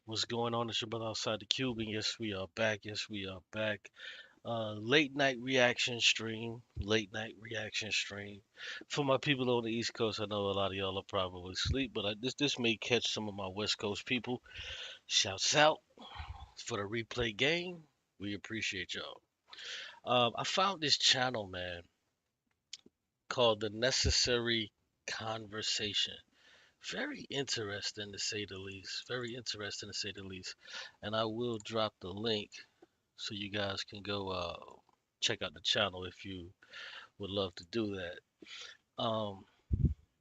What's going on? It's your brother outside the cube, and yes, we are back. Yes, we are back. Late night reaction stream. Late night reaction stream. For my people on the East Coast, I know a lot of y'all are probably asleep, but this may catch some of my West Coast people. Shouts out for the replay game. We appreciate y'all. I found this channel, man, called The Necessary Conversation. Very interesting to say the least. Very interesting to say the least. And I will drop the link so you guys can go check out the channel if you would love to do that.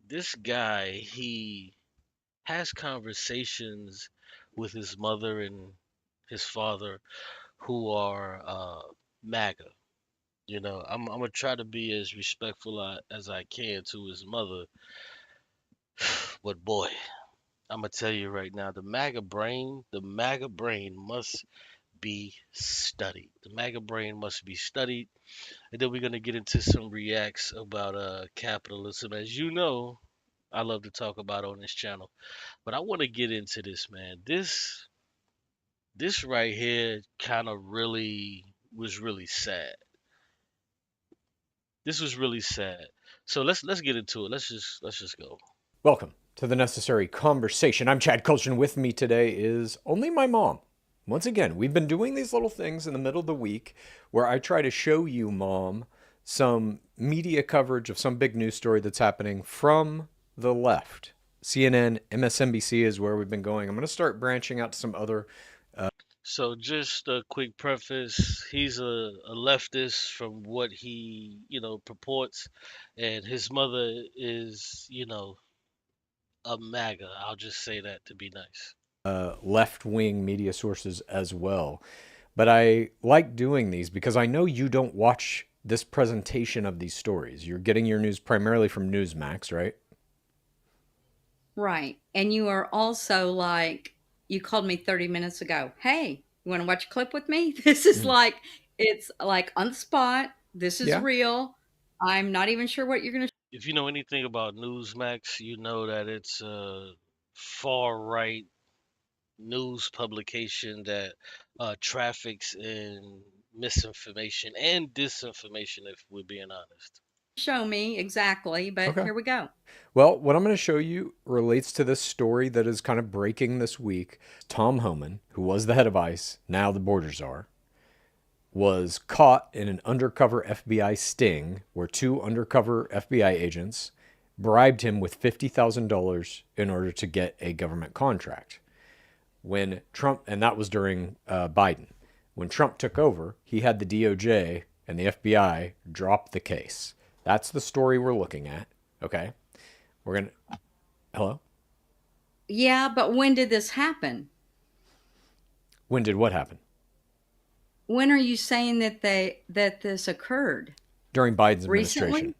This guy, he has conversations with his mother and his father who are MAGA. I'm gonna try to be as respectful as I can to his mother, but boy, I'm gonna tell you right now, the MAGA brain must be studied. The MAGA brain must be studied. And then we're gonna get into some reacts about capitalism. As you know, I love to talk about on this channel. But I want to get into this, man. This right here kind of really was really sad. This was really sad. So let's get into it. Let's just go. Welcome to the Necessary Conversation. I'm Chad Kultgen. With me today is only my mom. Once again, we've been doing these little things in the middle of the week where I try to show you, Mom, some media coverage of some big news story that's happening from the left. CNN, MSNBC is where we've been going. I'm going to start branching out to some other. So just a quick preface. He's a leftist from what he, purports, and his mother is, a MAGA. I'll just say that to be nice. Left-wing media sources as well. But I like doing these because I know you don't watch this presentation of these stories. You're getting your news primarily from Newsmax, right? Right. And you are also like, you called me 30 minutes ago. Hey, you want to watch a clip with me? This is Mm. like, it's like on the spot. This is Yeah. real. I'm not even sure what you're going to. If you know anything about Newsmax, you know that it's a far right news publication that traffics in misinformation and disinformation, if we're being honest. Show me exactly, but Okay. here we go. Well, what I'm going to show you relates to this story that is kind of breaking this week. Tom Homan, who was the head of ICE, now the border czar, was caught in an undercover FBI sting where two undercover FBI agents bribed him with $50,000 in order to get a government contract. When Trump, and that was during Biden, when Trump took over, he had the DOJ and the FBI drop the case. That's the story we're looking at. Okay. We're going to, hello? Yeah, but when did this happen? When did what happen? When are you saying that this occurred? During Biden's administration Recently?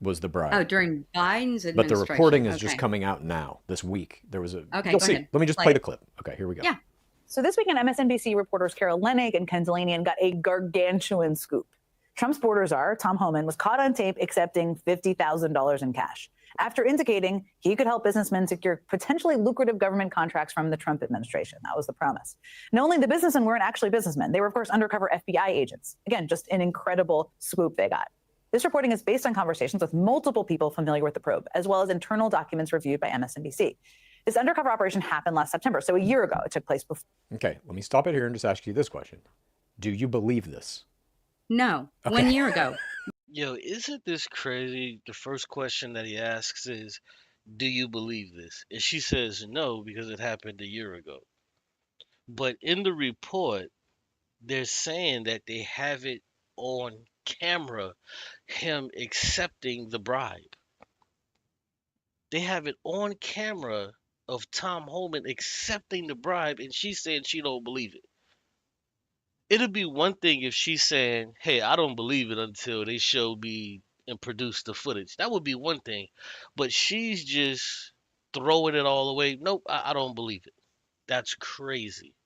was the Oh, bribe. during Biden's But the administration. reporting is just Okay. coming out now, this week. There was a, Okay, you'll go see. ahead. Let me just Play play it. the clip. Okay, here we go. Yeah. So this weekend, MSNBC reporters Carol Leonnig and Ken Delanian got a gargantuan scoop. Trump's border czar, Tom Homan, was caught on tape accepting $50,000 in cash after indicating he could help businessmen secure potentially lucrative government contracts from the Trump administration. That was the promise. And only the businessmen weren't actually businessmen. They were, of course, undercover FBI agents. Again, just an incredible scoop they got. This reporting is based on conversations with multiple people familiar with the probe, as well as internal documents reviewed by MSNBC. This undercover operation happened last September, so a year ago. It took place before. Okay, let me stop it here and just ask you this question. Do you believe this? No, Okay. 1 year ago. Yo, isn't this crazy? The first question that he asks is, "Do you believe this?" And she says no because it happened a year ago. But in the report, they're saying that they have it on camera, him accepting the bribe. They have it on camera of Tom Homan accepting the bribe, and she's saying she don't believe it. It'd be one thing if she's saying, "Hey, I don't believe it until they show me and produce the footage." That would be one thing, but she's just throwing it all away. Nope, I don't believe it. That's crazy.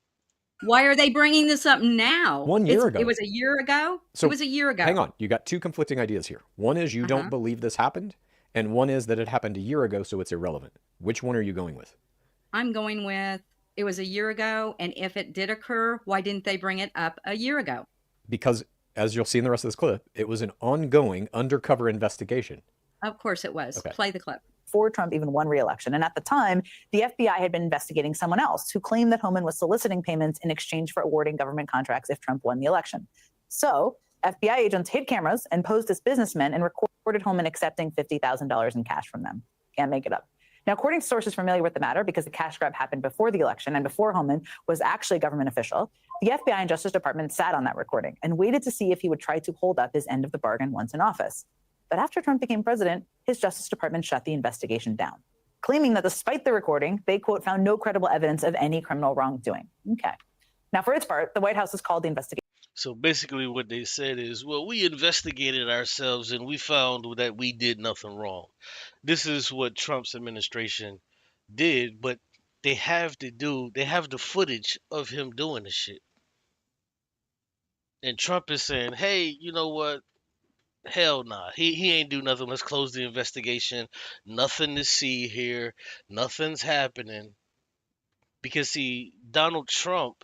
Why are they bringing this up now? 1 year ago. It was a year ago? So It was a year ago. hang on. You got two conflicting ideas here. One is you don't believe this happened, and one is that it happened a year ago, so it's irrelevant. Which one are you going with? I'm going with it was a year ago? And if it did occur, why didn't they bring it up a year ago? Because, as you'll see in the rest of this clip, it was an ongoing undercover investigation. Of course it was. Okay. Play the clip. Before Trump even won re-election. And at the time, the FBI had been investigating someone else who claimed that Homan was soliciting payments in exchange for awarding government contracts if Trump won the election. So FBI agents hid cameras and posed as businessmen and recorded Homan accepting $50,000 in cash from them. Can't make it up. Now, according to sources familiar with the matter, because the cash grab happened before the election and before Homan was actually a government official, the FBI and Justice Department sat on that recording and waited to see if he would try to hold up his end of the bargain once in office. But after Trump became president, his Justice Department shut the investigation down, claiming that despite the recording, they, quote, found no credible evidence of any criminal wrongdoing. Okay. Now, for its part, the White House has called the investigation. So basically, what they said is, well, we investigated ourselves and we found that we did nothing wrong. This is what Trump's administration did, but they have the footage of him doing the shit. And Trump is saying, hey, you know what? Hell nah. He ain't do nothing. Let's close the investigation. Nothing to see here. Nothing's happening. Because see, Donald Trump,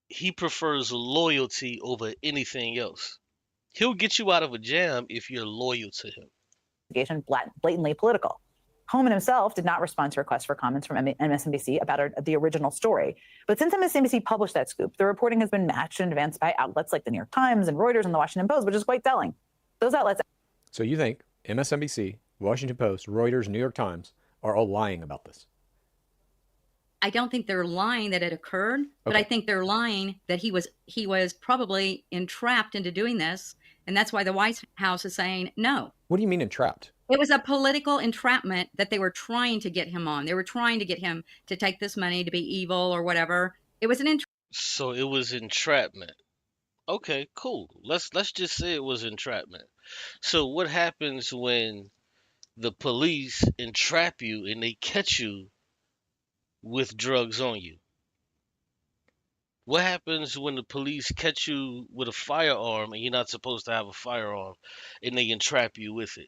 he prefers loyalty over anything else. He'll get you out of a jam if you're loyal to him. Investigation blatantly political. Homan himself did not respond to requests for comments from MSNBC about the original story. But since MSNBC published that scoop, the reporting has been matched in advance by outlets like the New York Times and Reuters and the Washington Post, which is quite telling. Those outlets. So you think MSNBC, Washington Post, Reuters, New York Times are all lying about this? I don't think they're lying that it occurred, but I think they're lying that he was probably entrapped into doing this, and that's why the White House is saying no. What do you mean entrapped? It was a political entrapment that they were trying to get him on. They were trying to get him to take this money to be evil or whatever. It was an entrapment. So it was entrapment. Okay, cool. Let's just say it was entrapment. So what happens when the police entrap you and they catch you with drugs on you? What happens when the police catch you with a firearm and you're not supposed to have a firearm and they entrap you with it?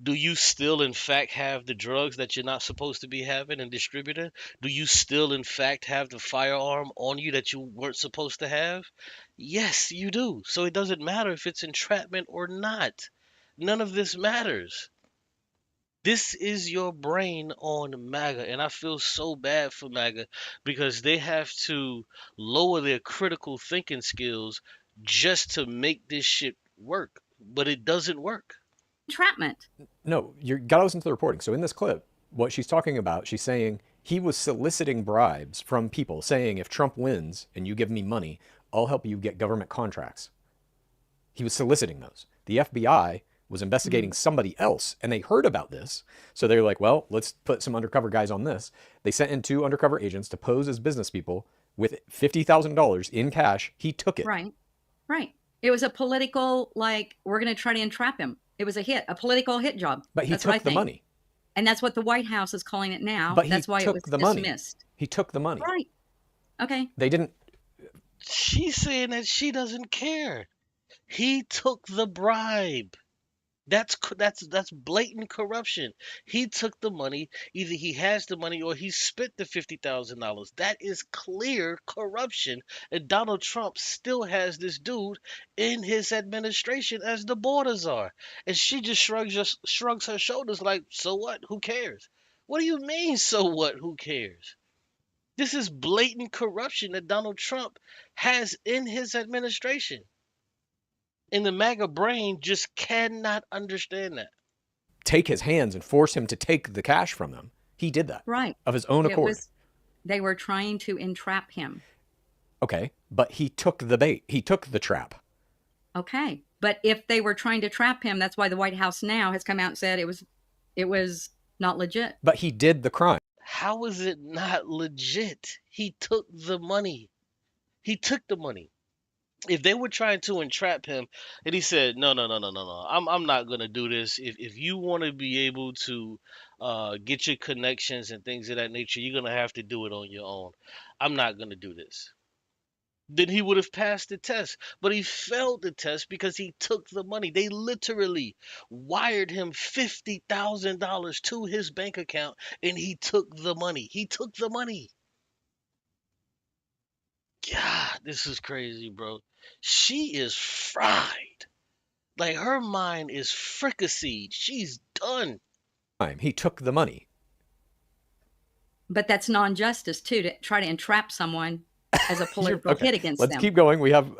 Do you still in fact have the drugs that you're not supposed to be having and distributing? Do you still in fact have the firearm on you that you weren't supposed to have? Yes, you do. So it doesn't matter if it's entrapment or not. None of this matters. This is your brain on MAGA, and I feel so bad for MAGA because they have to lower their critical thinking skills just to make this shit work, but it doesn't work. Entrapment. No, you got to listen to the reporting. So in this clip, what she's talking about, she's saying he was soliciting bribes from people, saying if Trump wins and you give me money, I'll help you get government contracts. He was soliciting those. The FBI was investigating somebody else, and they heard about this. So they're like, well, let's put some undercover guys on this. They sent in 2 undercover agents to pose as business people with $50,000 in cash. He took it. Right. It was a political, like, we're going to try to entrap him. It was a political hit job. But he took the money. And that's what the White House is calling it now. But that's why it was dismissed. He took the money. Right. Okay. They didn't. She's saying that she doesn't care. He took the bribe. That's blatant corruption. He took the money. Either he has the money or he spent the $50,000. That is clear corruption. And Donald Trump still has this dude in his administration as the border czar. And she just shrugs her shoulders like, so what? Who cares? What do you mean, so what? Who cares? This is blatant corruption that Donald Trump has in his administration. And the MAGA brain just cannot understand that. Take his hands and force him to take the cash from them. He did that. Right. Of his own accord. They were trying to entrap him. Okay. But he took the bait. He took the trap. Okay. But if they were trying to trap him, that's why the White House now has come out and said it was not legit. But he did the crime. How is it not legit? He took the money. He took the money. If they were trying to entrap him and he said, no, I'm not going to do this. If you want to be able to get your connections and things of that nature, you're going to have to do it on your own. I'm not going to do this. then he would have passed the test. But he failed the test because he took the money. They literally wired him $50,000 to his bank account and he took the money. He took the money. God, this is crazy, bro. She is fried. Like her mind is fricasseed. She's done. He took the money. But that's non-justice too, to try to entrap someone as a political Okay, hit against let's them. keep going. We have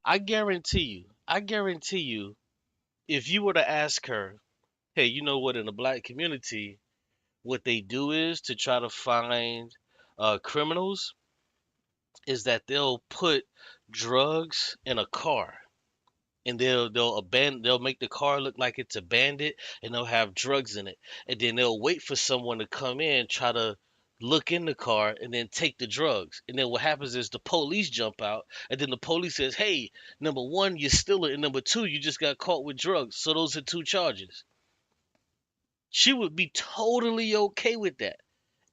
I guarantee you, if you were to ask her, hey, you know what, in the black community, what they do is to try to find criminals is that they'll put drugs in a car and they'll make the car look like it's abandoned and they'll have drugs in it and then they'll wait for someone to come in, try to look in the car and then take the drugs, and then what happens is the police jump out and then the police says, hey, number one, you steal it, and number two, you just got caught with drugs, so those are two charges. She would be totally okay with that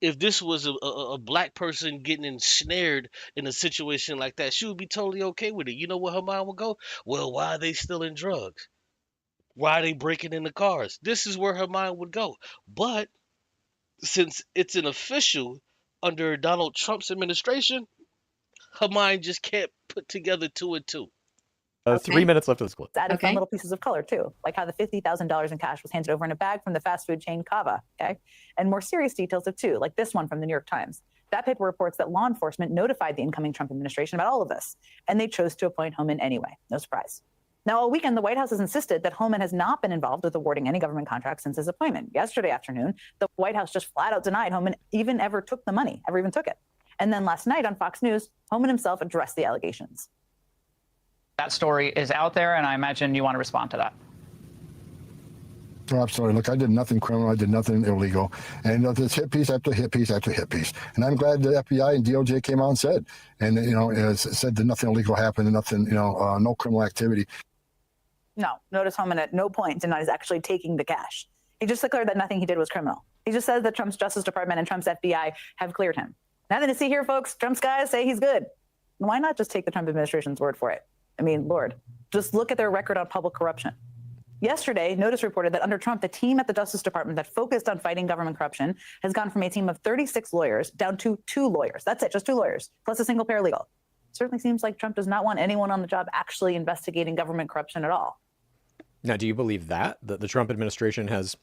if this was a black person getting ensnared in a situation like that. She would be totally okay with it. You know what her mind would go? Well, why are they stealing drugs? Why are they breaking into cars? This is where her mind would go. But since it's an official under Donald Trump's administration, her mind just can't put together two and two. 3 minutes left of this clip. It's added fun Okay. little pieces of color too, like how the $50,000 in cash was handed over in a bag from the fast food chain Cava. Okay, and more serious details of too, like this one from the New York Times. That paper reports that law enforcement notified the incoming Trump administration about all of this, and they chose to appoint Homan anyway. No surprise. Now, all weekend, the White House has insisted that Homan has not been involved with awarding any government contracts since his appointment. Yesterday afternoon, the White House just flat out denied Homan even ever took the money, ever even took it. And then last night on Fox News, Homan himself addressed the allegations. That story is out there, and I imagine you want to respond to that. Oh, I'm sorry. Look, I did nothing criminal. I did nothing illegal. And there's hit piece after hit piece after hit piece. And I'm glad the FBI and DOJ came out and said, said that nothing illegal happened and nothing, no criminal activity. No, notice Homan at no point denies actually taking the cash. He just declared that nothing he did was criminal. He just says that Trump's Justice Department and Trump's FBI have cleared him. Nothing to see here, folks. Trump's guys say he's good. Why not just take the Trump administration's word for it? I mean, Lord, just look at their record on public corruption. Yesterday, Notice reported that under Trump, the team at the Justice Department that focused on fighting government corruption has gone from a team of 36 lawyers down to 2 lawyers. That's it, just 2 lawyers, plus a single paralegal. Certainly seems like Trump does not want anyone on the job actually investigating government corruption at all. Now, do you believe that the Trump administration has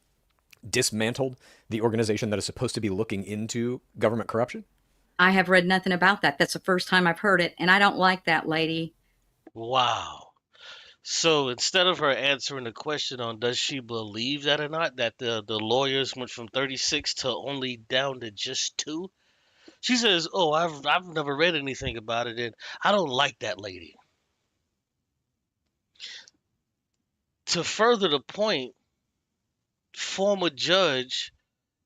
dismantled the organization that is supposed to be looking into government corruption? I have read nothing about that. That's the first time I've heard it, and I don't like that lady. Wow. So instead of her answering the question on does she believe that or not, that the lawyers went from 36 to only down to just 2, she says, oh, I've never read anything about it, and I don't like that lady. To further the point, former judge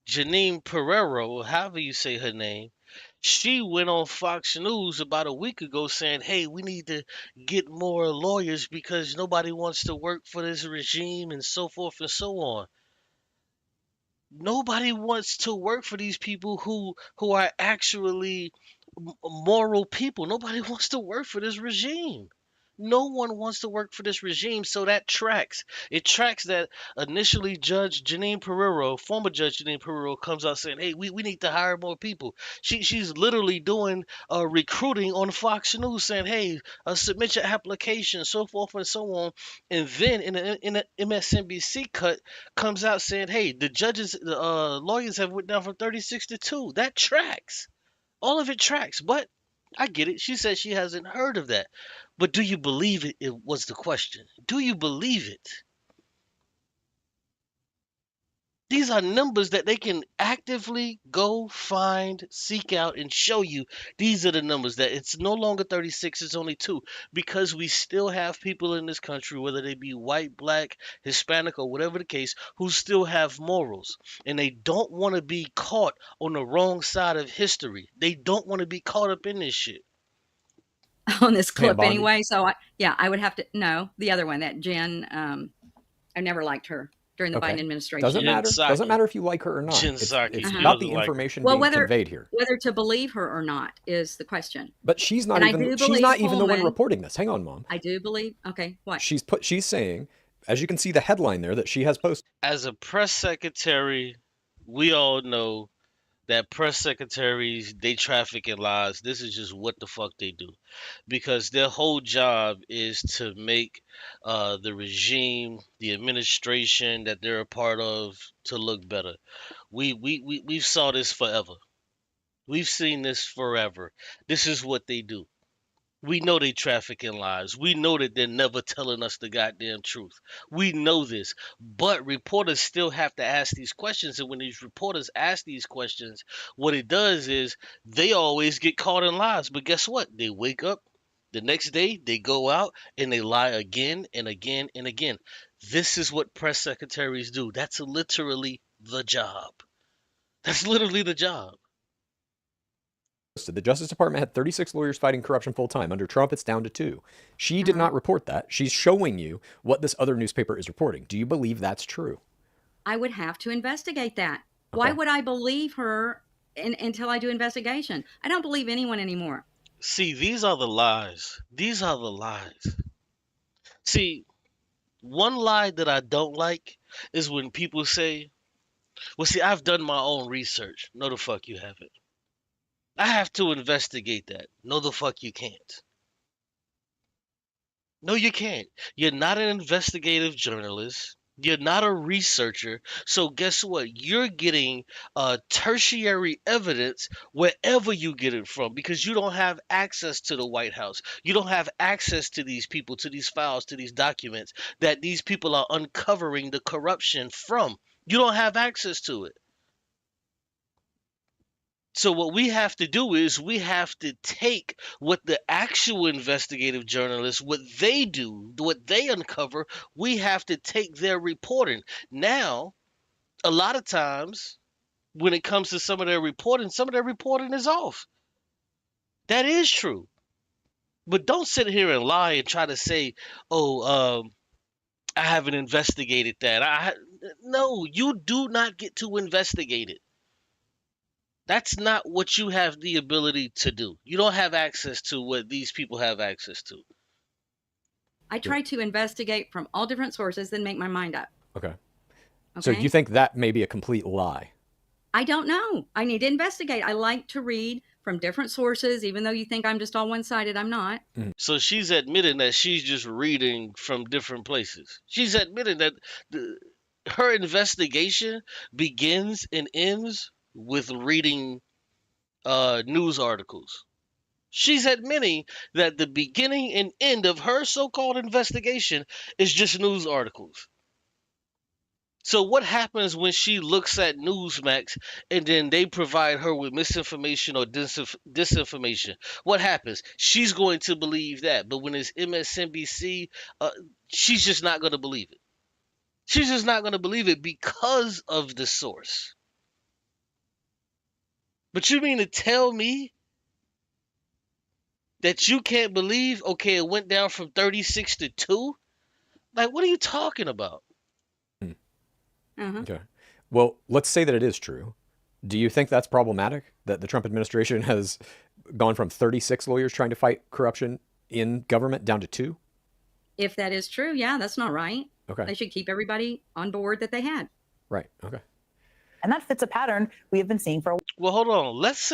Janine Pereiro, however you say her name, she went on Fox News about a week ago saying, hey, we need to get more lawyers because nobody wants to work for this regime and so forth and so on. Nobody wants to work for these people who are actually moral people. Nobody wants to work for this regime. No one wants to work for this regime, so that tracks. It tracks that initially Judge Janine Pereiro, former Judge Janine Pereiro, comes out saying, hey, we need to hire more people. She's literally doing recruiting on Fox News saying, hey, submit your application, so forth and so on. And then in the MSNBC cut comes out saying, hey, the lawyers have went down from 36 to 2. That tracks. All of it tracks, but I get it. She said she hasn't heard of that. But do you believe it? It was the question. Do you believe it? These are numbers that they can actively go find, seek out, and show you. These are the numbers that it's no longer 36, it's only 2. Because we still have people in this country, whether they be white, black, Hispanic, or whatever the case, who still have morals. And they don't want to be caught on the wrong side of history. They don't want to be caught up in this shit. On this clip Bondi. anyway. So I would have to, no, the other one, that Jen, I never liked her. during the Okay. Biden administration. Doesn't matter. Jen Doesn't Psaki. matter if you like her or not. Jen It's Psaki, it's he about doesn't the like her. information Well, being conveyed here. whether to believe her or not is the question. But she's not And I even do she's not believe even the one Holman. reporting this. Hang on, Mom. I do believe. Okay, what? She's saying, as you can see the headline there that she has posted. As a press secretary, we all know that press secretaries, they traffic in lies. This is just what the fuck they do, because their whole job is to make the regime, the administration that they're a part of, to look better. We've saw this forever. We've seen this forever. This is what they do. We know they traffic in lies. We know that they're never telling us the goddamn truth. We know this. But reporters still have to ask these questions. And when these reporters ask these questions, what it does is they always get caught in lies. But guess what? They wake up the next day, they go out and they lie again and again and again. This is what press secretaries do. That's literally the job. That's literally the job. The Justice Department had 36 lawyers fighting corruption full time. Under Trump, it's down to 2. She did not report that. She's showing you what this other newspaper is reporting. Do you believe that's true? I would have to investigate that. Why would I believe her until I do investigation? I don't believe anyone anymore. See, these are the lies. These are the lies. See, one lie that I don't like is when people say, well, see, I've done my own research. No, the fuck you haven't. I have to investigate that. No, the fuck you can't. No, you can't. You're not an investigative journalist. You're not a researcher. So guess what? You're getting tertiary evidence wherever you get it from, because you don't have access to the White House. You don't have access to these people, to these files, to these documents that these people are uncovering the corruption from. You don't have access to it. So what we have to do is we have to take what the actual investigative journalists, what they do, what they uncover, we have to take their reporting. Now, a lot of times when it comes to some of their reporting is off. That is true. But don't sit here and lie and try to say, oh, I haven't investigated that. No, you do not get to investigate it. That's not what you have the ability to do. You don't have access to what these people have access to. I try to investigate from all different sources, then make my mind up. Okay. So you think that may be a complete lie? I don't know. I need to investigate. I like to read from different sources, even though you think I'm just all one-sided. I'm not. So she's admitting that she's just reading from different places. She's admitting that her investigation begins and ends with reading news articles. She's admitting that the beginning and end of her so-called investigation is just news articles. So what happens when she looks at Newsmax and then they provide her with misinformation or disinformation? What happens? She's going to believe that. But when it's MSNBC, she's just not going to believe it. She's just not going to believe it because of the source. But you mean to tell me that you can't believe, okay, it went down from 36 to 2? Like, what are you talking about? Okay. Well, let's say that it is true. Do you think that's problematic, that the Trump administration has gone from 36 lawyers trying to fight corruption in government down to 2? If that is true, yeah, that's not right. Okay. They should keep everybody on board that they had. Right. Okay. And that fits a pattern we have been seeing for a Well, hold on. Let's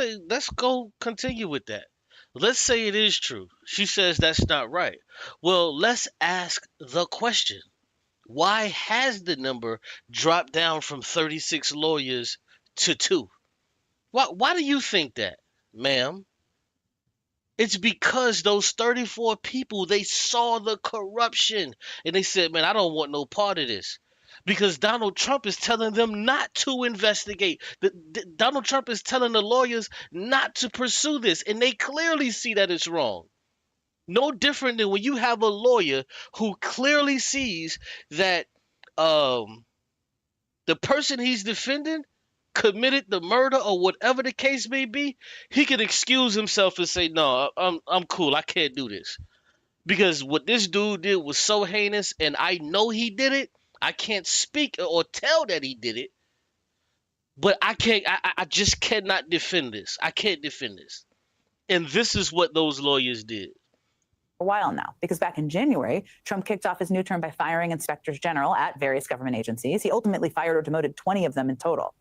go continue with that. Let's say it is true. She says that's not right. Well, let's ask the question. Why has the number dropped down from 36 lawyers to 2? Why do you think that, ma'am? It's because those 34 people, they saw the corruption and they said, man, I don't want no part of this. Because Donald Trump is telling them not to investigate. Donald Trump is telling the lawyers not to pursue this, and they clearly see that it's wrong. No different than when you have a lawyer who clearly sees that the person he's defending committed the murder or whatever the case may be. He can excuse himself and say, no, I'm cool. I can't do this. Because what this dude did was so heinous, and I know he did it. I can't speak or tell that he did it, but I just cannot defend this. I can't defend this. And this is what those lawyers did. A while now, because back in January, Trump kicked off his new term by firing inspectors general at various government agencies. He ultimately fired or demoted 20 of them in total.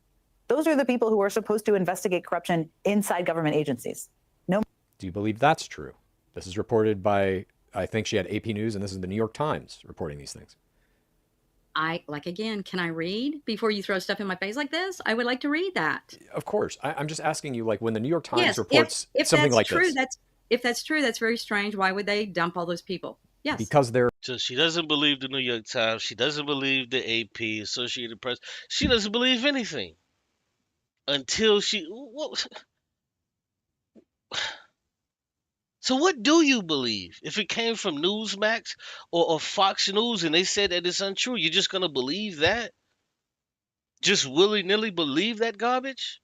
Those are the people who are supposed to investigate corruption inside government agencies. No. Do you believe that's true? This is reported by, I think she had AP News, and this is the New York Times reporting these things. Again, can I read before you throw stuff in my face like this? I would like to read that. Of course. I'm just asking you, like, when the New York Times Yes, reports if something that's like true, this. If that's true, that's very strange. Why would they dump all those people? Yes. Because they're... So she doesn't believe the New York Times. She doesn't believe the AP, Associated Press. She doesn't believe anything until she... So what do you believe? If it came from Newsmax or Fox News and they said that it's untrue, you're just going to believe that? Just willy-nilly believe that garbage?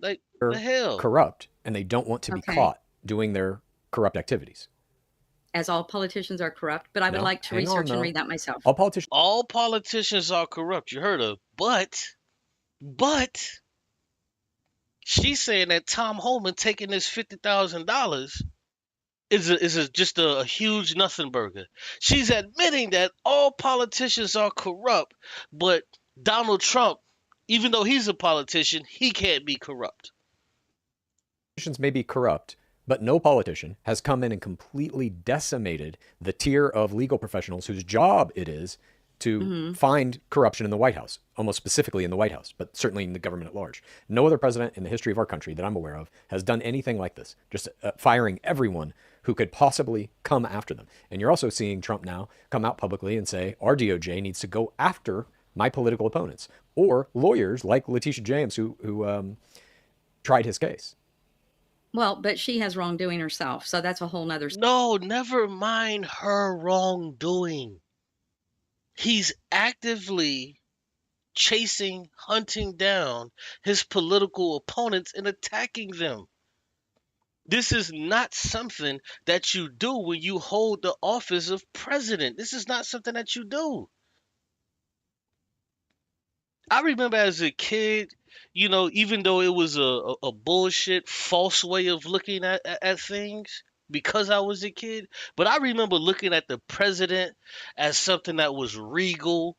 Like, the hell? corrupt, and they don't want to be caught doing their corrupt activities. As all politicians are corrupt, but I would like to research and read that myself. All politicians are corrupt. You heard her. But she's saying that Tom Homan taking this $50,000 is just a huge nothing burger. She's admitting that all politicians are corrupt, but Donald Trump, even though he's a politician, he can't be corrupt. Politicians may be corrupt, but no politician has come in and completely decimated the tier of legal professionals whose job it is to find corruption in the White House, almost specifically in the White House, but certainly in the government at large. No other president in the history of our country that I'm aware of has done anything like this, just firing everyone who could possibly come after them. And you're also seeing Trump now come out publicly and say, our DOJ needs to go after my political opponents, or lawyers like Letitia James who tried his case. Well, but she has wrongdoing herself, so that's a whole nother... No, never mind her wrongdoing. He's actively chasing, hunting down his political opponents and attacking them. This is not something that you do when you hold the office of president. This is not something that you do. I remember as a kid, you know, even though it was a bullshit, false way of looking at things because I was a kid, but I remember looking at the president as something that was regal,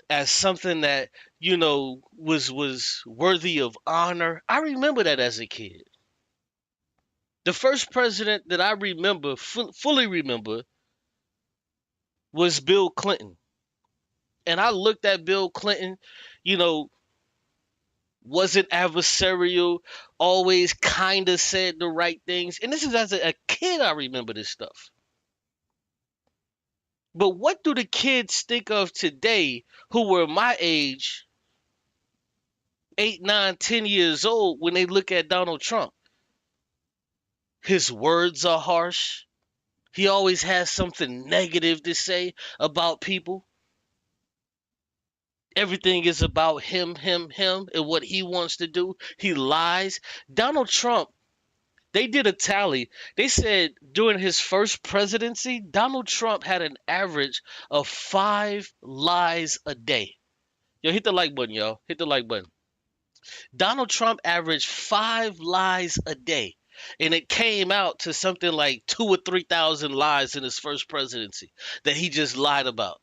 as something that, you know, was worthy of honor. I remember that as a kid. The first president that I remember, fully remember, was Bill Clinton. And I looked at Bill Clinton, you know, wasn't adversarial, always kind of said the right things. And this is as a kid, I remember this stuff. But what do the kids think of today who were my age, 8, 9, 10 years old, when they look at Donald Trump? His words are harsh. He always has something negative to say about people. Everything is about him, and what he wants to do. He lies. Donald Trump, they did a tally. They said during his first presidency, Donald Trump had an average of 5 lies a day. Yo, hit the like button, y'all. Hit the like button. Donald Trump averaged 5 lies a day. And it came out to something like 2,000 or 3,000 lies in his first presidency that he just lied about.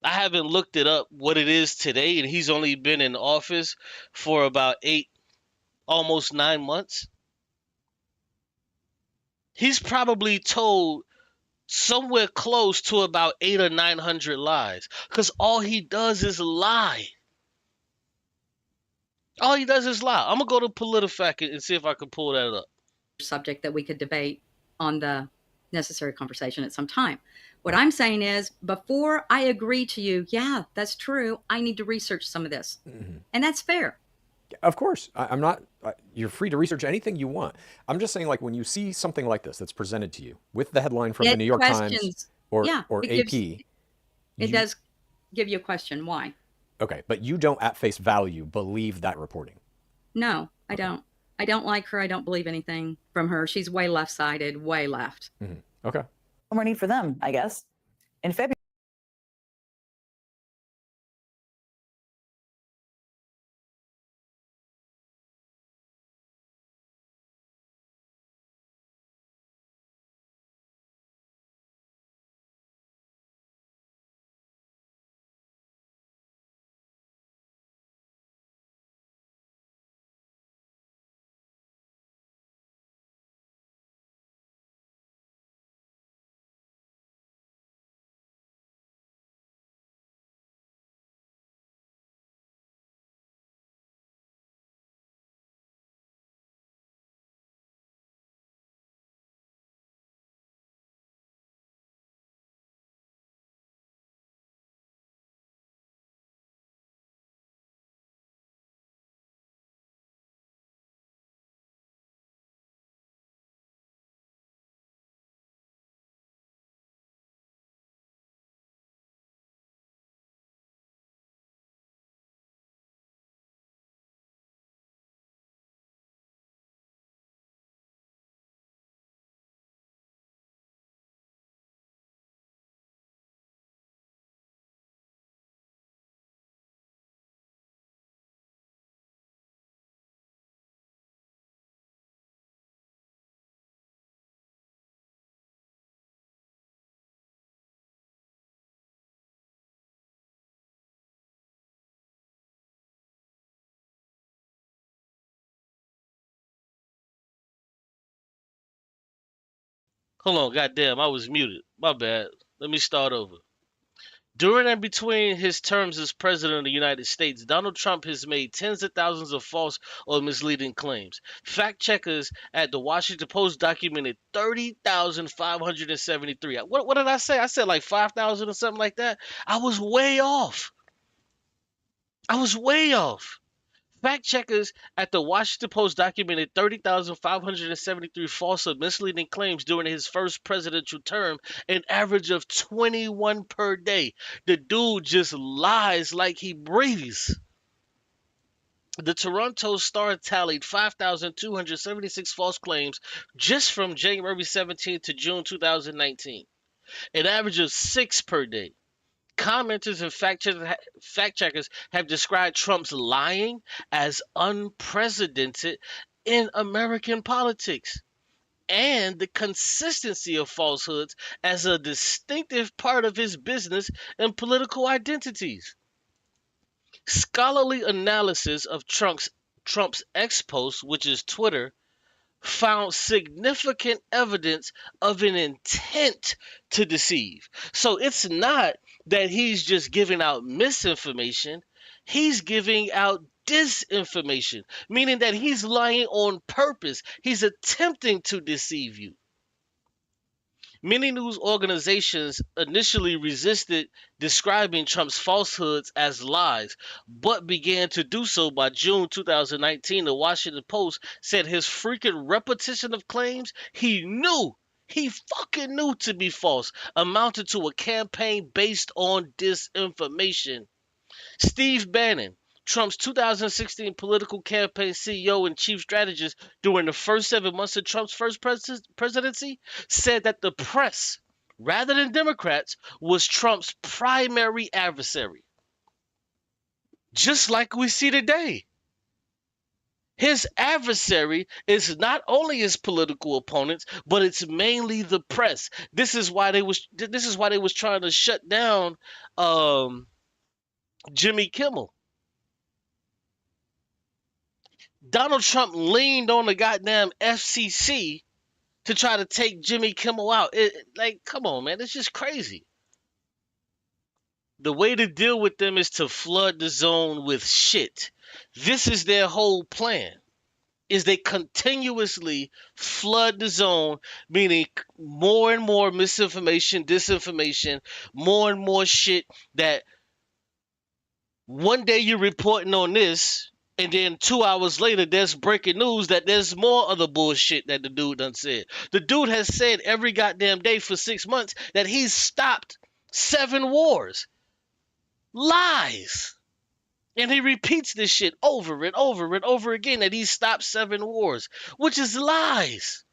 I haven't looked it up what it is today, and he's only been in office for about 8, almost 9 months. He's probably told somewhere close to about 800 or 900 lies, because all he does is lie. All he does is lie. I'm going to go to PolitiFact and see if I can pull that up. Subject that we could debate on the necessary conversation at some time. What I'm saying is, before I agree to you, yeah, that's true, I need to research some of this. And that's fair. Of course. I'm not, you're free to research anything you want. I'm just saying, like, when you see something like this that's presented to you with the headline from the New York Times or AP. It does give you a question. Why? Okay, but you don't at face value believe that reporting. No, I don't. I don't like her. I don't believe anything from her. She's way left-sided, way left. Okay. More need for them, I guess. In February. Hold on, goddamn, I was muted. My bad. Let me start over. During and between his terms as president of the United States, Donald Trump has made tens of thousands of false or misleading claims. Fact checkers at the Washington Post documented 30,573. What did I say? I said like 5,000 or something like that. I was way off. Fact checkers at the Washington Post documented 30,573 false or misleading claims during his first presidential term, an average of 21 per day. The dude just lies like he breathes. The Toronto Star tallied 5,276 false claims just from January 17th to June 2019, an average of 6 per day. Commenters and fact checkers have described Trump's lying as unprecedented in American politics, and the consistency of falsehoods as a distinctive part of his business and political identities. Scholarly analysis of Trump's X post, which is Twitter, found significant evidence of an intent to deceive. So it's not that he's just giving out misinformation, he's giving out disinformation, meaning that he's lying on purpose. He's attempting to deceive you. Many news organizations initially resisted describing Trump's falsehoods as lies, but began to do so by June 2019. The Washington Post said his frequent repetition of claims he fucking knew to be false amounted to a campaign based on disinformation. Steve Bannon, Trump's 2016 political campaign CEO and chief strategist during the first 7 months of Trump's first presidency, said that the press, rather than Democrats, was Trump's primary adversary. Just like we see today. His adversary is not only his political opponents, but it's mainly the press. This is why they was trying to shut down Jimmy Kimmel. Donald Trump leaned on the goddamn FCC to try to take Jimmy Kimmel out. Like, come on, man. It's just crazy. The way to deal with them is to flood the zone with shit. This is their whole plan. Is they continuously flood the zone, meaning more and more misinformation, disinformation, more and more shit that one day you're reporting on this, and then 2 hours later, there's breaking news that there's more other bullshit that the dude done said. The dude has said every goddamn day for 6 months that he's stopped 7 wars. Lies. And he repeats this shit over and over and over again that he's stopped 7 wars, which is lies.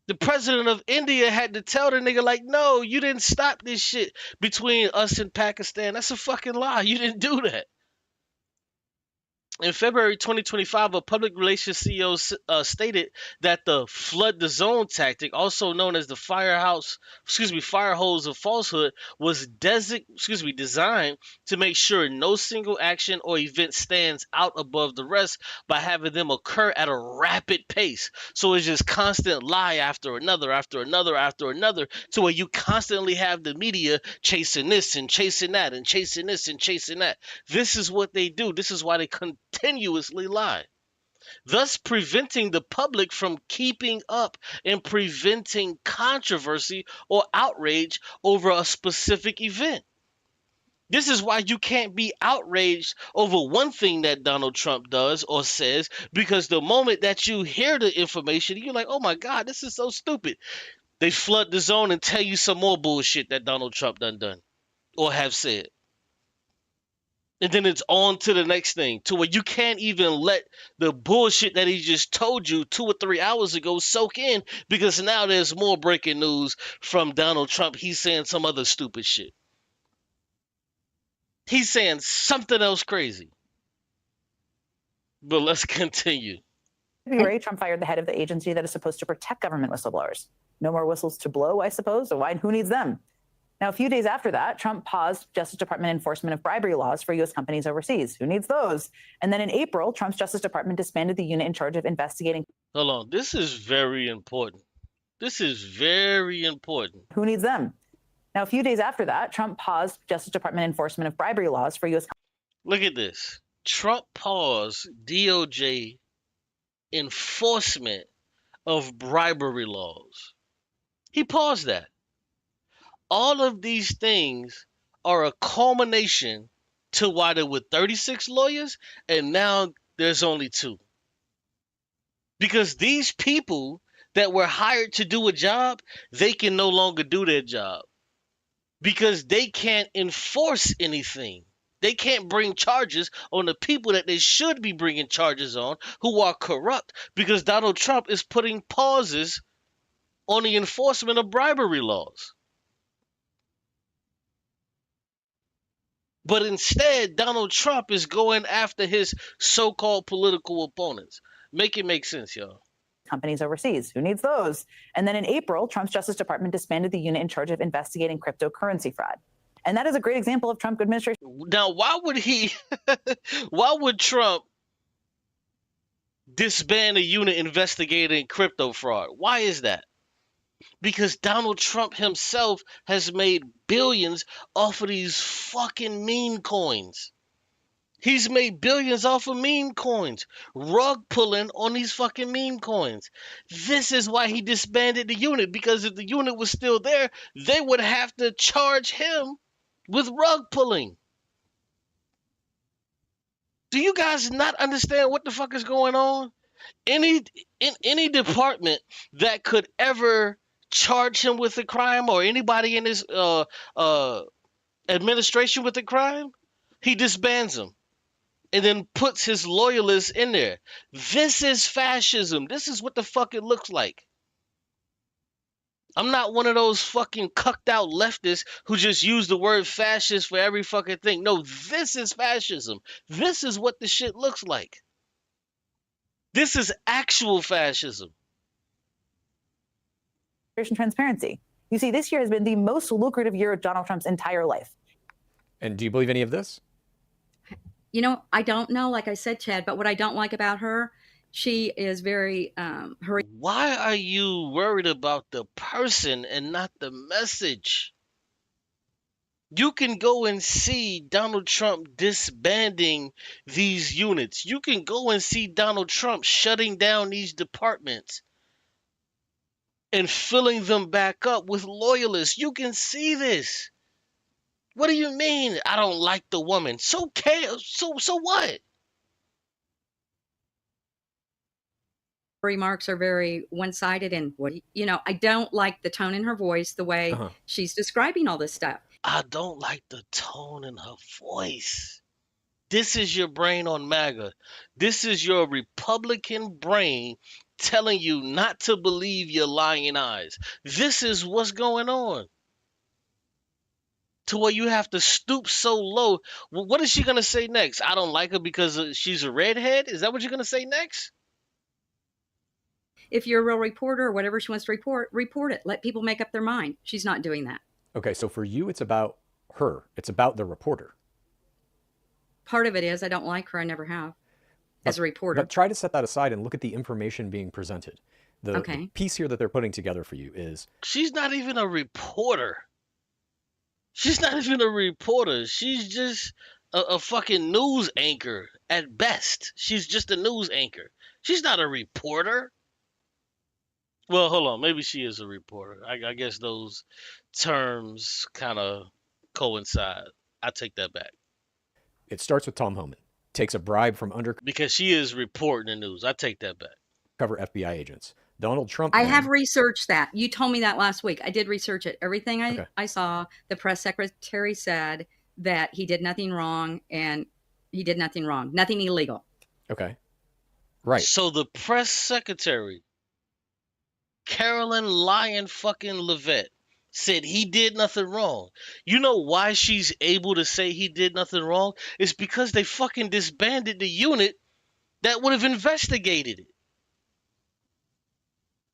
The president of India had to tell the nigga, like, no, you didn't stop this shit between us and Pakistan. That's a fucking lie. You didn't do that. In February 2025, a public relations CEO stated that the flood the zone tactic, also known as the fire hose of falsehood, was designed to make sure no single action or event stands out above the rest by having them occur at a rapid pace. So it's just constant lie after another, to where you constantly have the media chasing this and chasing that and chasing this and chasing that. This is what they do. This is why they continuously lie, thus preventing the public from keeping up and preventing controversy or outrage over a specific event. This is why you can't be outraged over one thing that Donald Trump does or says, because the moment that you hear the information, you're like, oh my God, this is so stupid. They flood the zone and tell you some more bullshit that Donald Trump done or have said. And then it's on to the next thing, to where you can't even let the bullshit that he just told you 2 or 3 hours ago soak in, because now there's more breaking news from Donald Trump. He's saying some other stupid shit. He's saying something else crazy. But let's continue. February, Trump fired the head of the agency that is supposed to protect government whistleblowers. No more whistles to blow, I suppose. So who needs them? Now, a few days after that, Trump paused Justice Department enforcement of bribery laws for U.S. companies overseas. Who needs those? And then in April, Trump's Justice Department disbanded the unit in charge of investigating Hold on. This is very important. This is very important. Who needs them? Now, a few days after that, Trump paused Justice Department enforcement of bribery laws for U.S. Look at this. Trump paused DOJ enforcement of bribery laws. He paused that. All of these things are a culmination to why there were 36 lawyers and now there's only 2. Because these people that were hired to do a job, they can no longer do their job because they can't enforce anything. They can't bring charges on the people that they should be bringing charges on who are corrupt because Donald Trump is putting pauses on the enforcement of bribery laws. But instead, Donald Trump is going after his so-called political opponents. Make it make sense, y'all. companies overseas. Who needs those? And then in April, Trump's Justice Department disbanded the unit in charge of investigating cryptocurrency fraud. And that is a great example of Trump administration. Now, why would Trump disband a unit investigating crypto fraud? Why is that? Because Donald Trump himself has made billions off of these fucking meme coins. He's made billions off of meme coins, rug pulling on these fucking meme coins. This is why he disbanded the unit, because if the unit was still there, they would have to charge him with rug pulling. Do you guys not understand what the fuck is going on? Any department that could ever charge him with a crime or anybody in his administration with a crime, he disbands them and then puts his loyalists in there. This is fascism. This is what the fuck it looks like. I'm not one of those fucking cucked out leftists who just use the word fascist for every fucking thing. No, this is fascism. This is what the shit looks like. This is actual fascism. Transparency. You see, this year has been the most lucrative year of Donald Trump's entire life. And do you believe any of this? You know, I don't know, like I said, Chad, but what I don't like about her, she is very Why are you worried about the person and not the message? You can go and see Donald Trump disbanding these units. You can go and see Donald Trump shutting down these departments and filling them back up with loyalists. You can see this. What do you mean I don't like the woman? So what? remarks are very one-sided, and I don't like the tone in her voice, the way she's describing all this stuff. I don't like the tone in her voice. This is your brain on MAGA. This is your Republican brain telling you not to believe your lying eyes. This is what's going on. To where you have to stoop so low. What is she going to say next? I don't like her because she's a redhead? Is that what you're going to say next? If you're a real reporter or whatever she wants to report it. Let people make up their mind. She's not doing that. Okay, so for you, it's about her. It's about the reporter. Part of it is I don't like her. I never have as a reporter. But try to set that aside and look at the information being presented. The piece here that they're putting together for you is... She's not even a reporter. She's not even a reporter. She's just a fucking news anchor at best. She's just a news anchor. She's not a reporter. Well, hold on. Maybe she is a reporter. I guess those terms kind of coincide. I take that back. It starts with Tom Homan. Takes a bribe from undercover... Because she is reporting the news. I take that back. FBI agents. Donald Trump... I have researched that. You told me that last week. I did research it. Everything I saw, the press secretary said that he did nothing wrong, and he did nothing wrong. Nothing illegal. Okay. Right. So the press secretary, Carolyn Lyon fucking Levitt, said he did nothing wrong. You know why she's able to say he did nothing wrong? It's because they fucking disbanded the unit that would have investigated it.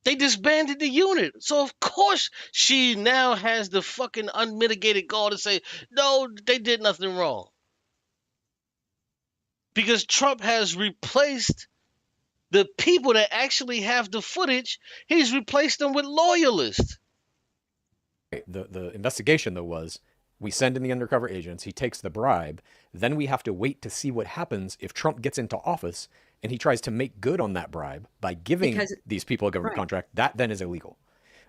They disbanded the unit. So of course she now has the fucking unmitigated gall to say, no, they did nothing wrong. Because Trump has replaced The people that actually have the footage, he's replaced them with loyalists. The investigation, though, was we send in the undercover agents, he takes the bribe, then we have to wait to see what happens if Trump gets into office and he tries to make good on that bribe by giving these people a government contract. That then is illegal.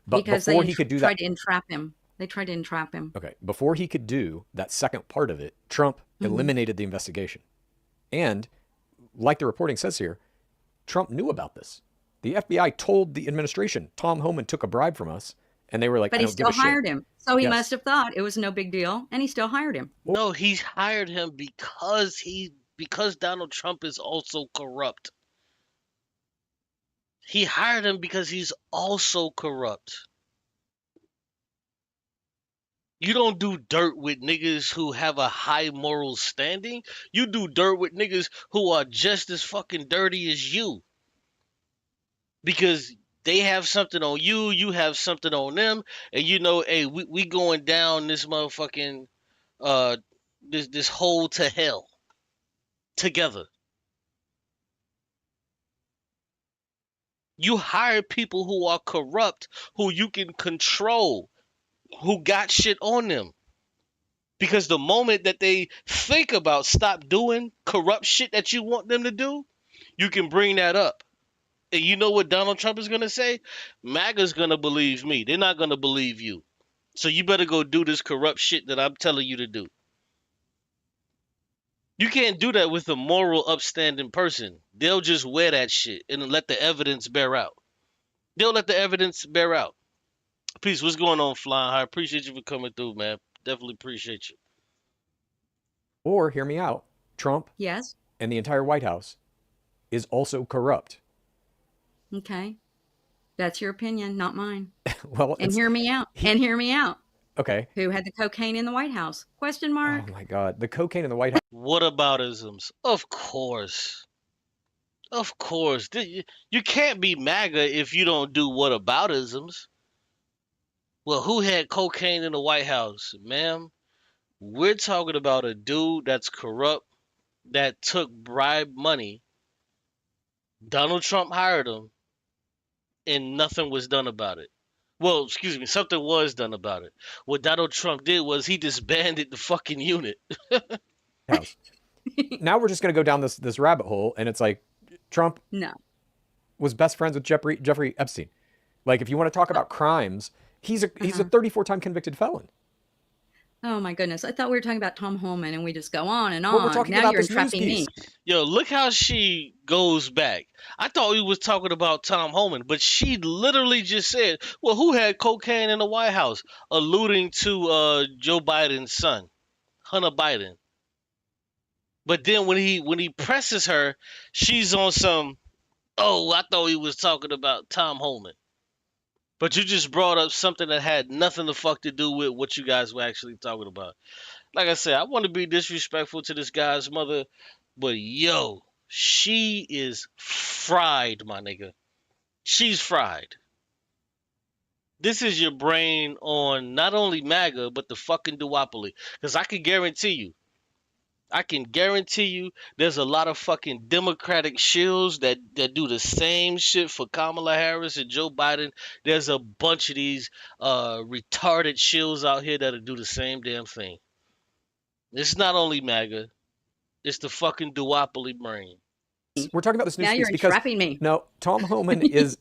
But because before they he could do tried that, to entrap him. They tried to entrap him. okay, before he could do that second part of it, Trump eliminated the investigation. And like the reporting says here, Trump knew about this. The FBI told the administration, Tom Homan took a bribe from us, and they were like, But I he don't give a still hired shit. him. So he Yes. must have thought it was no big deal, and he still hired him. No, he hired him because Donald Trump is also corrupt. He hired him because he's also corrupt. You don't do dirt with niggas who have a high moral standing. You do dirt with niggas who are just as fucking dirty as you. Because they have something on you, you have something on them, and you know, hey, we going down this motherfucking this hole to hell together. You hire people who are corrupt, who you can control, who got shit on them. Because the moment that they think about stop doing corrupt shit that you want them to do, you can bring that up. And you know what Donald Trump is going to say? MAGA's going to believe me. They're not going to believe you. So you better go do this corrupt shit that I'm telling you to do. You can't do that with a moral, upstanding person. They'll just wear that shit and let the evidence bear out. They'll let the evidence bear out. Peace, what's going on, Flying High? Appreciate you for coming through, man. Definitely appreciate you. Or, hear me out, Trump Yes. and the entire White House is also corrupt. Okay. That's your opinion, not mine. Well, And hear me out. And hear me out. okay. Who had the cocaine in the White House? Question mark. Oh my God, the cocaine in the White House. Whataboutisms? Of course. Of course. You can't be MAGA if you don't do whataboutisms. Well, who had cocaine in the White House? Ma'am, we're talking about a dude that's corrupt, that took bribe money. Donald Trump hired him, and nothing was done about it. Well, excuse me, something was done about it. What Donald Trump did was he disbanded the fucking unit. House. Now we're just going to go down this rabbit hole, and it's like Trump No. was best friends with Jeffrey Epstein. Like, if you want to talk about crimes, he's a 34-time convicted felon. Oh my goodness. I thought we were talking about Tom Homan and we just go on and on. Well, we're talking now about you're this news entrapping me. piece. Yo, look how she goes back. I thought we was talking about Tom Homan, but she literally just said, well, who had cocaine in the White House? Alluding to Joe Biden's son, Hunter Biden. But then when he presses her, she's on some, oh, I thought he was talking about Tom Homan. But you just brought up something that had nothing the fuck to do with what you guys were actually talking about. Like I said, I want to be disrespectful to this guy's mother, but yo, she is fried, my nigga. She's fried. This is your brain on not only MAGA, but the fucking duopoly. Because I can guarantee you there's a lot of fucking Democratic shills that do the same shit for Kamala Harris and Joe Biden. There's a bunch of these retarded shills out here that'll do the same damn thing. It's not only MAGA, it's the fucking duopoly brain. We're talking about this news Now piece you're because entrapping me. no, Tom Homan he's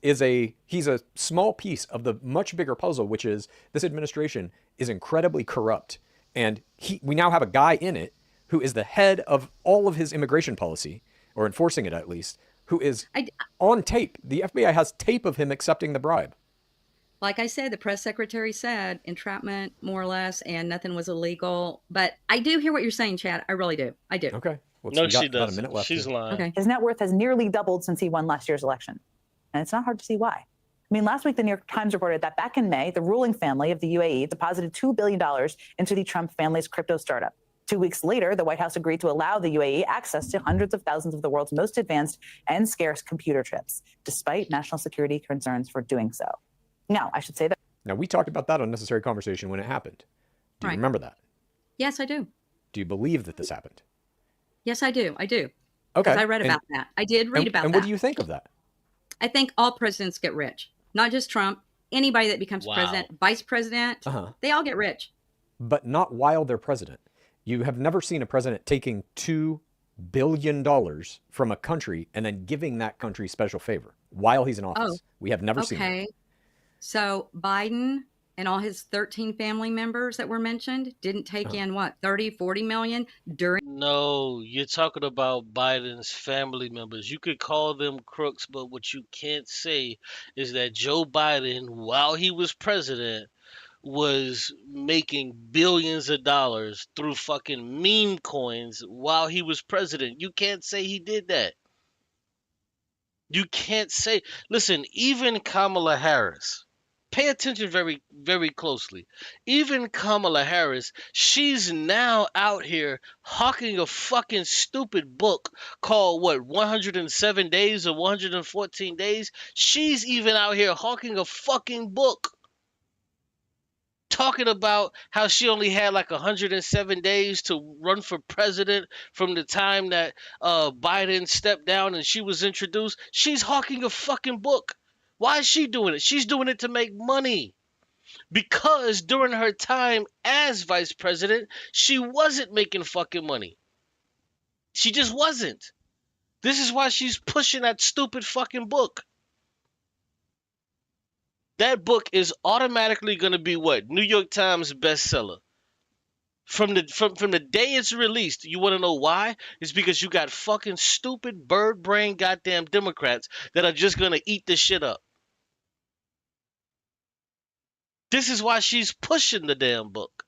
a small piece of the much bigger puzzle, which is this administration is incredibly corrupt, and we now have a guy in it who is the head of all of his immigration policy, or enforcing it at least, who is on tape. The FBI has tape of him accepting the bribe. Like I said, the press secretary said entrapment, more or less, and nothing was illegal. But I do hear what you're saying, Chad. I really do. I do. Okay. Well, No, we got she about a doesn't. minute left She's here. lying. Okay. His net worth has nearly doubled since he won last year's election. And it's not hard to see why. I mean, last week, the New York Times reported that back in May, the ruling family of the UAE deposited $2 billion into the Trump family's crypto startup. 2 weeks later, the White House agreed to allow the UAE access to hundreds of thousands of the world's most advanced and scarce computer chips, despite national security concerns for doing so. Now, I should say that. Now, we talked about that on Necessary Conversation when it happened. Do you Right. remember that? Yes, I do. Do you believe that this happened? Yes, I do. I do. Okay. Because I read about that. I did read about and that. what do you think of that? I think all presidents get rich, not just Trump. Anybody that becomes Wow. president, vice president, they all get rich. But not while they're president. You have never seen a president taking $2 billion from a country and then giving that country special favor while he's in office. We have never seen that. Okay. So Biden and all his 13 family members that were mentioned didn't take in what, 30, 40 million during. No, you're talking about Biden's family members. You could call them crooks, but what you can't say is that Joe Biden, while he was president, was making billions of dollars through fucking meme coins while he was president. You can't say he did that. You can't say. Listen, even Kamala Harris, pay attention very, very closely. Even Kamala Harris, she's now out here hawking a fucking stupid book called, what, 107 Days or 114 Days? She's even out here hawking a fucking book talking about how she only had like 107 days to run for president from the time that Biden stepped down and she was introduced. She's hawking a fucking book. Why is she doing it? She's doing it to make money. Because during her time as vice president, she wasn't making fucking money. She just wasn't. This is why she's pushing that stupid fucking book. That book is automatically going to be what? New York Times bestseller. From the day it's released. You want to know why? It's because you got fucking stupid bird brain goddamn Democrats that are just going to eat this shit up. This is why she's pushing the damn book.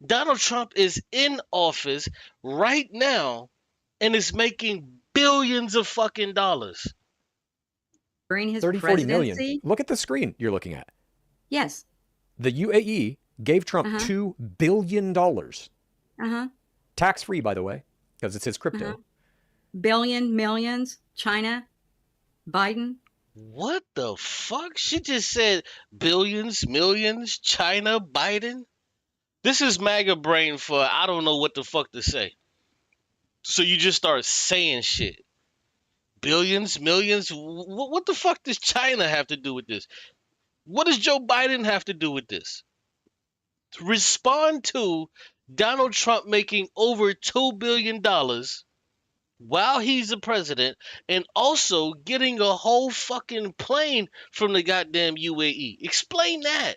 Donald Trump is in office right now and is making billions of fucking dollars. During his 30, 40 presidency. million. Look at the screen you're looking at. Yes. The UAE gave Trump $2 billion. Tax-free, by the way, because it's his crypto. Billion, millions, China, Biden. What the fuck? She just said billions, millions, China, Biden. This is MAGA brain for I don't know what the fuck to say. So you just start saying shit. Billions, millions. What the fuck does China have to do with this? What does Joe Biden have to do with this? Respond to Donald Trump making over $2 billion while he's the president and also getting a whole fucking plane from the goddamn UAE. Explain that.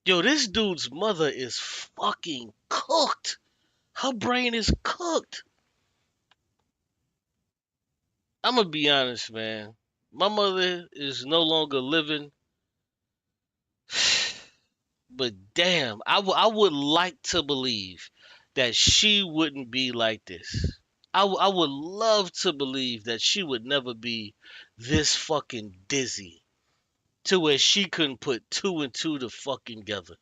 Yo, this dude's mother is fucking cooked. Her brain is cooked. I'm gonna be honest, man. My mother is no longer living. But damn, I would like to believe that she wouldn't be like this. I would love to believe that she would never be this fucking dizzy to where she couldn't put two and two to fucking together.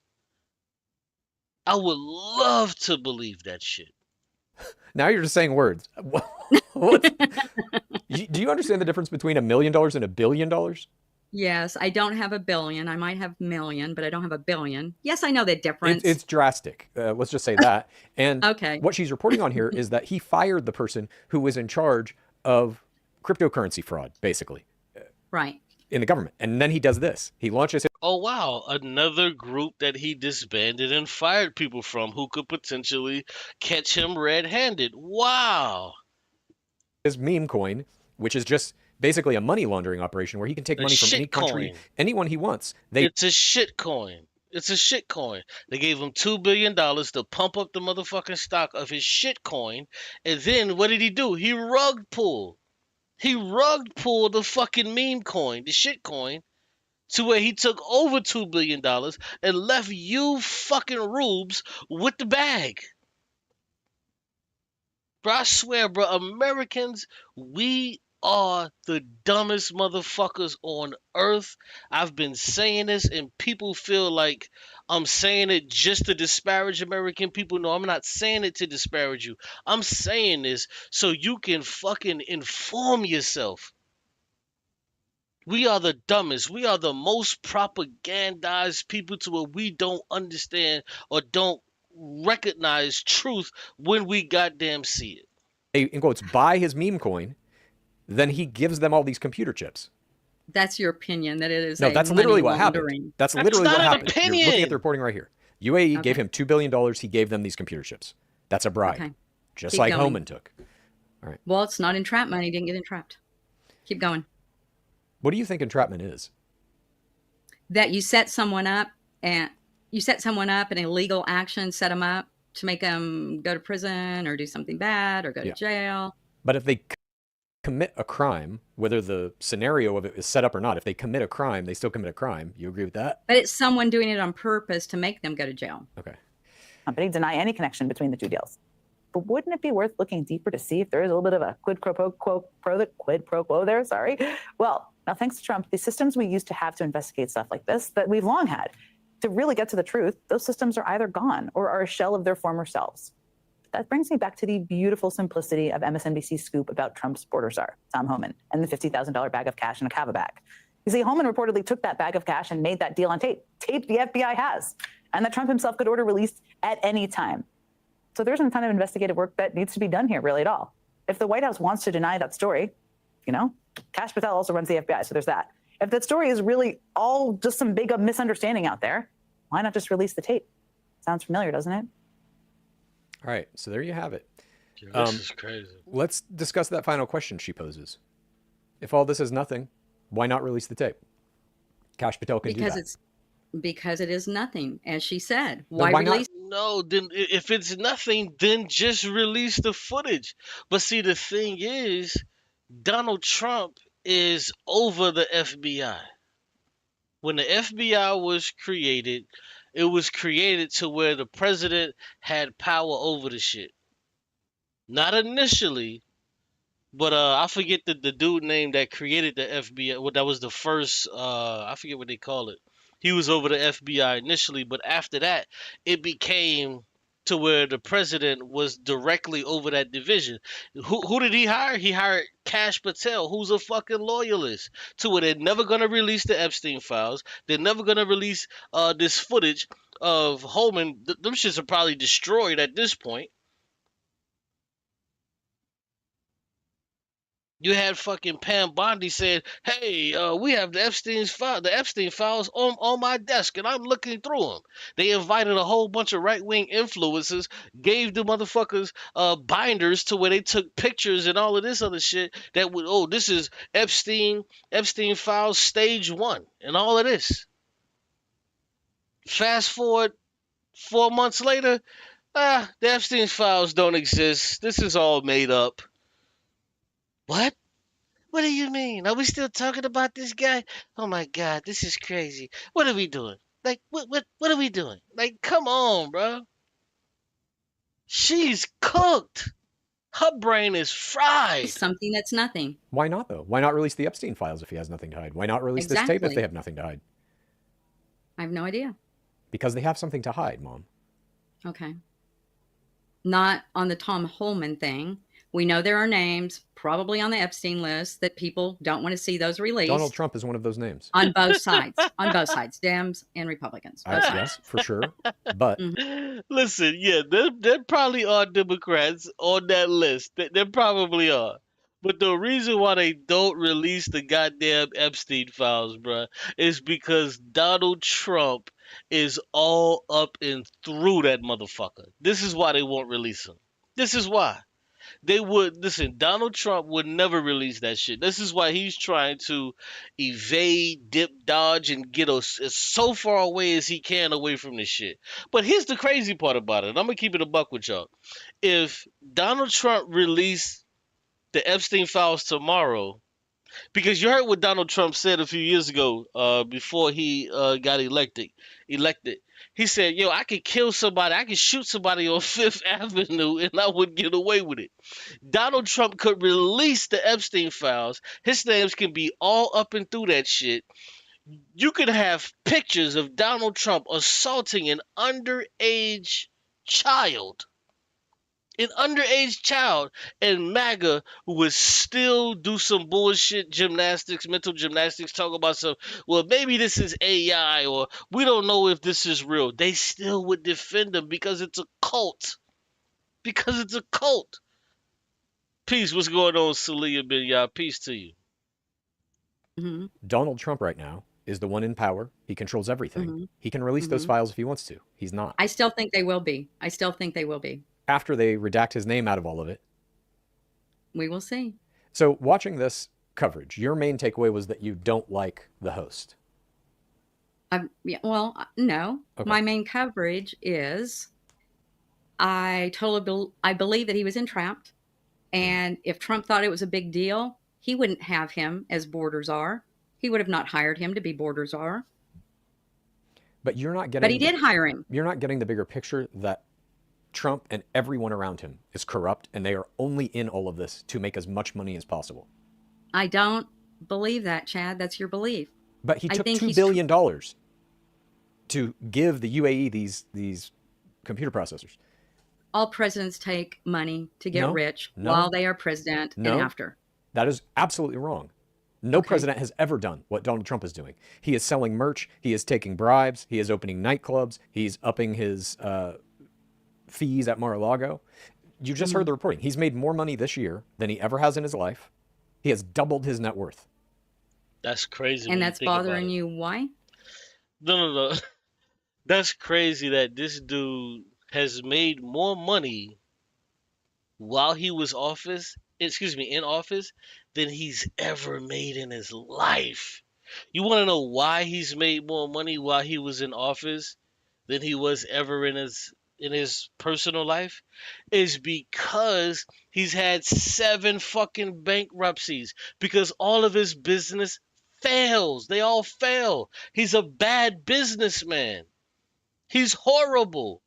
I would love to believe that shit. Now you're just saying words. Do you understand the difference between $1 million and $1 billion? Yes, I don't have a billion. I might have million, but I don't have a billion. Yes, I know the difference. It's drastic. Let's just say that. And okay. What she's reporting on here is that he fired the person who was in charge of cryptocurrency fraud, basically. Right. In the government. And then he does this. He launches... Oh, wow. Another group that he disbanded and fired people from who could potentially catch him red-handed. Wow. His meme coin, which is just basically a money laundering operation where he can take money from any country, anyone he wants. It's a shit coin. It's a shit coin. They gave him $2 billion to pump up the motherfucking stock of his shit coin. And then what did he do? He rug pulled. He rug pulled the fucking meme coin, the shit coin, to where he took over $2 billion and left you fucking rubes with the bag. Bro, I swear, bro, Americans, we are the dumbest motherfuckers on earth. I've been saying this and people feel like I'm saying it just to disparage American people. No, I'm not saying it to disparage you. I'm saying this so you can fucking inform yourself. We are the dumbest. We are the most propagandized people to where we don't understand or don't recognize truth when we goddamn see it. They, in quotes, buy his meme coin then he gives them all these computer chips. That's your opinion that it is No, a that's money literally what laundering. happened. That's That's literally not what an happened. You're looking at opinion. the reporting right here. UAE gave Okay. him $2 billion. He gave them these computer chips. That's a bribe. Okay. Just Keep like going. Homan took. Well, it's not entrapment. He didn't get entrapped. Keep going. What do you think entrapment is? That you set someone up and an illegal action, set them up to make them go to prison or do something bad or go Yeah. to jail. But if they commit a crime, whether the scenario of it is set up or not, if they commit a crime, they still commit a crime. You agree with that? But it's someone doing it on purpose to make them go to jail. Okay. Company deny any connection between the two deals. But wouldn't it be worth looking deeper to see if there is a little bit of a quid pro quo there? Sorry. Well, now thanks to Trump, the systems we used to have to investigate stuff like this that we've long had to really get to the truth, those systems are either gone or are a shell of their former selves. That brings me back to the beautiful simplicity of MSNBC's scoop about Trump's border czar, Tom Homan, and the $50,000 bag of cash in a Cava bag. You see, Homan reportedly took that bag of cash and made that deal on tape the FBI has, and that Trump himself could order released at any time. So there's a ton of investigative work that needs to be done here, really, at all. If the White House wants to deny that story, Kash Patel also runs the FBI, so there's that. If that story is really all just some big misunderstanding out there, why not just release the tape? Sounds familiar, doesn't it? All right. So there you have it. This is crazy. Let's discuss that final question she poses. If all this is nothing, why not release the tape? Kash Patel can do that. Because it is nothing, as she said. Why not? Release? No, then if it's nothing, then just release the footage. But see, the thing is, Donald Trump is over the FBI. When the FBI was created, it was created to where the president had power over the shit. Not initially, but I forget the dude name that created the FBI. Well, that was the first. I forget what they call it. He was over the FBI initially, but after that, it became to where the president was directly over that division. Who did he hire? He hired Kash Patel, who's a fucking loyalist. To where they're never gonna release the Epstein files. They're never gonna release this footage of Holman. Them shits are probably destroyed at this point. You had fucking Pam Bondi said, "Hey, we have the Epstein files on my desk, and I'm looking through them." They invited a whole bunch of right wing influencers, gave the motherfuckers binders to where they took pictures and all of this other shit. That would, oh, this is Epstein files stage 1, and all of this. Fast forward 4 months later, the Epstein files don't exist. This is all made up. What? What do you mean? Are we still talking about this guy? Oh my God, this is crazy. What are we doing? Like, what are we doing? Like, come on, bro. She's cooked. Her brain is fried. Something that's nothing. Why not, though? Why not release the Epstein files if he has nothing to hide? Why not release this tape if Exactly. they have nothing to hide? I have no idea. Because they have something to hide, Mom. Okay. Not on the Tom Holman thing. We know there are names probably on the Epstein list that people don't want to see those released. Donald Trump is one of those names. On both sides. On both sides. Dems and Republicans. Both sides. Yes, for sure. But Listen, yeah, there probably are Democrats on that list. There probably are. But the reason why they don't release the goddamn Epstein files, bruh, is because Donald Trump is all up and through that motherfucker. This is why they won't release him. This is why. They would listen. Donald Trump would never release that shit. This is why he's trying to evade, dip, dodge, and get us as so far away as he can away from this shit. But here's the crazy part about it. I'm gonna keep it a buck with y'all. If Donald Trump released the Epstein files tomorrow, because you heard what Donald Trump said a few years ago, before he got elected. He said, "Yo, I could kill somebody, I could shoot somebody on Fifth Avenue, and I would get away with it." Donald Trump could release the Epstein files. His names can be all up and through that shit. You could have pictures of Donald Trump assaulting an underage child. An underage child, and MAGA would still do some bullshit gymnastics, mental gymnastics, talk about some, well, maybe this is AI, or we don't know if this is real. They still would defend them because it's a cult. Because it's a cult. Peace. What's going on, Celia Ben Yah? Peace to you. Hmm. Donald Trump right now is the one in power. He controls everything. Hmm. He can release those Hmm. files if he wants to. He's not. I still think they will be. I still think they will be. After they redact his name out of all of it. We will see. So watching this coverage, your main takeaway was that you don't like the host. Yeah, well, no. Okay. My main coverage is I believe that he was entrapped. And if Trump thought it was a big deal, he wouldn't have him as border czar. He would have not hired him to be border czar. But you're not getting. But he did hire him. You're not getting the bigger picture that Trump and everyone around him is corrupt, and they are only in all of this to make as much money as possible. I don't believe that, Chad. That's your belief. But he I took think $2 he's billion to give the UAE these computer processors. All presidents take money to get No, rich no, while they are president no. and after. That is absolutely wrong. No Okay. president has ever done what Donald Trump is doing. He is selling merch. He is taking bribes. He is opening nightclubs. He's upping his fees at Mar-a-Lago. You just heard the reporting. He's made more money this year than he ever has in his life. He has doubled his net worth. That's crazy. when And you that's think about bothering it. you. Why? No. That's crazy that this dude has made more money while he was in office than he's ever made in his life. You want to know why he's made more money while he was in office than he was ever in his personal life? Is because he's had 7 fucking bankruptcies because all of his business fails. They all fail. He's a bad businessman. He's horrible.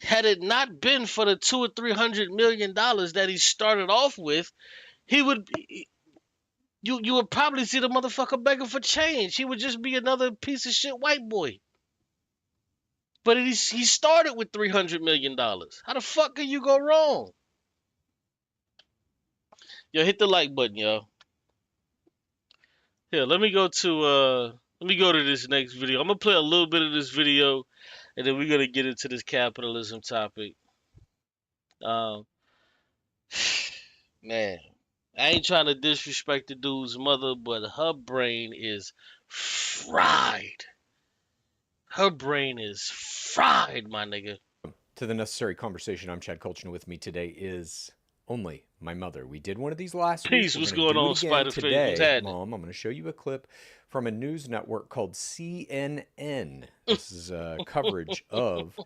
Had it not been for the $200 or $300 million that he started off with, he would you would probably see the motherfucker begging for change. He would just be another piece of shit white boy. But he started with $300 million. How the fuck can you go wrong? Yo, hit the like button, yo. Here, let me go to this next video. I'm gonna play a little bit of this video, and then we're gonna get into this capitalism topic. Um, man, I ain't trying to disrespect the dude's mother, but her brain is fried. Her brain is fried, my nigga. To the necessary conversation, I'm Chad Colchin. With me today is only my mother. We did one of these last week. Peace, We're what's gonna going do it on, again Spider-Face? today. What's happening? Mom, I'm going to show you a clip from a news network called CNN. This is a coverage of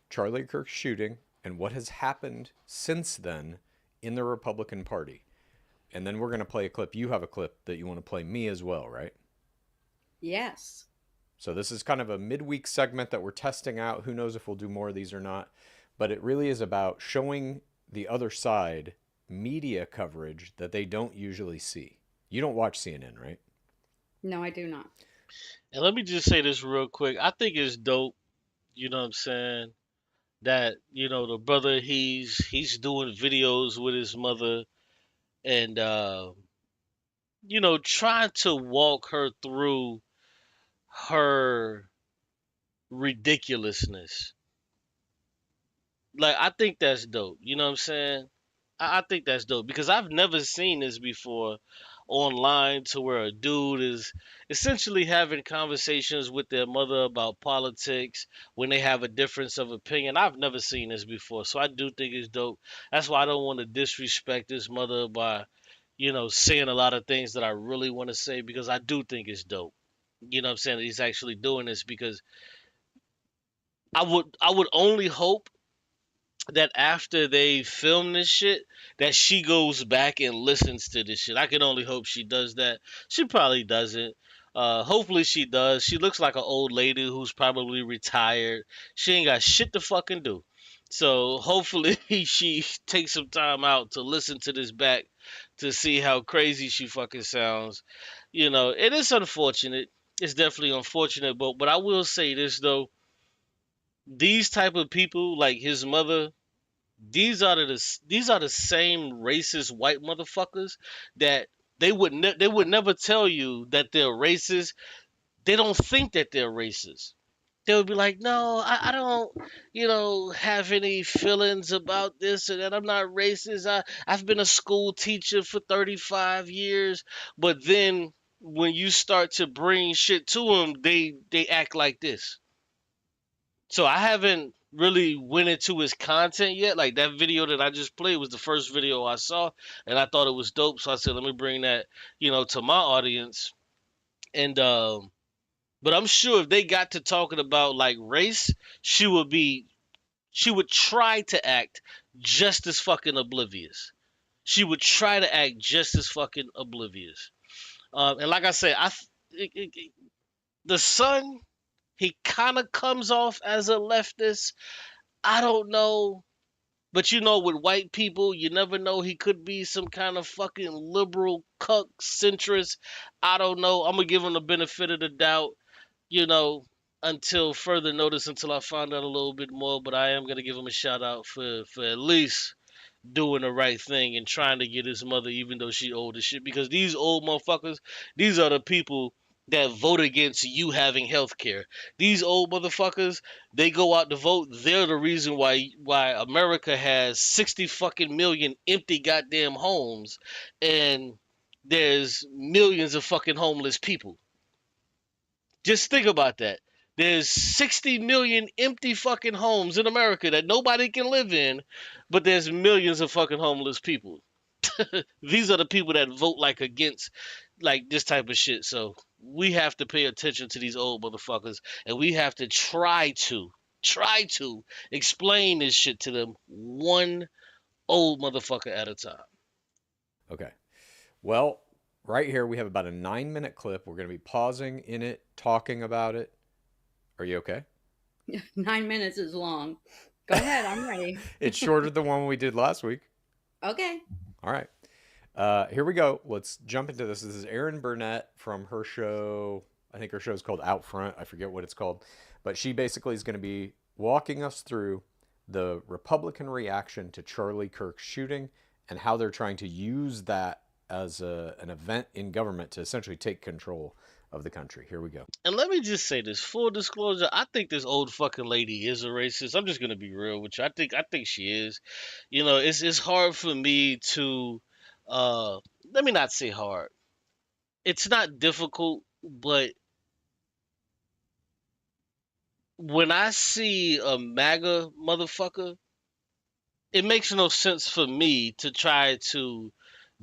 Charlie Kirk's shooting and what has happened since then in the Republican Party. And then we're going to play a clip. You have a clip that you want to play me as well, right? Yes. So this is kind of a midweek segment that we're testing out. Who knows if we'll do more of these or not. But it really is about showing the other side media coverage that they don't usually see. You don't watch CNN, right? No, I do not. And let me just say this real quick. I think it's dope, you know what I'm saying, that, the brother, he's doing videos with his mother and, trying to walk her through her ridiculousness. Like, I think that's dope. You know what I'm saying? I think that's dope because I've never seen this before online to where a dude is essentially having conversations with their mother about politics when they have a difference of opinion. I've never seen this before, so I do think it's dope. That's why I don't want to disrespect his mother by, saying a lot of things that I really want to say because I do think it's dope. You know what I'm saying? He's actually doing this because I would only hope that after they film this shit, that she goes back and listens to this shit. I can only hope she does that. She probably doesn't. Hopefully she does. She looks like an old lady who's probably retired. She ain't got shit to fucking do. So hopefully she takes some time out to listen to this back to see how crazy she fucking sounds. It is unfortunate. It's definitely unfortunate. But I will say this though. These type of people like his mother, these are the same racist white motherfuckers that they would never tell you that they're racist. They don't think that they're racist. they would be like, no, I don't, have any feelings about this and that. I'm not racist. I've been a school teacher for 35 years. But then when you start to bring shit to them, they act like this. So I haven't really went into his content yet. Like that video that I just played was the first video I saw, and I thought it was dope. So I said, let me bring that, to my audience. And but I'm sure if they got to talking about like race, she would be she would try to act just as fucking oblivious. She would try to act just as fucking oblivious. And like I said, the son, he kind of comes off as a leftist. I don't know. But with white people, you never know. He could be some kind of fucking liberal cuck centrist. I don't know. I'm gonna give him the benefit of the doubt, you know, until further notice, until I find out a little bit more. But I am gonna give him a shout out for at least doing the right thing and trying to get his mother, even though she old as shit. Because these old motherfuckers, these are the people that vote against you having health care. These old motherfuckers, they go out to vote. They're the reason why America has 60 fucking million empty goddamn homes, and there's millions of fucking homeless people. Just think about that. There's 60 million empty fucking homes in America that nobody can live in, but there's millions of fucking homeless people. These are the people that vote like against like this type of shit. So we have to pay attention to these old motherfuckers, and we have to try to explain this shit to them one old motherfucker at a time. Okay. Well, right here we have about a 9-minute clip. We're going to be pausing in it, talking about it. Are you okay? 9 minutes is long. Go ahead, I'm ready. It's shorter than the one we did last week. Okay. All right. Here we go. Let's jump into this. This is Erin Burnett from her show. I think her show is called Out Front. I forget what it's called. But she basically is going to be walking us through the Republican reaction to Charlie Kirk's shooting and how they're trying to use that as an event in government to essentially take control of the country. Here we go. And let me just say this, full disclosure, I think this old fucking lady is a racist. I'm just gonna be real with you. I think she is. It's hard for me to let me not say hard. It's not difficult, but when I see a MAGA motherfucker, it makes no sense for me to try to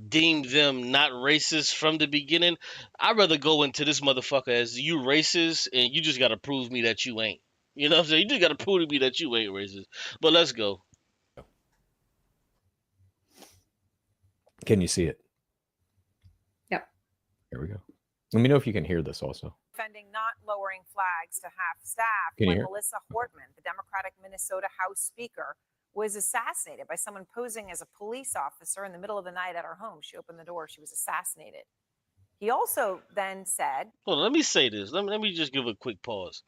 deem them not racist from the beginning. I'd rather go into this motherfucker as you racist, and you just gotta prove me that you ain't. You know what I'm saying? You just gotta prove to me that you ain't racist. But let's go. Can you see it? Yep. Here we go. Let me know if you can hear this also. Defending not lowering flags to half-staff Can you when hear? Melissa Hortman, the Democratic Minnesota House Speaker, was assassinated by someone posing as a police officer in the middle of the night at her home. She opened the door. She was assassinated. He also then said, Hold on, let me say this. Let me just give a quick pause.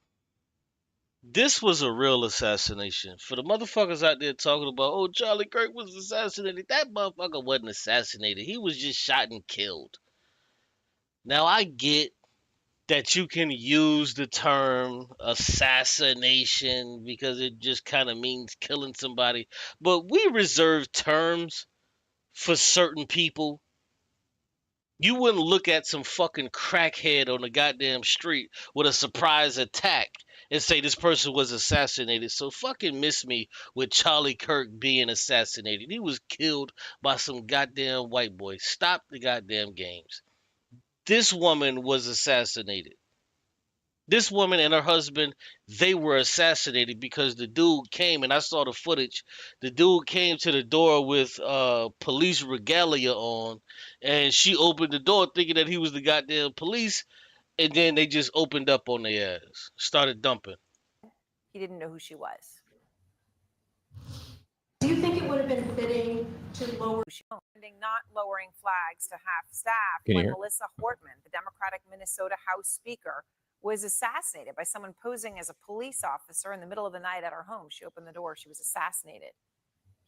This was a real assassination. For the motherfuckers out there talking about, oh, Charlie Kirk was assassinated. That motherfucker wasn't assassinated. He was just shot and killed. Now, I get that you can use the term assassination because it just kind of means killing somebody. But we reserve terms for certain people. You wouldn't look at some fucking crackhead on the goddamn street with a surprise attack and say this person was assassinated. So fucking miss me with Charlie Kirk being assassinated. He was killed by some goddamn white boy. Stop the goddamn games. This woman was assassinated. This woman and her husband, they were assassinated because the dude came, and I saw the footage. The dude came to the door with police regalia on, and she opened the door thinking that he was the goddamn police, and then they just opened up on their ass, started dumping. he didn't know who she was. Do you think it would have been fitting to lower? Defending not lowering flags to half-staff Can you when hear? Melissa Hortman, the Democratic Minnesota House Speaker, was assassinated by someone posing as a police officer in the middle of the night at her home. She opened the door. She was assassinated.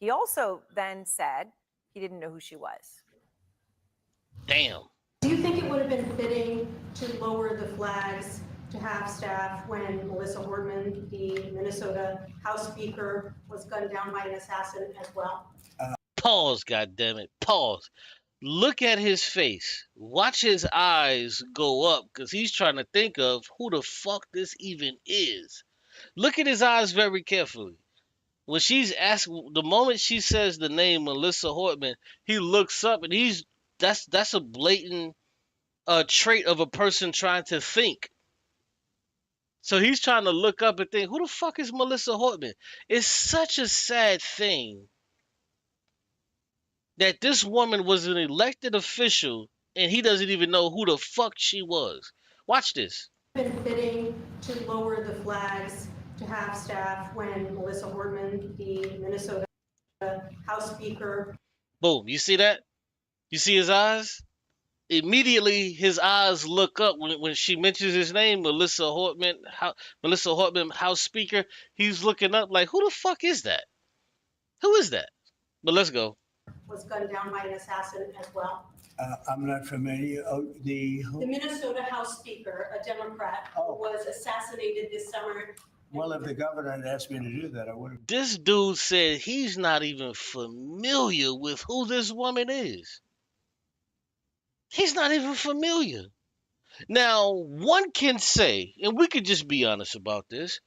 He also then said he didn't know who she was. Damn. Do you think it would have been fitting to lower the flags to half-staff when Melissa Hortman, the Minnesota House Speaker, was gunned down by an assassin as well? Pause, goddammit. Pause. Look at his face. Watch his eyes go up because he's trying to think of who the fuck this even is. Look at his eyes very carefully. When she's asked, the moment she says the name Melissa Hortman, he looks up and that's a blatant trait of a person trying to think. So he's trying to look up and think, who the fuck is Melissa Hortman? It's such a sad thing that this woman was an elected official and he doesn't even know who the fuck she was. Watch this. Been fitting to lower the flags to half-staff when Melissa Hortman, the Minnesota House Speaker. Boom. You see that? You see his eyes? Immediately his eyes look up when she mentions his name, Melissa Hortman, House Speaker. He's looking up like, who the fuck is that? Who is that? But let's go. Was gunned down by an assassin as well. I'm not familiar. Oh, The Minnesota House Speaker, a Democrat, was assassinated this summer. Well, if the governor had asked me to do that, I would have. This dude said he's not even familiar with who this woman is. He's not even familiar. Now, one can say, and we could just be honest about this,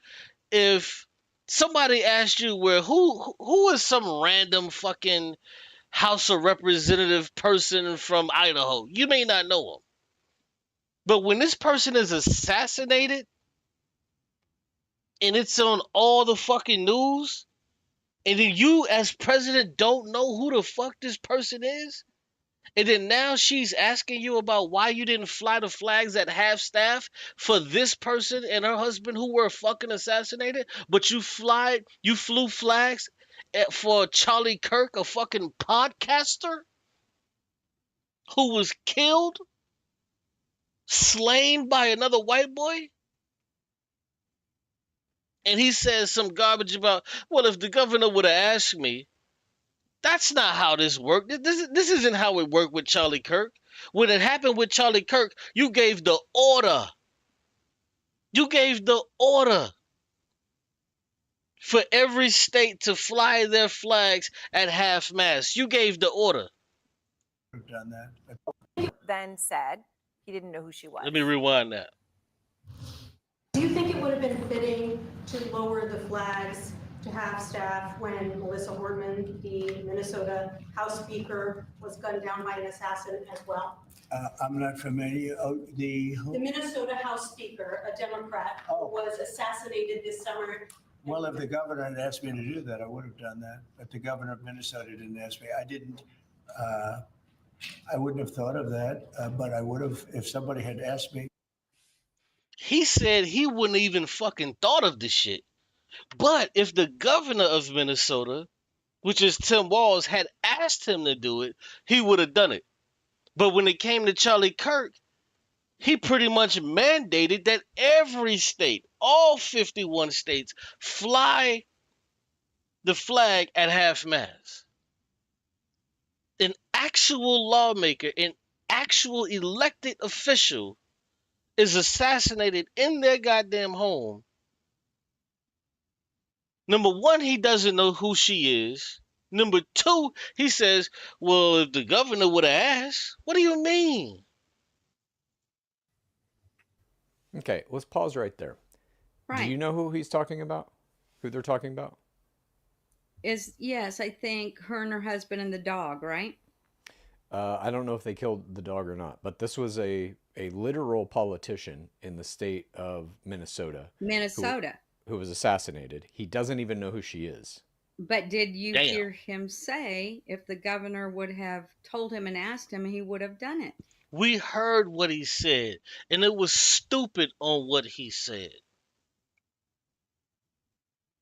if somebody asked you who is some random fucking House of Representative person from Idaho, you may not know him. But when this person is assassinated and it's on all the fucking news, and then you as president don't know who the fuck this person is, and then now she's asking you about why you didn't fly the flags at half-staff for this person and her husband who were fucking assassinated, but you flew flags for Charlie Kirk, a fucking podcaster who was killed, slain by another white boy? And he says some garbage about, well, if the governor would have asked me. That's not how this worked. This isn't how it worked with Charlie Kirk. When it happened with Charlie Kirk, you gave the order. You gave the order for every state to fly their flags at half-mast. You gave the order. Have done that. Then said he didn't know who she was. Let me rewind that. Do you think it would have been fitting to lower the flags to half-staff when Melissa Hortman, the Minnesota House Speaker, was gunned down by an assassin as well? I'm not familiar. The Minnesota House Speaker, a Democrat, was assassinated this summer. Well, if the governor had asked me to do that, I would have done that. But the governor of Minnesota didn't ask me. I didn't. I wouldn't have thought of that, but I would have if somebody had asked me. He said he wouldn't even fucking thought of this shit. But if the governor of Minnesota, which is Tim Walz, had asked him to do it, he would have done it. But when it came to Charlie Kirk, he pretty much mandated that every state, all 51 states, fly the flag at half-mast. An actual lawmaker, an actual elected official is assassinated in their goddamn home. Number one, he doesn't know who she is. Number two, he says, well, if the governor would have asked, what do you mean? Okay, let's pause right there. Right. Do you know who he's talking about? Who they're talking about? Yes, I think her and her husband and the dog, right? I don't know if they killed the dog or not, but this was a literal politician in the state of Minnesota. Who was assassinated. He doesn't even know who she is. But did you hear him say if the governor would have told him and asked him, he would have done it? We heard what he said, and it was stupid on what he said.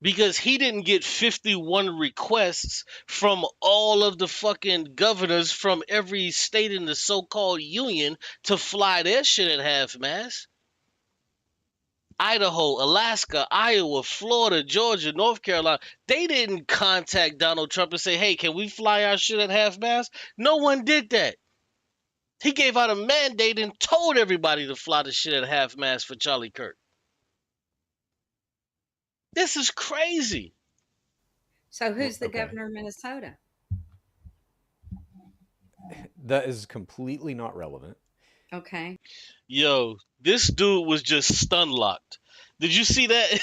Because he didn't get 51 requests from all of the fucking governors from every state in the so-called union to fly their shit at half-mast. Idaho, Alaska, Iowa, Florida, Georgia, North Carolina, they didn't contact Donald Trump and say, hey, can we fly our shit at half-mast? No one did that. He gave out a mandate and told everybody to fly the shit at half-mast for Charlie Kirk. This is crazy. So who's the Okay. governor of Minnesota? That is completely not relevant. Okay. Yo, this dude was just stun locked. Did you see that?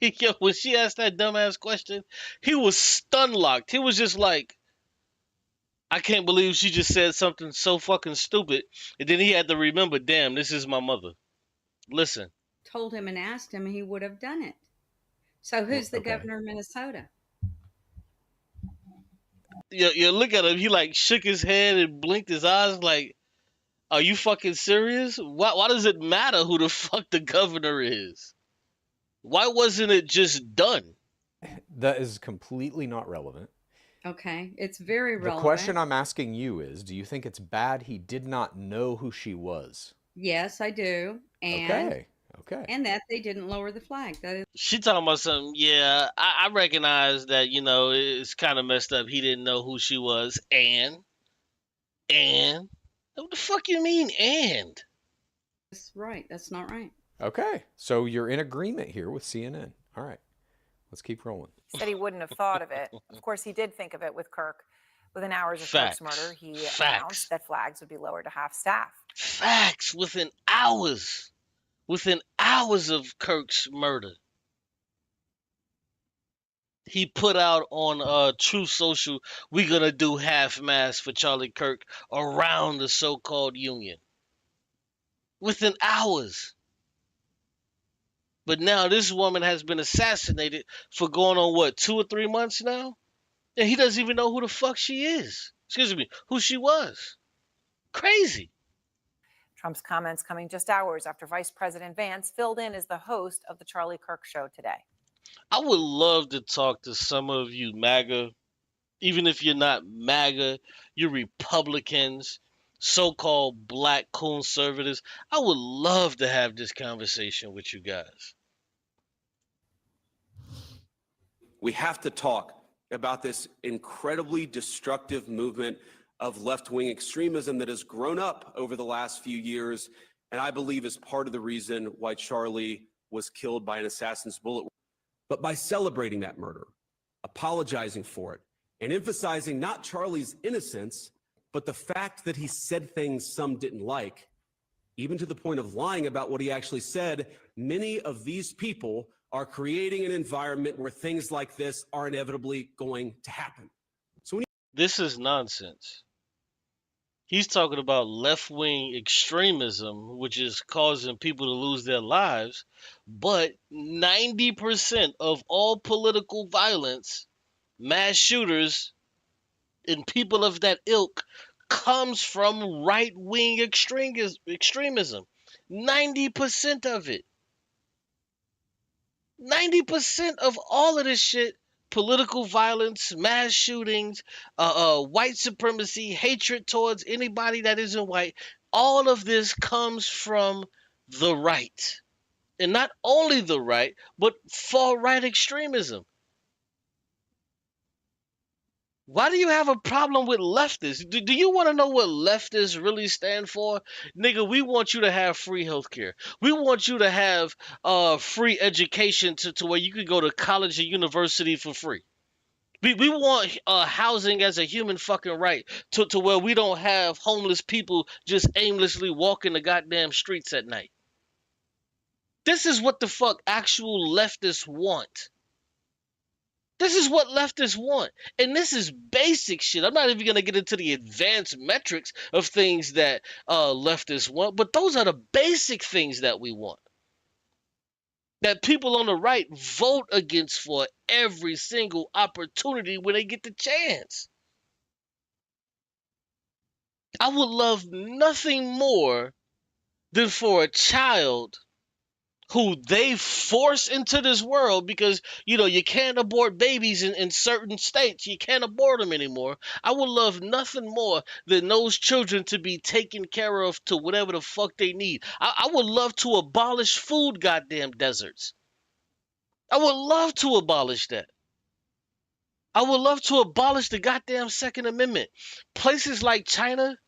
Yo, when she asked that dumbass question, he was stun locked. He was just like, I can't believe she just said something so fucking stupid. And then he had to remember, damn, this is my mother. Listen. Told him and asked him, he would have done it. So who's the Okay. governor of Minnesota? You look at him, he like shook his head and blinked his eyes like, are you fucking serious? Why does it matter who the fuck the governor is? Why wasn't it just done? That is completely not relevant. Okay. It's very relevant. The question I'm asking you is, do you think it's bad he did not know who she was? Yes, I do. And Okay. and that they didn't lower the flag. That is She talking about something, yeah, I recognize that, it's kind of messed up. He didn't know who she was. And? What the fuck you mean, and? that's right. That's not right. Okay. So you're in agreement here with CNN. All right. Let's keep rolling. He said he wouldn't have thought of it. Of course, he did think of it with Kirk. Within hours of Facts. Kirk's murder, he Facts. announced that flags would be lowered to half staff. Facts. Within hours of Kirk's murder, he put out on Truth Social, we're gonna do half-mast for Charlie Kirk around the so-called union. Within hours. But now this woman has been assassinated for going on, what, 2 or 3 months now? And he doesn't even know who the fuck she is. Excuse me, who she was. Crazy. Trump's comments coming just hours after Vice President Vance filled in as the host of the Charlie Kirk Show today. I would love to talk to some of you MAGA, even if you're not MAGA, you're Republicans, so-called black conservatives. I would love to have this conversation with you guys. We have to talk about this incredibly destructive movement of left-wing extremism that has grown up over the last few years, and I believe is part of the reason why Charlie was killed by an assassin's bullet. But by celebrating that murder, apologizing for it, and emphasizing not Charlie's innocence, but the fact that he said things some didn't like, even to the point of lying about what he actually said, many of these people are creating an environment where things like this are inevitably going to happen. So this is nonsense. He's talking about left-wing extremism, which is causing people to lose their lives, but 90% of all political violence, mass shooters, and people of that ilk comes from right-wing extremism. 90% of it. 90% of all of this shit, political violence, mass shootings, white supremacy, hatred towards anybody that isn't white, all of this comes from the right. And not only the right, but far-right extremism. Why do you have a problem with leftists? Do you want to know what leftists really stand for? Nigga, we want you to have free healthcare. We want you to have free education to where you could go to college or university for free. We want housing as a human fucking right to where we don't have homeless people just aimlessly walking the goddamn streets at night. This is what the fuck actual leftists want. This is what leftists want. And this is basic shit. I'm not even going to get into the advanced metrics of things that leftists want, but those are the basic things that we want. That people on the right vote against for every single opportunity when they get the chance. I would love nothing more than for a child who they force into this world because, you can't abort babies in certain states. You can't abort them anymore. I would love nothing more than those children to be taken care of to whatever the fuck they need. I would love to abolish food goddamn deserts. I would love to abolish that. I would love to abolish the goddamn Second Amendment. Places like China,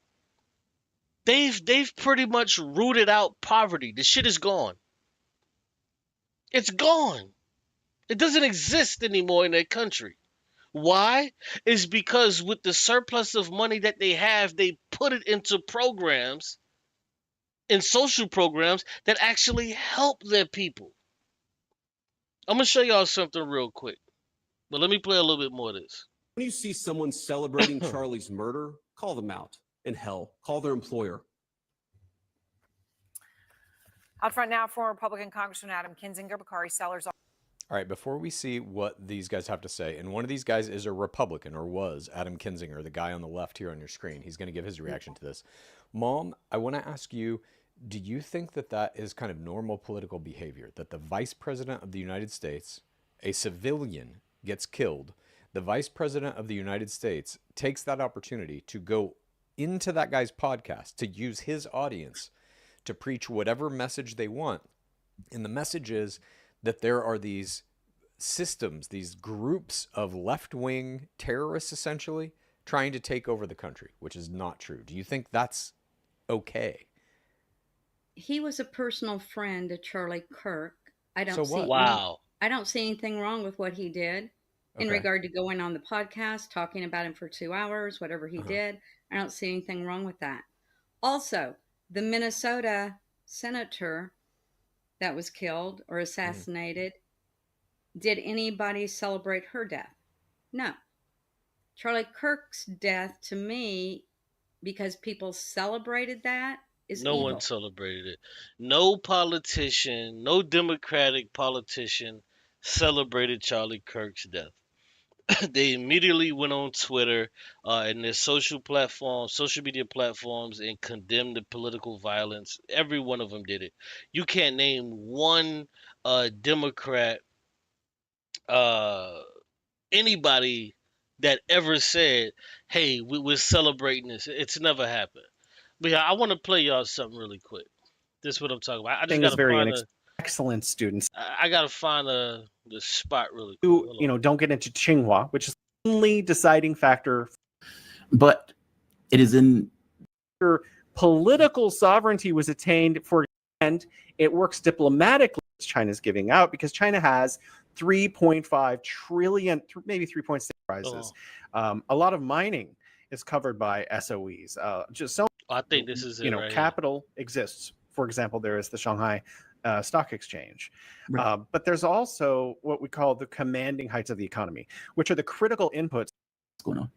They've pretty much rooted out poverty. The shit is gone. It's gone. It doesn't exist anymore in that country. Why? Is because with the surplus of money that they have, they put it into programs, in social programs that actually help their people. I'm gonna show y'all something real quick, but let me play a little bit more of this. When you see someone celebrating Charlie's murder, call them out. And hell, call their employer. Out front now, former Republican Congressman Adam Kinzinger, Bakari Sellers. All right, before we see what these guys have to say, and one of these guys is a Republican, or was Adam Kinzinger, the guy on the left here on your screen. He's going to give his reaction to this. Mom, I want to ask you, do you think that that is kind of normal political behavior, that the Vice President of the United States, a civilian, gets killed, the Vice President of the United States takes that opportunity to go into that guy's podcast, to use his audience to preach whatever message they want, and the message is that there are these systems, these groups of left-wing terrorists, essentially, trying to take over the country, which is not true. Do you think that's okay? He was a personal friend to Charlie Kirk. I don't So see what? Wow. I don't see anything wrong with what he did in Okay. regard to going on the podcast, talking about him for 2 hours, whatever he did. I don't see anything wrong with that. Also, the Minnesota senator that was killed or assassinated, did anybody celebrate her death? No. Charlie Kirk's death, to me, because people celebrated that, is No evil. one celebrated it. No politician, no Democratic politician celebrated Charlie Kirk's death. They immediately went on Twitter and their social media platforms, and condemned the political violence. Every one of them did it. You can't name one Democrat, anybody that ever said, "Hey, we're celebrating this." It's never happened. But yeah, I want to play y'all something really quick. This is what I'm talking about. I just gotta find excellent students I gotta find the spot really quick. who, Hold you on. know, don't get into Tsinghua, which is the only deciding factor. But it is in political sovereignty was attained for, and it works diplomatically. China's giving out because China has 3.5 trillion, maybe 3.6 prizes. A lot of mining is covered by SOEs. Just so I think this is it right here. capital exists. For example, there is the Shanghai Stock Exchange. But there's also what we call the commanding heights of the economy, which are the critical inputs. What's going on?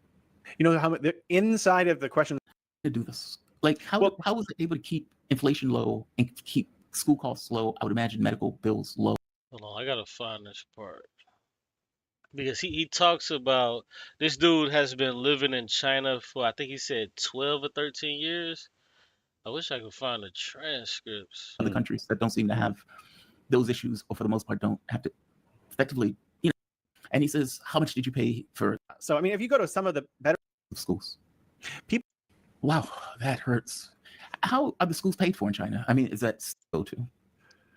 You know how the inside of the question to do this? Like how was it able to keep inflation low and keep school costs low? I would imagine medical bills low. Hold on, I gotta find this part. Because he talks about this dude has been living in China for, I think he said 12 or 13 years. I wish I could find the transcripts. Other countries that don't seem to have those issues, or for the most part don't have to effectively, you know. And he says, how much did you pay for? So, I mean, if you go to some of the better schools, people, wow, that hurts. How are the schools paid for in China? I mean, is that go to?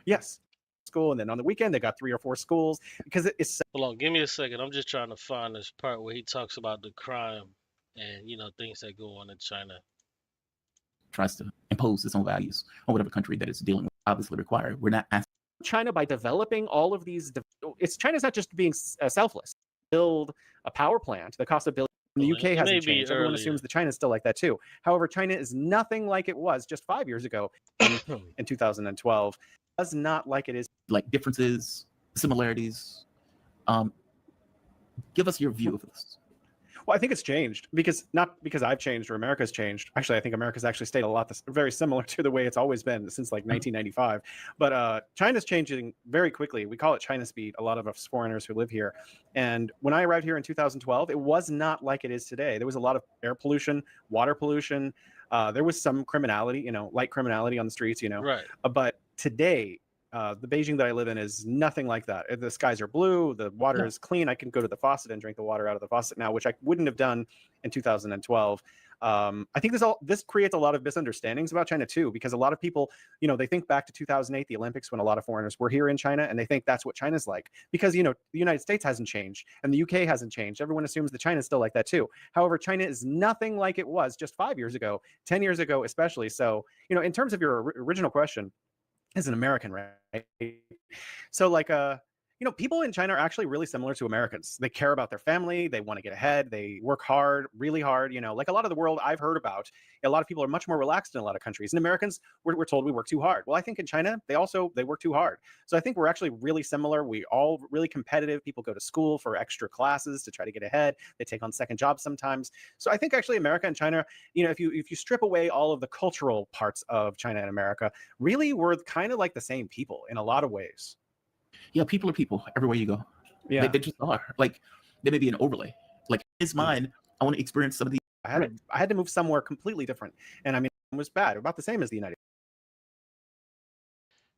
Yes. School, and then on the weekend they got 3 or 4 schools because it's. Hold on, give me a second. I'm just trying to find this part where he talks about the crime and, you know, things that go on in China. Tries to impose its own values on whatever country that is dealing with, obviously required. We're not asking China by developing all of these. China's not just being selfless. Build a power plant. The cost of building in the UK hasn't changed. Everyone assumes that China's still like that too. However, China is nothing like it was just 5 years ago in 2012. Does not like it is. Like differences, similarities. Give us your view of this. Well, I think it's changed not because I've changed or America's changed. Actually, I think America's actually stayed a lot very similar to the way it's always been since like 1995. But China's changing very quickly. We call it China speed, a lot of us foreigners who live here. And when I arrived here in 2012, it was not like it is today. There was a lot of air pollution, water pollution. There was some criminality, light criminality on the streets, Right. But today, the Beijing that I live in is nothing like that. The skies are blue. The water is clean. I can go to the faucet and drink the water out of the faucet now, which I wouldn't have done in 2012. I think this creates a lot of misunderstandings about China too, because a lot of people, they think back to 2008, the Olympics, when a lot of foreigners were here in China, and they think that's what China's like, because the United States hasn't changed and the UK hasn't changed. Everyone assumes that China's still like that too. However, China is nothing like it was just 5 years ago, 10 years ago, especially. So, in terms of your original question, as an American, right? So people in China are actually really similar to Americans. They care about their family. They want to get ahead. They work hard, really hard. Like a lot of the world I've heard about, a lot of people are much more relaxed in a lot of countries. And Americans, we're told we work too hard. Well, I think in China, they work too hard. So I think we're actually really similar. We all really competitive. People go to school for extra classes to try to get ahead. They take on second jobs sometimes. So I think actually America and China, if you strip away all of the cultural parts of China and America, really we're kind of like the same people in a lot of ways. Yeah, people are people everywhere you go. Yeah, they just are. Like, there may be an overlay. Like, his mind, I want to experience some of the. I had to move somewhere completely different, and I mean, it was bad, about the same as the United.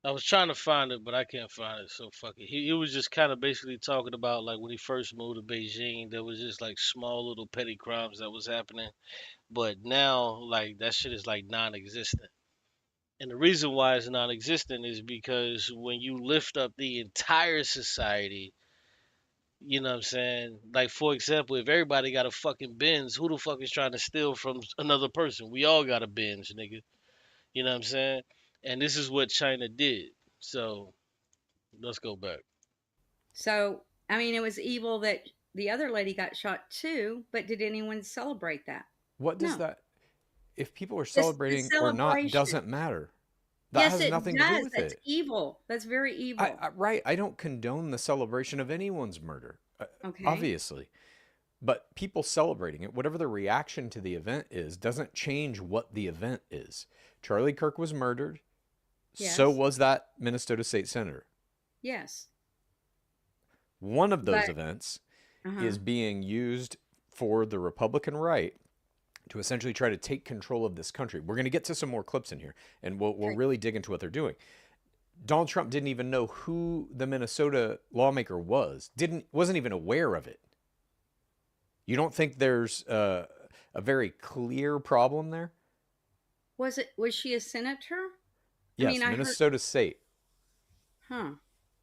I was trying to find it, but I can't find it. So fuck it. He was just kind of basically talking about like when he first moved to Beijing, there was just like small little petty crimes that was happening, but now like that shit is like non-existent. And the reason why it's non-existent is because when you lift up the entire society, you know what I'm saying? Like for example, if everybody got a fucking Benz, who the fuck is trying to steal from another person? We all got a Benz, nigga. You know what I'm saying? And this is what China did. So let's go back. So, I mean, it was evil that the other lady got shot too, but did anyone celebrate that? What does No. that, if people are The celebrating or not, celebration. doesn't matter. That Yes, has it nothing does. to do with That's it. evil. That's very evil. Right. I don't condone the celebration of anyone's murder, Okay. obviously. But people celebrating it, whatever the reaction to the event is, doesn't change what the event is. Charlie Kirk was murdered. Yes. So was that Minnesota State Senator. Yes. One of those But- events Uh-huh. is being used for the Republican right to essentially try to take control of this country. We're going to get to some more clips in here, and we'll Okay. really dig into what they're doing. Donald Trump didn't even know who the Minnesota lawmaker wasn't even aware of it. You don't think there's a very clear problem there? Was she a senator? Yes, I mean, Minnesota State. Huh.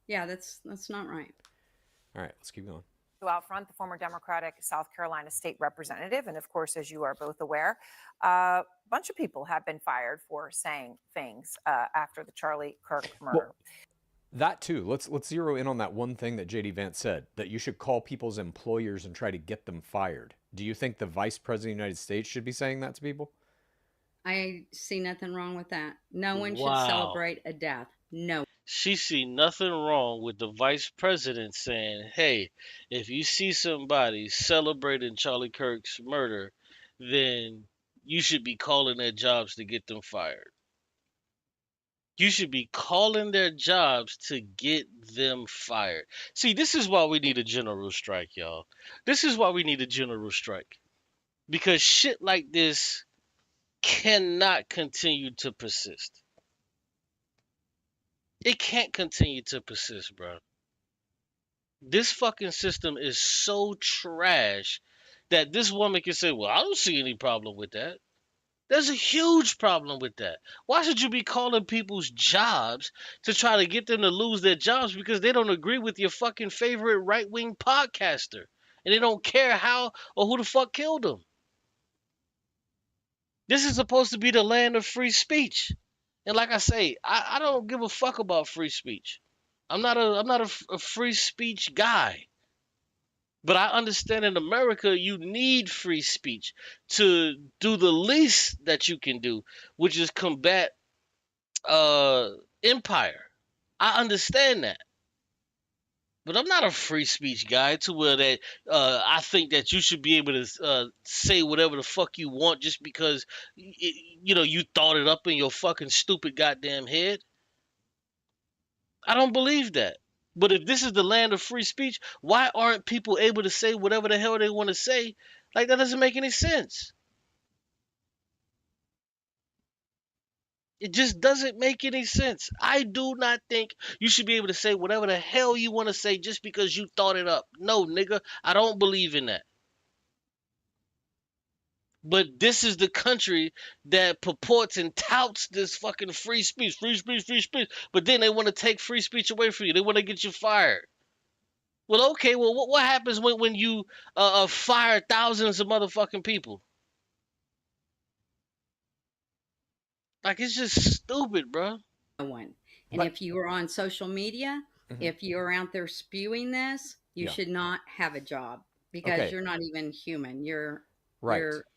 Yeah, that's not right. All right, let's keep going. Out front, the former Democratic South Carolina state representative. And of course, as you are both aware, a bunch of people have been fired for saying things after the Charlie Kirk murder. Well, that too. Let's zero in on that one thing that JD Vance said, that you should call people's employers and try to get them fired. Do you think the Vice President of the United States should be saying that to people? I see nothing wrong with that. No one Wow. should celebrate a death. No. She see nothing wrong with the vice president saying, hey, if you see somebody celebrating Charlie Kirk's murder, then you should be calling their jobs to get them fired. You should be calling their jobs to get them fired. See, this is why we need a general strike, y'all. This is why we need a general strike. Because shit like this cannot continue to persist. It can't continue to persist, bro. This fucking system is so trash that this woman can say, well, I don't see any problem with that. There's a huge problem with that. Why should you be calling people's jobs to try to get them to lose their jobs because they don't agree with your fucking favorite right-wing podcaster and they don't care how or who the fuck killed them? This is supposed to be the land of free speech. And like I say, I don't give a fuck about free speech. I'm not a free speech guy. But I understand in America you need free speech to do the least that you can do, which is combat empire. I understand that. But I'm not a free speech guy to where that I think that you should be able to say whatever the fuck you want just because you thought it up in your fucking stupid goddamn head. I don't believe that. But if this is the land of free speech, why aren't people able to say whatever the hell they want to say? Like, that doesn't make any sense. It just doesn't make any sense. I do not think you should be able to say whatever the hell you want to say just because you thought it up. No, nigga, I don't believe in that. But this is the country that purports and touts this fucking free speech, free speech, free speech. But then they want to take free speech away from you. They want to get you fired. Well, okay. Well, what happens when you fire thousands of motherfucking people? Like, it's just stupid, bro. No one. And But- if you are on social media, if you're out there spewing this, you Yeah. should not have a job because Okay. you're not even human. You're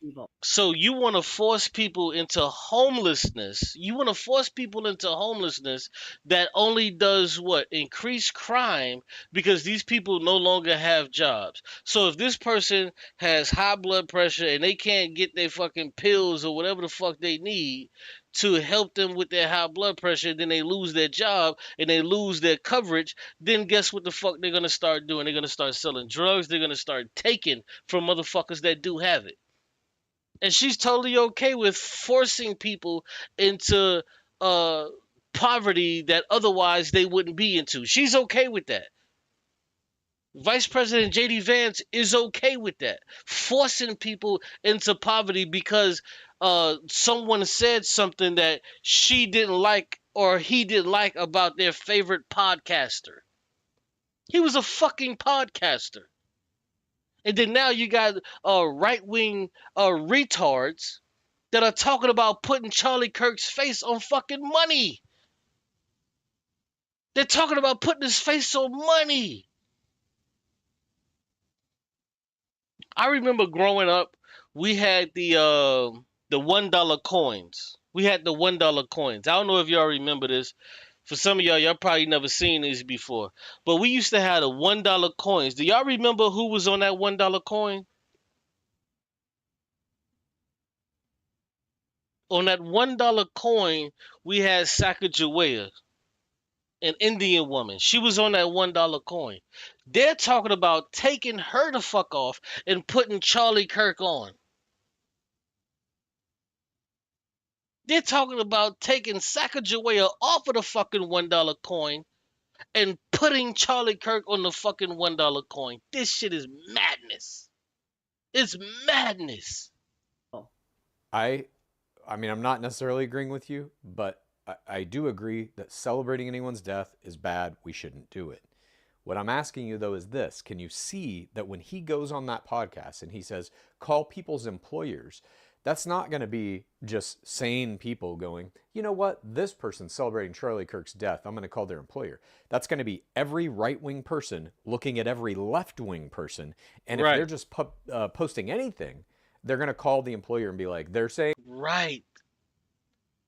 evil. So you want to force people into homelessness. You want to force people into homelessness that only does what? Increase crime because these people no longer have jobs. So if this person has high blood pressure and they can't get their fucking pills or whatever the fuck they need to help them with their high blood pressure, then they lose their job and they lose their coverage, then guess what the fuck they're going to start doing? They're going to start selling drugs. They're going to start taking from motherfuckers that do have it. And she's totally okay with forcing people into poverty that otherwise they wouldn't be into. She's okay with that. Vice President J.D. Vance is okay with that. Forcing people into poverty because someone said something that she didn't like or he didn't like about their favorite podcaster. He was a fucking podcaster. And then now you got right-wing retards that are talking about putting Charlie Kirk's face on fucking money. They're talking about putting his face on money. I remember growing up, we had the $1 coins. We had the $1 coins. I don't know if y'all remember this. For some of y'all probably never seen these before. But we used to have the $1 coins. Do y'all remember who was on that $1 coin? On that $1 coin, we had Sacagawea, an Indian woman. She was on that $1 coin. They're talking about taking her the fuck off and putting Charlie Kirk on. They're talking about taking Sacagawea off of the fucking $1 coin and putting Charlie Kirk on the fucking $1 coin. This shit is madness. It's madness. I mean, I'm not necessarily agreeing with you, but I do agree that celebrating anyone's death is bad. We shouldn't do it. What I'm asking you, though, is this. Can you see that when he goes on that podcast and he says, call people's employers, that's not going to be just sane people going, you know what, this person's celebrating Charlie Kirk's death, I'm going to call their employer. That's going to be every right-wing person looking at every left-wing person. And if they're just posting anything, they're going to call the employer and be like, they're saying... Right.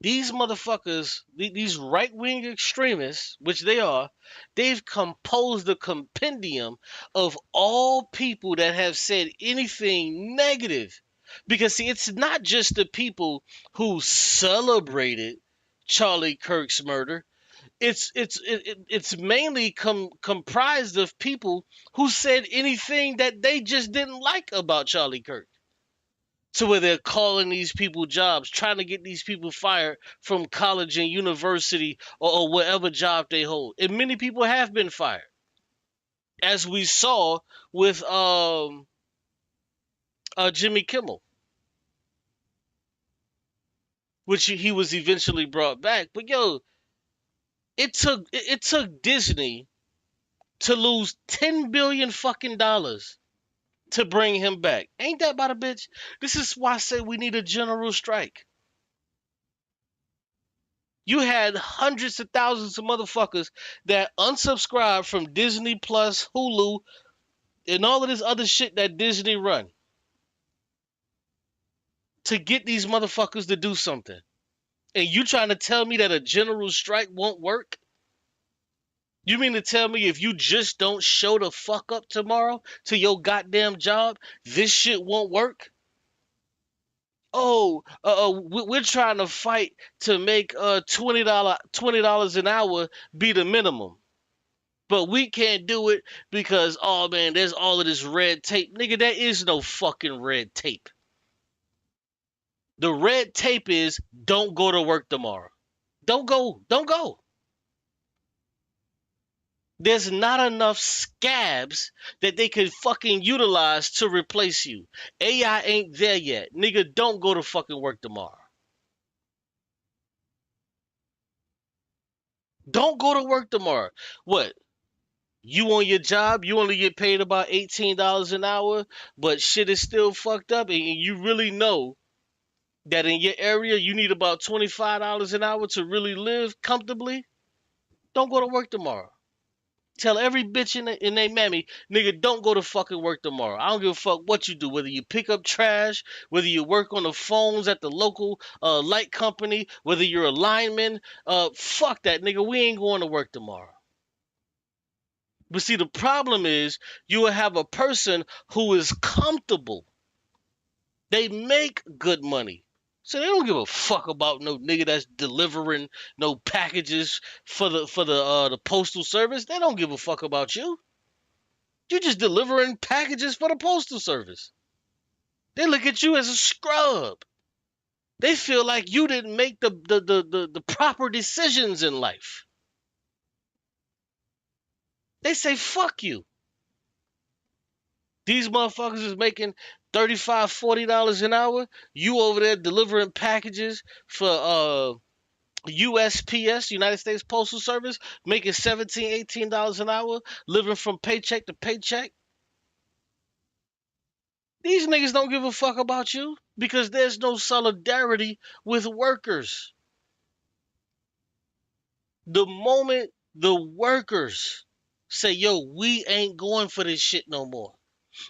These motherfuckers, these right-wing extremists, which they are, they've composed a compendium of all people that have said anything negative. Because, see, it's not just the people who celebrated Charlie Kirk's murder. It's mainly comprised of people who said anything that they just didn't like about Charlie Kirk. To where they're calling these people jobs, trying to get these people fired from college and university or whatever job they hold. And many people have been fired. As we saw with Jimmy Kimmel. Which he was eventually brought back. But yo, it took Disney to lose $10 billion fucking dollars to bring him back. Ain't that about a bitch? This is why I say we need a general strike. You had hundreds of thousands of motherfuckers that unsubscribed from Disney Plus, Hulu, and all of this other shit that Disney run to get these motherfuckers to do something. And you trying to tell me that a general strike won't work? You mean to tell me if you just don't show the fuck up tomorrow to your goddamn job, this shit won't work? Oh, we're trying to fight to make $20 an hour be the minimum. But we can't do it because, oh man, there's all of this red tape. Nigga, there is no fucking red tape. The red tape is don't go to work tomorrow. Don't go. Don't go. There's not enough scabs that they could fucking utilize to replace you. AI ain't there yet. Nigga, don't go to fucking work tomorrow. Don't go to work tomorrow. What? You on your job, you only get paid about $18 an hour, but shit is still fucked up, and you really know that in your area you need about $25 an hour to really live comfortably? Don't go to work tomorrow. Tell every bitch in they mammy, nigga, don't go to fucking work tomorrow. I don't give a fuck what you do, whether you pick up trash, whether you work on the phones at the local light company, whether you're a lineman. Fuck that, nigga. We ain't going to work tomorrow. But see, the problem is you will have a person who is comfortable. They make good money. So they don't give a fuck about no nigga that's delivering no packages for the postal service. They don't give a fuck about you. You're just delivering packages for the postal service. They look at you as a scrub. They feel like you didn't make the proper decisions in life. They say fuck you. These motherfuckers is making $35, $40 an hour. You over there delivering packages for USPS, United States Postal Service, making $17, $18 an hour, living from paycheck to paycheck. These niggas don't give a fuck about you because there's no solidarity with workers. The moment the workers say, yo, we ain't going for this shit no more.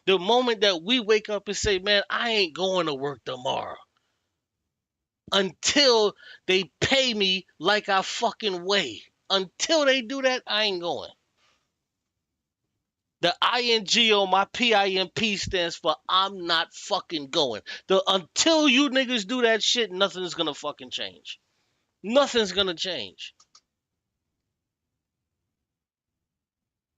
The moment that we wake up and say, man, I ain't going to work tomorrow until they pay me like I fucking weigh. Until they do that, I ain't going. The ING on my PIMP stands for I'm not fucking going. Until you niggas do that shit, nothing's gonna fucking change. Nothing's gonna change.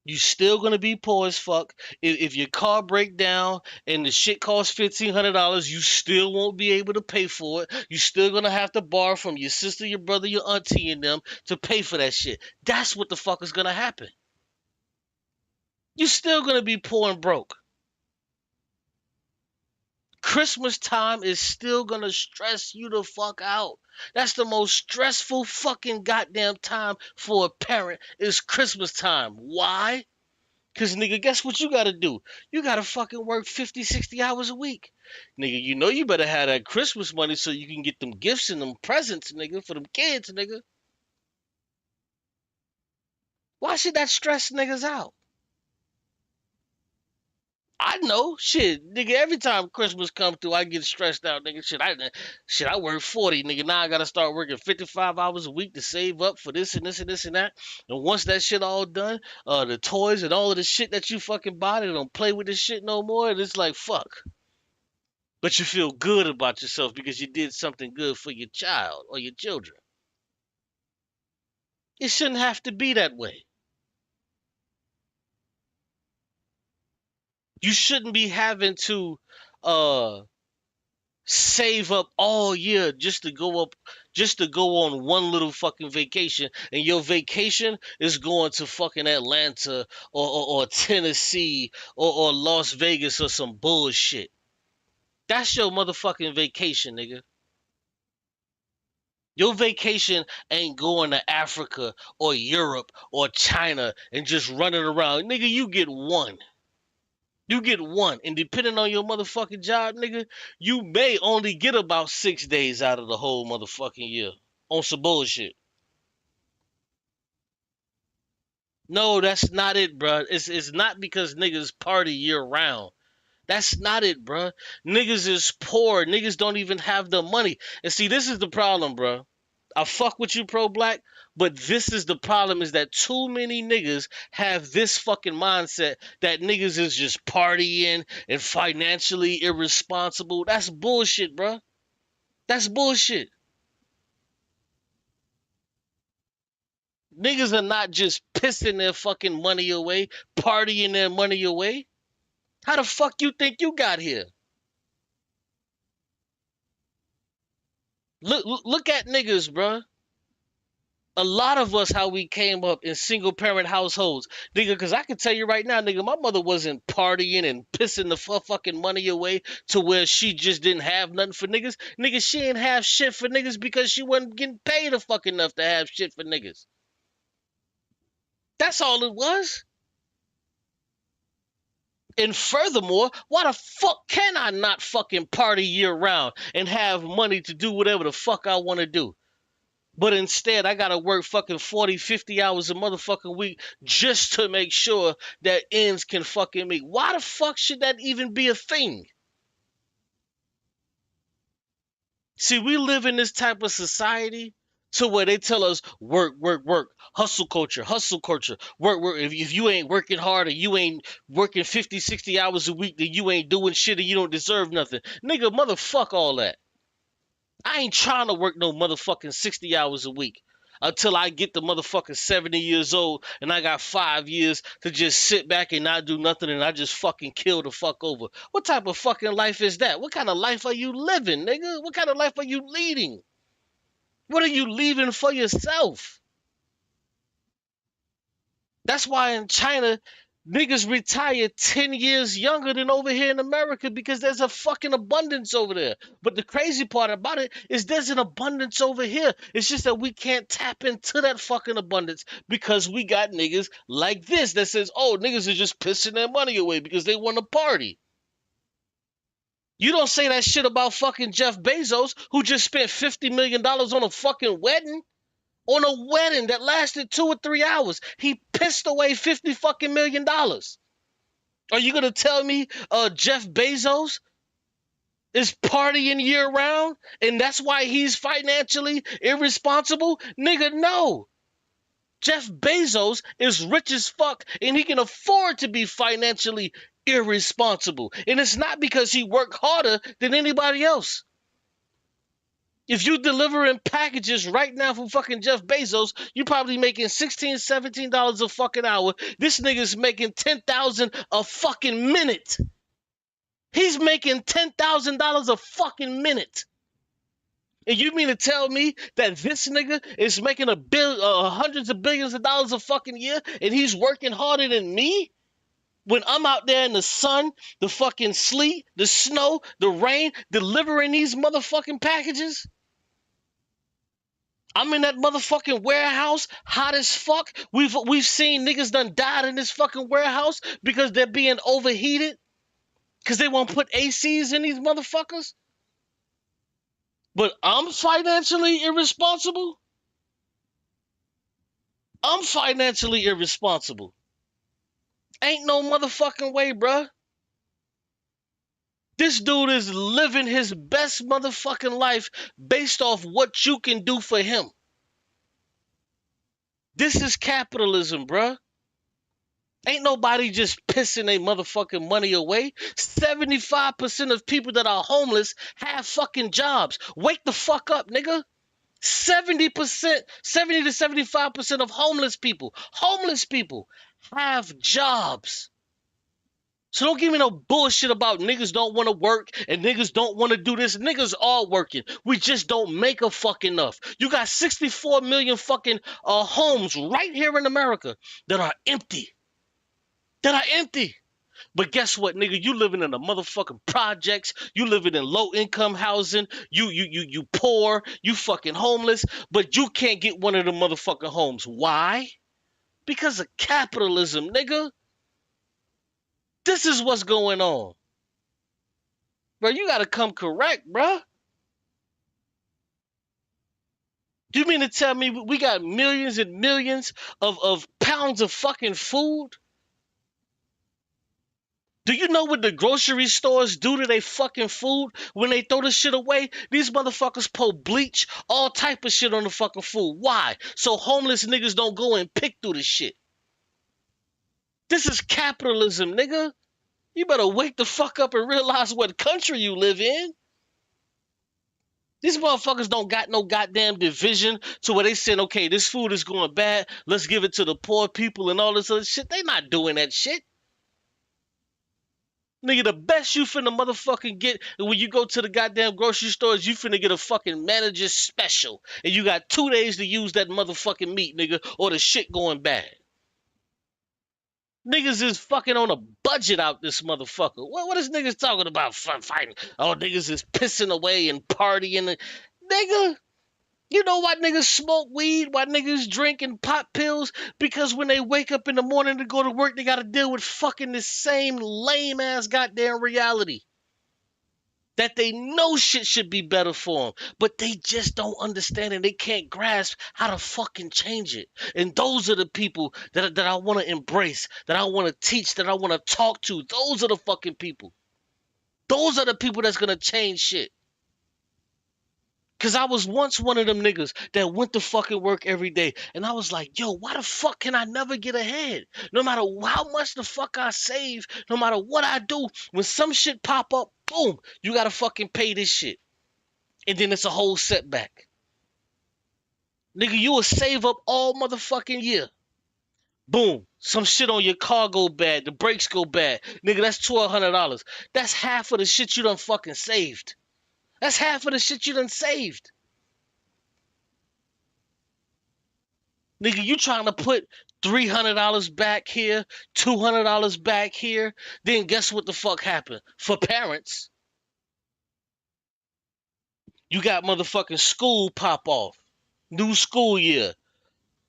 You still gonna be poor as fuck. If your car break down and the shit costs $1,500, you still won't be able to pay for it. You still gonna have to borrow from your sister, your brother, your auntie, and them to pay for that shit. That's what the fuck is gonna happen. You're still gonna be poor and broke. Christmas time is still gonna stress you the fuck out. That's the most stressful fucking goddamn time for a parent is Christmas time. Why? Because, nigga, guess what you gotta do? You gotta fucking work 50, 60 hours a week. Nigga, you know you better have that Christmas money so you can get them gifts and them presents, nigga, for them kids, nigga. Why should that stress niggas out? I know, shit, nigga. Every time Christmas come through, I get stressed out, nigga. I work 40, nigga. Now I gotta start working 55 hours a week to save up for this and this and this and that. And once that shit all done, the toys and all of the shit that you fucking bought, they don't play with this shit no more. And it's like fuck. But you feel good about yourself because you did something good for your child or your children. It shouldn't have to be that way. You shouldn't be having to save up all year just to go on one little fucking vacation, and your vacation is going to fucking Atlanta or Tennessee or Las Vegas or some bullshit. That's your motherfucking vacation, nigga. Your vacation ain't going to Africa or Europe or China and just running around. Nigga, you get one. You get one. And depending on your motherfucking job, nigga, you may only get about 6 days out of the whole motherfucking year on some bullshit. No, that's not it, bruh. It's not because niggas party year round. That's not it, bruh. Niggas is poor. Niggas don't even have the money. And see, this is the problem, bruh. I fuck with you, pro-black, but this is the problem is that too many niggas have this fucking mindset that niggas is just partying and financially irresponsible. That's bullshit, bruh. That's bullshit. Niggas are not just pissing their fucking money away, partying their money away. How the fuck you think you got here? Look at niggas, bruh. A lot of us, how we came up in single parent households, nigga, because I can tell you right now, nigga, my mother wasn't partying and pissing the fucking money away to where she just didn't have nothing for niggas. Nigga, she didn't have shit for niggas because she wasn't getting paid a fucking enough to have shit for niggas. That's all it was. And furthermore, why the fuck can I not fucking party year round and have money to do whatever the fuck I want to do? But instead, I gotta work fucking 40, 50 hours a motherfucking week just to make sure that ends can fucking meet. Why the fuck should that even be a thing? See, we live in this type of society to where they tell us work, work, work, hustle culture, work, work. If you ain't working hard or you ain't working 50, 60 hours a week, then you ain't doing shit and you don't deserve nothing. Nigga, motherfuck all that. I ain't trying to work no motherfucking 60 hours a week until I get the motherfucking 70 years old and I got 5 years to just sit back and not do nothing and I just fucking kill the fuck over. What type of fucking life is that? What kind of life are you living, nigga? What kind of life are you leading? What are you leaving for yourself? That's why in China, niggas retire 10 years younger than over here in America because there's a fucking abundance over there. But the crazy part about it is there's an abundance over here. It's just that we can't tap into that fucking abundance because we got niggas like this that says, oh, niggas are just pissing their money away because they want to party. You don't say that shit about fucking Jeff Bezos, who just spent $50 million on a fucking wedding. On a wedding that lasted 2 or 3 hours. He pissed away $50 fucking million. Are you gonna tell me Jeff Bezos is partying year round and that's why he's financially irresponsible? Nigga, no. Jeff Bezos is rich as fuck and he can afford to be financially irresponsible. And it's not because he worked harder than anybody else. If you delivering packages right now from fucking Jeff Bezos, you probably making $16, $17 a fucking hour. This nigga's making $10,000 a fucking minute. He's making $10,000 a fucking minute. And you mean to tell me that this nigga is making hundreds of billions of dollars a fucking year and he's working harder than me? When I'm out there in the sun, the fucking sleet, the snow, the rain, delivering these motherfucking packages? I'm in that motherfucking warehouse, hot as fuck. We've seen niggas done died in this fucking warehouse because they're being overheated. Because they won't put ACs in these motherfuckers. But I'm financially irresponsible? I'm financially irresponsible. Ain't no motherfucking way, bruh. This dude is living his best motherfucking life based off what you can do for him. This is capitalism, bruh. Ain't nobody just pissing their motherfucking money away. 75% of people that are homeless have fucking jobs. Wake the fuck up, nigga. 70%, 70 to 75% of homeless people have jobs. So don't give me no bullshit about niggas don't want to work and niggas don't want to do this. Niggas are working. We just don't make a fuck enough. You got 64 million fucking homes right here in America that are empty. But guess what, nigga? You living in the motherfucking projects. You living in low income housing. You poor. You fucking homeless. But you can't get one of the motherfucking homes. Why? Because of capitalism, nigga. This is what's going on. Bro, you gotta come correct, bro. Do you mean to tell me we got millions and millions of pounds of fucking food? Do you know what the grocery stores do to their fucking food when they throw this shit away? These motherfuckers pour bleach, all type of shit on the fucking food. Why? So homeless niggas don't go and pick through the shit. This is capitalism, nigga. You better wake the fuck up and realize what country you live in. These motherfuckers don't got no goddamn division to where they saying, okay, this food is going bad, let's give it to the poor people and all this other shit. They not doing that shit. Nigga, the best you finna motherfucking get when you go to the goddamn grocery stores, you finna get a fucking manager's special. And you got 2 days to use that motherfucking meat, nigga, or the shit going bad. Niggas is fucking on a budget out this motherfucker. What is niggas talking about fighting? Oh, niggas is pissing away and partying. Nigga, you know why niggas smoke weed? Why niggas drink and pop pills? Because when they wake up in the morning to go to work, they gotta deal with fucking the same lame ass goddamn reality. That they know shit should be better for them, but they just don't understand and they can't grasp how to fucking change it. And those are the people that I want to embrace, that I want to teach, that I want to talk to. Those are the fucking people. Those are the people that's going to change shit. Because I was once one of them niggas that went to fucking work every day. And I was like, yo, why the fuck can I never get ahead? No matter how much the fuck I save, no matter what I do, when some shit pop up, boom, you got to fucking pay this shit. And then it's a whole setback. Nigga, you will save up all motherfucking year. Boom, some shit on your car go bad, the brakes go bad. Nigga, that's $1,200. That's half of the shit you done fucking saved. That's half of the shit you done saved. Nigga, you trying to put $300 back here, $200 back here, then guess what the fuck happened? For parents, you got motherfucking school pop off. New school year.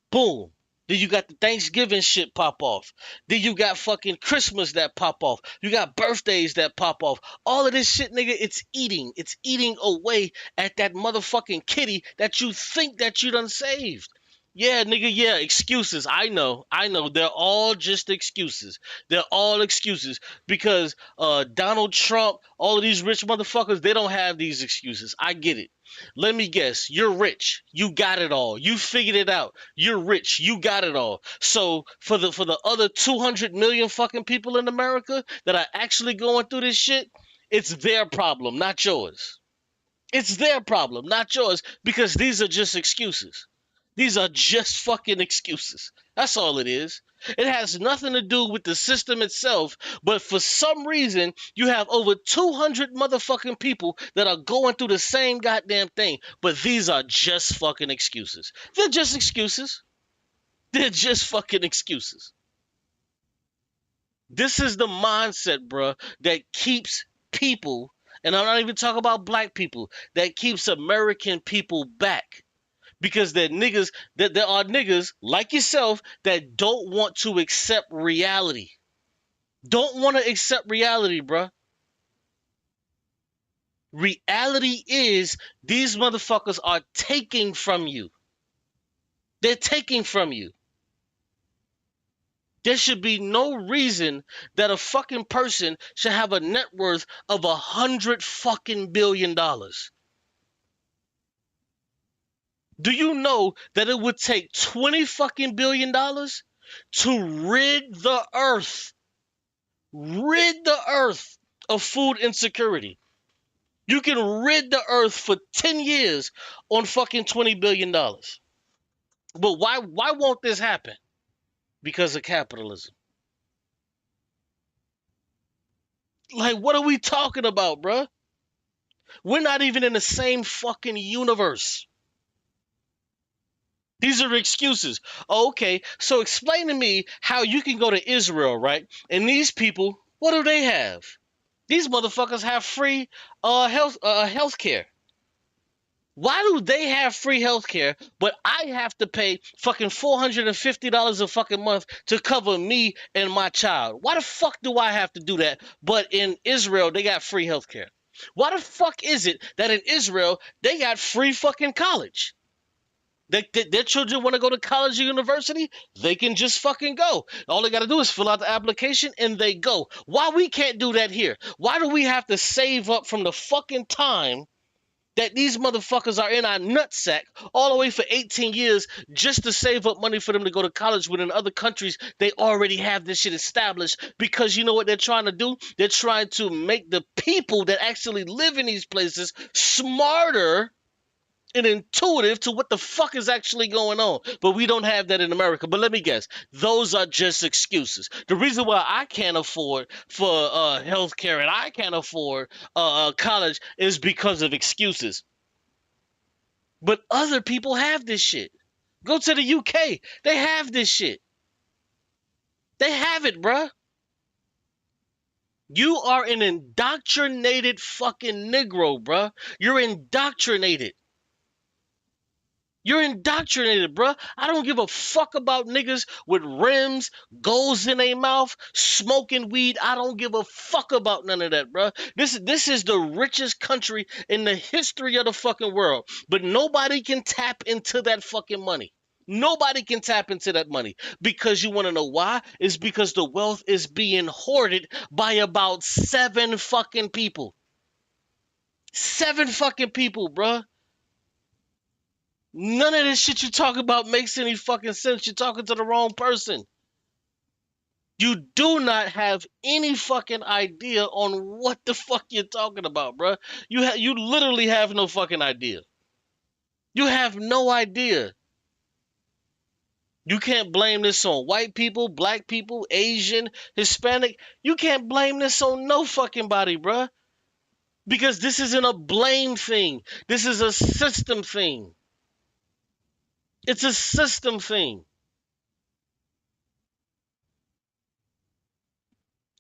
Boom. Then you got the Thanksgiving shit pop off. Then you got fucking Christmas that pop off. You got birthdays that pop off. All of this shit, nigga, it's eating. It's eating away at that motherfucking kitty that you think that you done saved. Yeah, nigga, yeah, excuses. I know. They're all just excuses. They're all excuses because Donald Trump, all of these rich motherfuckers, they don't have these excuses. I get it. Let me guess. You're rich. You got it all. You figured it out. You're rich. You got it all. So for the other 200 million fucking people in America that are actually going through this shit, it's their problem, not yours. It's their problem, not yours, because these are just excuses. These are just fucking excuses. That's all it is. It has nothing to do with the system itself, but for some reason, you have over 200 motherfucking people that are going through the same goddamn thing, but these are just fucking excuses. They're just excuses. They're just fucking excuses. This is the mindset, bruh, that keeps people, and I'm not even talking about black people, that keeps American people back. Because there are niggas like yourself that don't want to accept reality. Don't want to accept reality, bruh. Reality is these motherfuckers are taking from you. They're taking from you. There should be no reason that a fucking person should have a net worth of $100 fucking billion. Do you know that it would take $20 fucking billion to rid the earth of food insecurity? You can rid the earth for 10 years on fucking $20 billion. But why won't this happen? Because of capitalism. Like, what are we talking about, bruh? We're not even in the same fucking universe. These are excuses. Oh, okay, so explain to me how you can go to Israel, right? And these people, what do they have? These motherfuckers have free health care. Why do they have free health care, but I have to pay fucking $450 a fucking month to cover me and my child? Why the fuck do I have to do that? But in Israel, they got free health care. Why the fuck is it that in Israel, they got free fucking college? Their children want to go to college or university, they can just fucking go. All they got to do is fill out the application and they go. Why we can't do that here? Why do we have to save up from the fucking time that these motherfuckers are in our nutsack all the way for 18 years just to save up money for them to go to college when in other countries they already have this shit established? Because you know what they're trying to do? They're trying to make the people that actually live in these places smarter and intuitive to what the fuck is actually going on. But we don't have that in America. But let me guess, those are just excuses. The reason why I can't afford for health care and I can't afford college is because of excuses. But other people have this shit. Go to the UK. They have this shit. They have it, bruh. You are an indoctrinated fucking Negro, bruh. You're indoctrinated. You're indoctrinated, bruh. I don't give a fuck about niggas with rims, goals in their mouth, smoking weed. I don't give a fuck about none of that, bruh. This is the richest country in the history of the fucking world. But nobody can tap into that fucking money. Nobody can tap into that money. Because you want to know why? It's because the wealth is being hoarded by about 7 fucking people. 7 fucking people, bruh. None of this shit you talk about makes any fucking sense. You're talking to the wrong person. You do not have any fucking idea on what the fuck you're talking about, bruh. You literally have no fucking idea. You have no idea. You can't blame this on white people, black people, Asian, Hispanic. You can't blame this on no fucking body, bruh. Because this isn't a blame thing. This is a system thing. It's a system thing.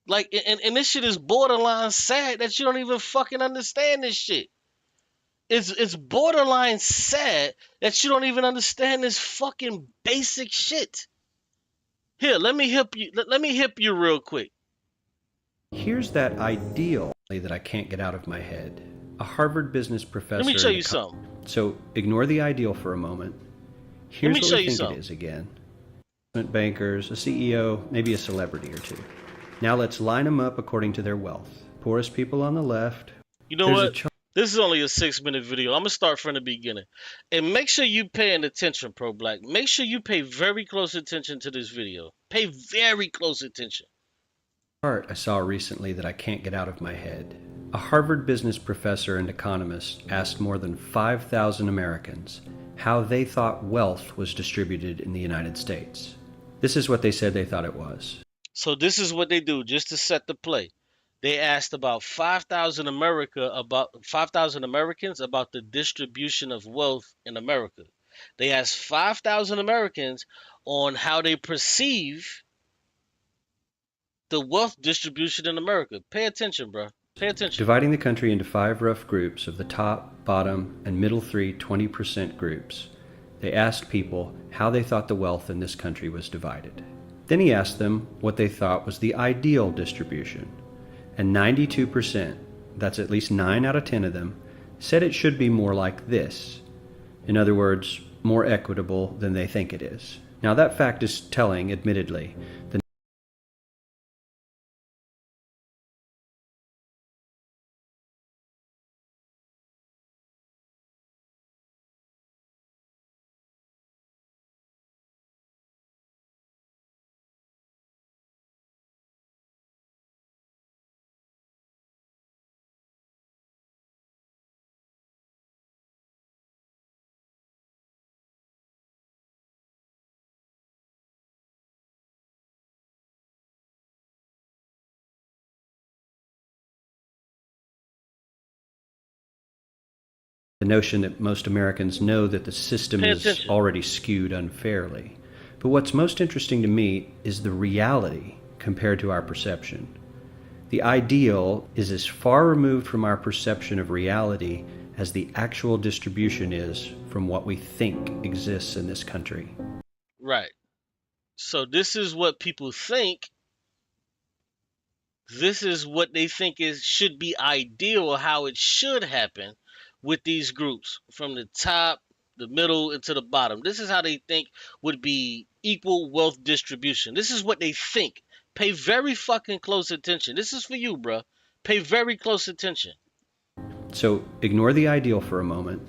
Like, and this shit is borderline sad that you don't even fucking understand this shit. It's borderline sad that you don't even understand this fucking basic shit. Here, let me hip you real quick. Here's that ideal that I can't get out of my head. A Harvard business professor. Let me show you something. So ignore the ideal for a moment. Here's what we think it is again. Bankers, a CEO, maybe a celebrity or two. Now let's line them up according to their wealth. Poorest people on the left. You know what? This is only a 6-minute video. I'm going to start from the beginning. And make sure you paying attention, Pro Black. Make sure you pay very close attention to this video. Pay very close attention. Chart I saw recently that I can't get out of my head. A Harvard business professor and economist asked more than 5,000 Americans how they thought wealth was distributed in the United States. This is what they said they thought it was. So this is what they do, just to set the play. They asked about 5,000 Americans about the distribution of wealth in America. They asked 5,000 Americans on how they perceive the wealth distribution in America. Pay attention, bro. Pay attention. Dividing the country into 5 rough groups of the top, bottom, and middle 3 20% groups, they asked people how they thought the wealth in this country was divided. Then he asked them what they thought was the ideal distribution. And 92%, that's at least 9 out of 10 of them, said it should be more like this. In other words, more equitable than they think it is. Now that fact is telling, admittedly. The notion that most Americans know that the system is already skewed unfairly. But what's most interesting to me is the reality compared to our perception. The ideal is as far removed from our perception of reality as the actual distribution is from what we think exists in this country. Right. So this is what people think. This is what they think should be ideal, or how it should happen with these groups from the top, the middle, and to the bottom. This is how they think would be equal wealth distribution. This is what they think. Pay very fucking close attention. This is for you, bro. Pay very close attention. So ignore the ideal for a moment.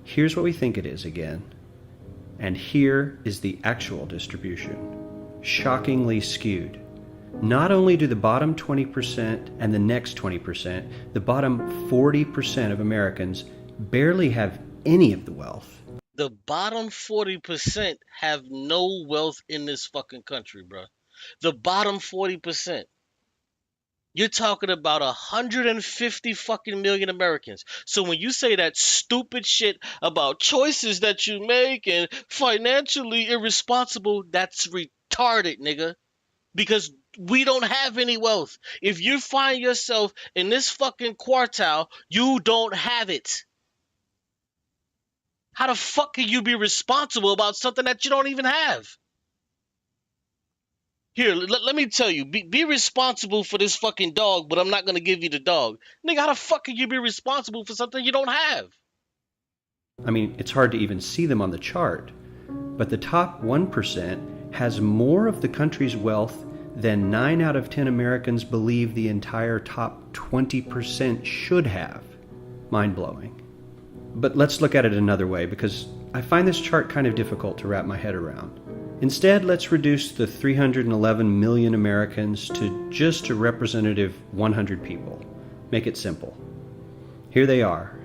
Here's what we think it is again. And here is the actual distribution. Shockingly skewed. Not only do the bottom 20% and the next 20%, the bottom 40% of Americans barely have any of the wealth. The bottom 40% have no wealth in this fucking country, bro. The bottom 40%. You're talking about 150 fucking million Americans. So when you say that stupid shit about choices that you make and financially irresponsible, that's retarded, nigga. Because we don't have any wealth. If you find yourself in this fucking quartile, you don't have it. How the fuck can you be responsible about something that you don't even have? Here, let me tell you, be responsible for this fucking dog, but I'm not going to give you the dog. Nigga, how the fuck can you be responsible for something you don't have? I mean, it's hard to even see them on the chart, but the top 1% has more of the country's wealth than 9 out of 10 Americans believe the entire top 20% should have. Mind-blowing. But let's look at it another way, because I find this chart kind of difficult to wrap my head around. Instead, let's reduce the 311 million Americans to just a representative 100 people. Make it simple. Here they are: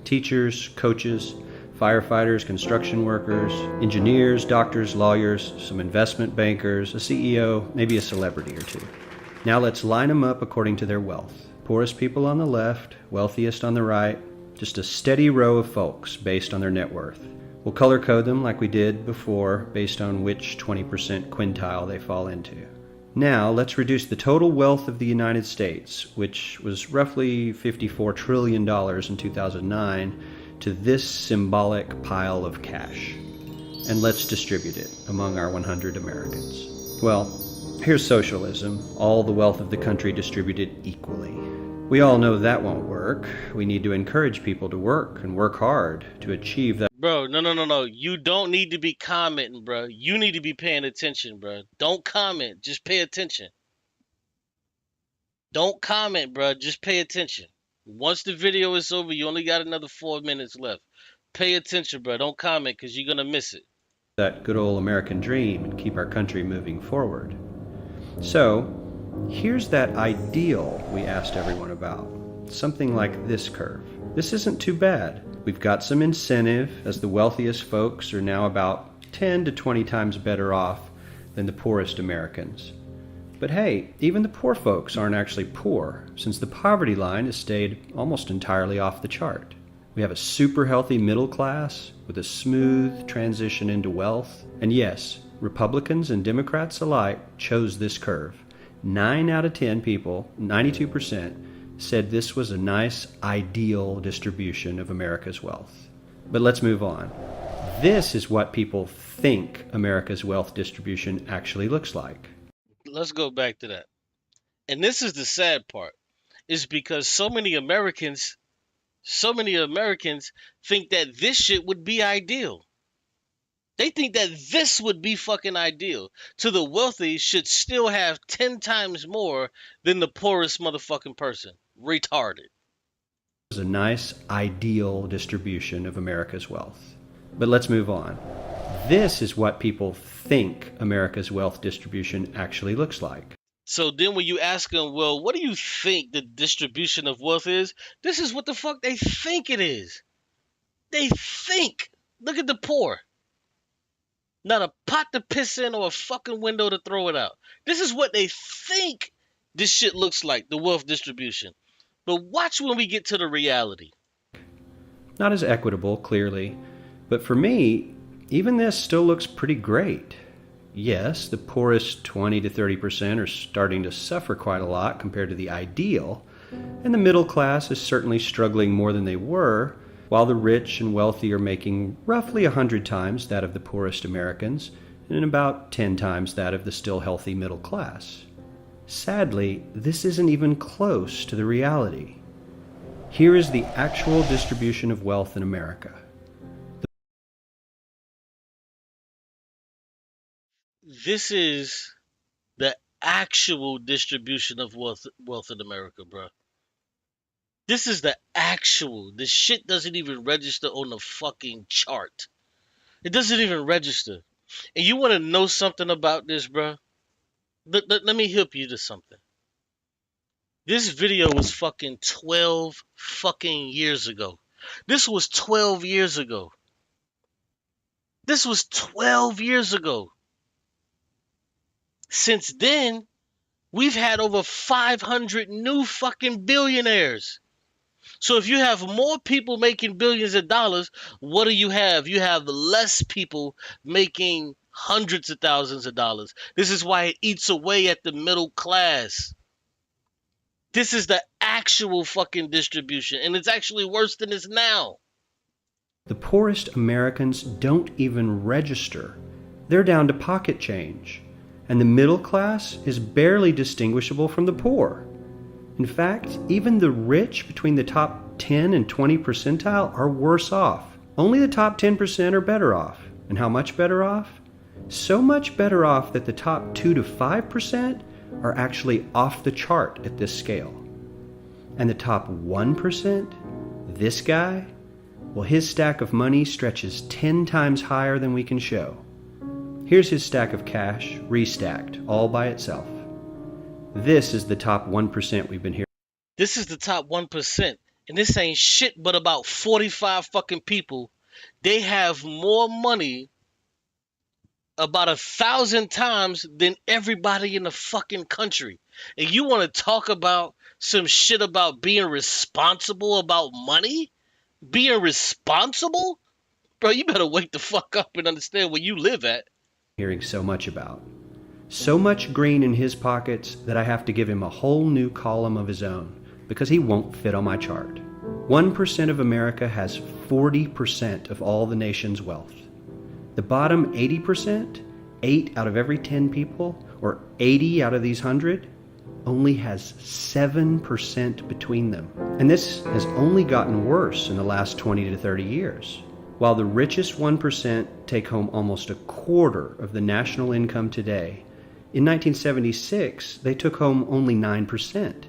teachers, coaches, firefighters, construction workers, engineers, doctors, lawyers, some investment bankers, a CEO, maybe a celebrity or two. Now let's line them up according to their wealth. Poorest people on the left, wealthiest on the right, just a steady row of folks based on their net worth. We'll color code them like we did before based on which 20% quintile they fall into. Now let's reduce the total wealth of the United States, which was roughly $54 trillion in 2009, to this symbolic pile of cash. And let's distribute it among our 100 Americans. Well, here's socialism, all the wealth of the country distributed equally. We all know that won't work. We need to encourage people to work and work hard to achieve that. Bro, no. You don't need to be commenting, bro. You need to be paying attention, bro. Don't comment. Just pay attention. Don't comment, bro. Just pay attention. Once the video is over, you only got another 4 minutes left. Pay attention, bro. Don't comment because you're going to miss it. That good old American dream and keep our country moving forward. So, here's that ideal we asked everyone about. Something like this curve. This isn't too bad. We've got some incentive, as the wealthiest folks are now about 10 to 20 times better off than the poorest Americans. But hey, even the poor folks aren't actually poor, since the poverty line has stayed almost entirely off the chart. We have a super healthy middle class with a smooth transition into wealth. And yes, Republicans and Democrats alike chose this curve. 9 out of 10 people, 92%, said this was a nice, ideal distribution of America's wealth. But let's move on. This is what people think America's wealth distribution actually looks like. Let's go back to that. And this is the sad part, is because so many Americans think that this shit would be ideal. They think that this would be fucking ideal. To the wealthy should still have 10 times more than the poorest motherfucking person. Retarded. It was a nice, ideal distribution of America's wealth. But let's move on. This is what people think America's wealth distribution actually looks like. So then when you ask them, well, what do you think the distribution of wealth is? This is what the fuck they think it is. They think. Look at the poor. Not a pot to piss in or a fucking window to throw it out. This is what they think this shit looks like, the wealth distribution. But watch when we get to the reality. Not as equitable, clearly. But for me, even this still looks pretty great. Yes, the poorest 20 to 30% are starting to suffer quite a lot compared to the ideal, and the middle class is certainly struggling more than they were, while the rich and wealthy are making roughly 100 times that of the poorest Americans, and about 10 times that of the still healthy middle class. Sadly, this isn't even close to the reality. Here is the actual distribution of wealth in America. This is the actual distribution of wealth in America, bro. This is the actual. This shit doesn't even register on the fucking chart. It doesn't even register. And you want to know something about this, bro? Let me help you to something. This video was fucking 12 fucking years ago. This was 12 years ago. This was 12 years ago. Since then, we've had over 500 new fucking billionaires. So if you have more people making billions of dollars, what do you have? You have less people making hundreds of thousands of dollars. This is why it eats away at the middle class. This is the actual fucking distribution, and it's actually worse than this now. The poorest Americans don't even register. They're down to pocket change. And the middle class is barely distinguishable from the poor. In fact, even the rich between the top 10 and 20 percentile are worse off. Only the top 10% are better off. And how much better off? So much better off that the top 2 to 5% are actually off the chart at this scale. And the top 1%, this guy, well, his stack of money stretches 10 times higher than we can show. Here's his stack of cash, restacked, all by itself. This is the top 1% we've been hearing. This is the top 1%, and this ain't shit but about 45 fucking people. They have more money about 1,000 times than everybody in the fucking country. And you want to talk about some shit about being responsible about money? Being responsible? Bro, you better wake the fuck up and understand where you live at. Hearing so much about. So much green in his pockets that I have to give him a whole new column of his own because he won't fit on my chart. 1% of America has 40% of all the nation's wealth. The bottom 80%, 8 out of every 10 people, or 80 out of these 100, only has 7% between them. And this has only gotten worse in the last 20 to 30 years. While the richest 1% take home almost a quarter of the national income today, in 1976 they took home only 9%,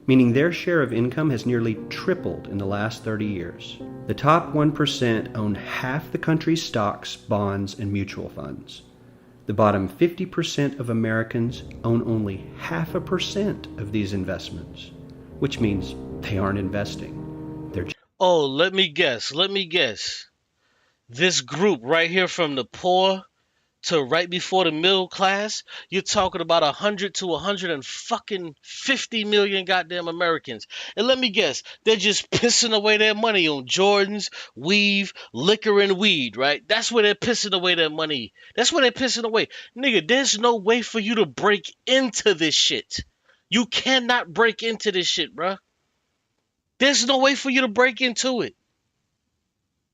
meaning their share of income has nearly tripled in the last 30 years. The top 1% own half the country's stocks, bonds, and mutual funds. The bottom 50% of Americans own only 0.5% of these investments, which means they aren't investing. They're Oh, let me guess. This group right here, from the poor to right before the middle class, you're talking about 100 to 150 million goddamn Americans. And let me guess, they're just pissing away their money on Jordans, weave, liquor, and weed, right? That's where they're pissing away their money. That's where they're pissing away. Nigga, there's no way for you to break into this shit. You cannot break into this shit, bruh. There's no way for you to break into it.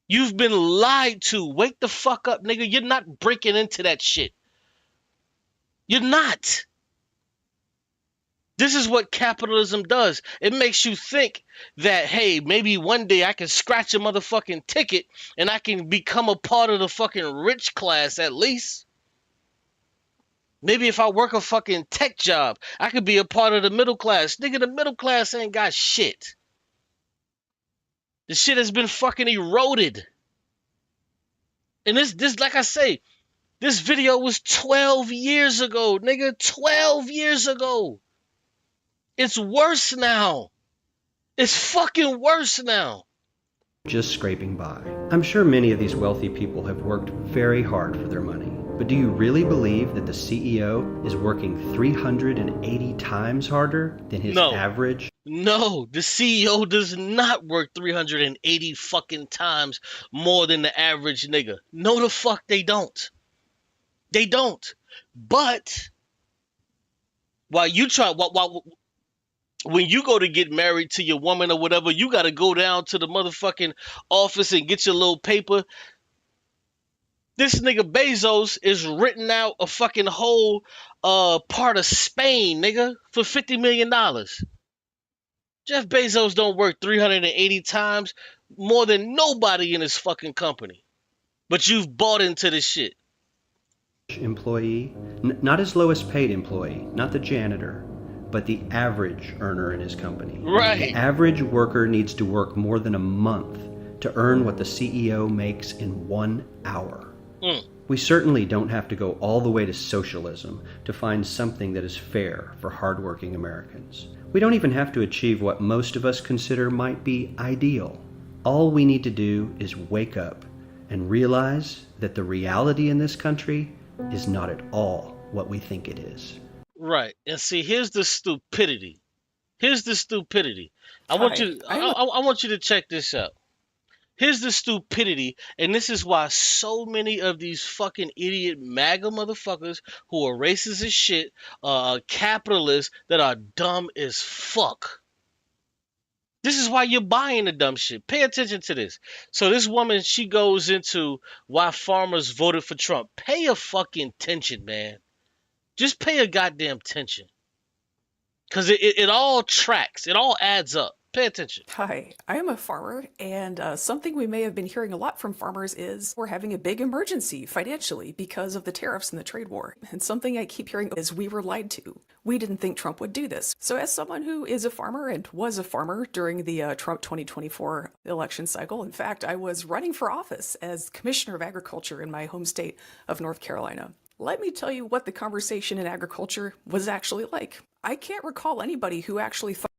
You've been lied to. Wake the fuck up, nigga. You're not breaking into that shit. You're not. This is what capitalism does. It makes you think that, hey, maybe one day I can scratch a motherfucking ticket and I can become a part of the fucking rich class at least. Maybe if I work a fucking tech job, I could be a part of the middle class. Nigga, the middle class ain't got shit. The shit has been fucking eroded. And this, like I say, this video was 12 years ago, nigga. 12 years ago. It's worse now. It's fucking worse now. just scraping by. I'm sure many of these wealthy people have worked very hard for their money. But do you really believe that the CEO is working 380 times harder than his average? No, the CEO does not work 380 fucking times more than the average nigga. No, the fuck they don't. They don't. But while you try, when you go to get married to your woman or whatever, you got to go down to the motherfucking office and get your little paper. This nigga Bezos is renting out a fucking whole part of Spain, nigga, for $50 million. Jeff Bezos don't work 380 times more than nobody in his fucking company. But you've bought into this shit. Employee, not his lowest paid employee, not the janitor, but the average earner in his company. Right. The average worker needs to work more than a month to earn what the CEO makes in 1 hour. We certainly don't have to go all the way to socialism to find something that is fair for hardworking Americans. We don't even have to achieve what most of us consider might be ideal. All we need to do is wake up and realize that the reality in this country is not at all what we think it is. Right. And see, here's the stupidity. Here's the stupidity. I want you. I want you to check this out. Here's the stupidity, and this is why so many of these fucking idiot MAGA motherfuckers who are racist as shit, capitalists that are dumb as fuck. This is why you're buying the dumb shit. Pay attention to this. So this woman, she goes into why farmers voted for Trump. Pay a fucking attention, man. Just pay a goddamn attention. Because it all tracks. It all adds up. Pay attention. Hi, I am a farmer, and something we may have been hearing a lot from farmers is we're having a big emergency financially because of the tariffs and the trade war. And something I keep hearing is we were lied to. We didn't think Trump would do this. So as someone who is a farmer and was a farmer during the Trump 2024 election cycle, in fact, I was running for office as Commissioner of Agriculture in my home state of North Carolina. Let me tell you what the conversation in agriculture was actually like. I can't recall anybody who actually thought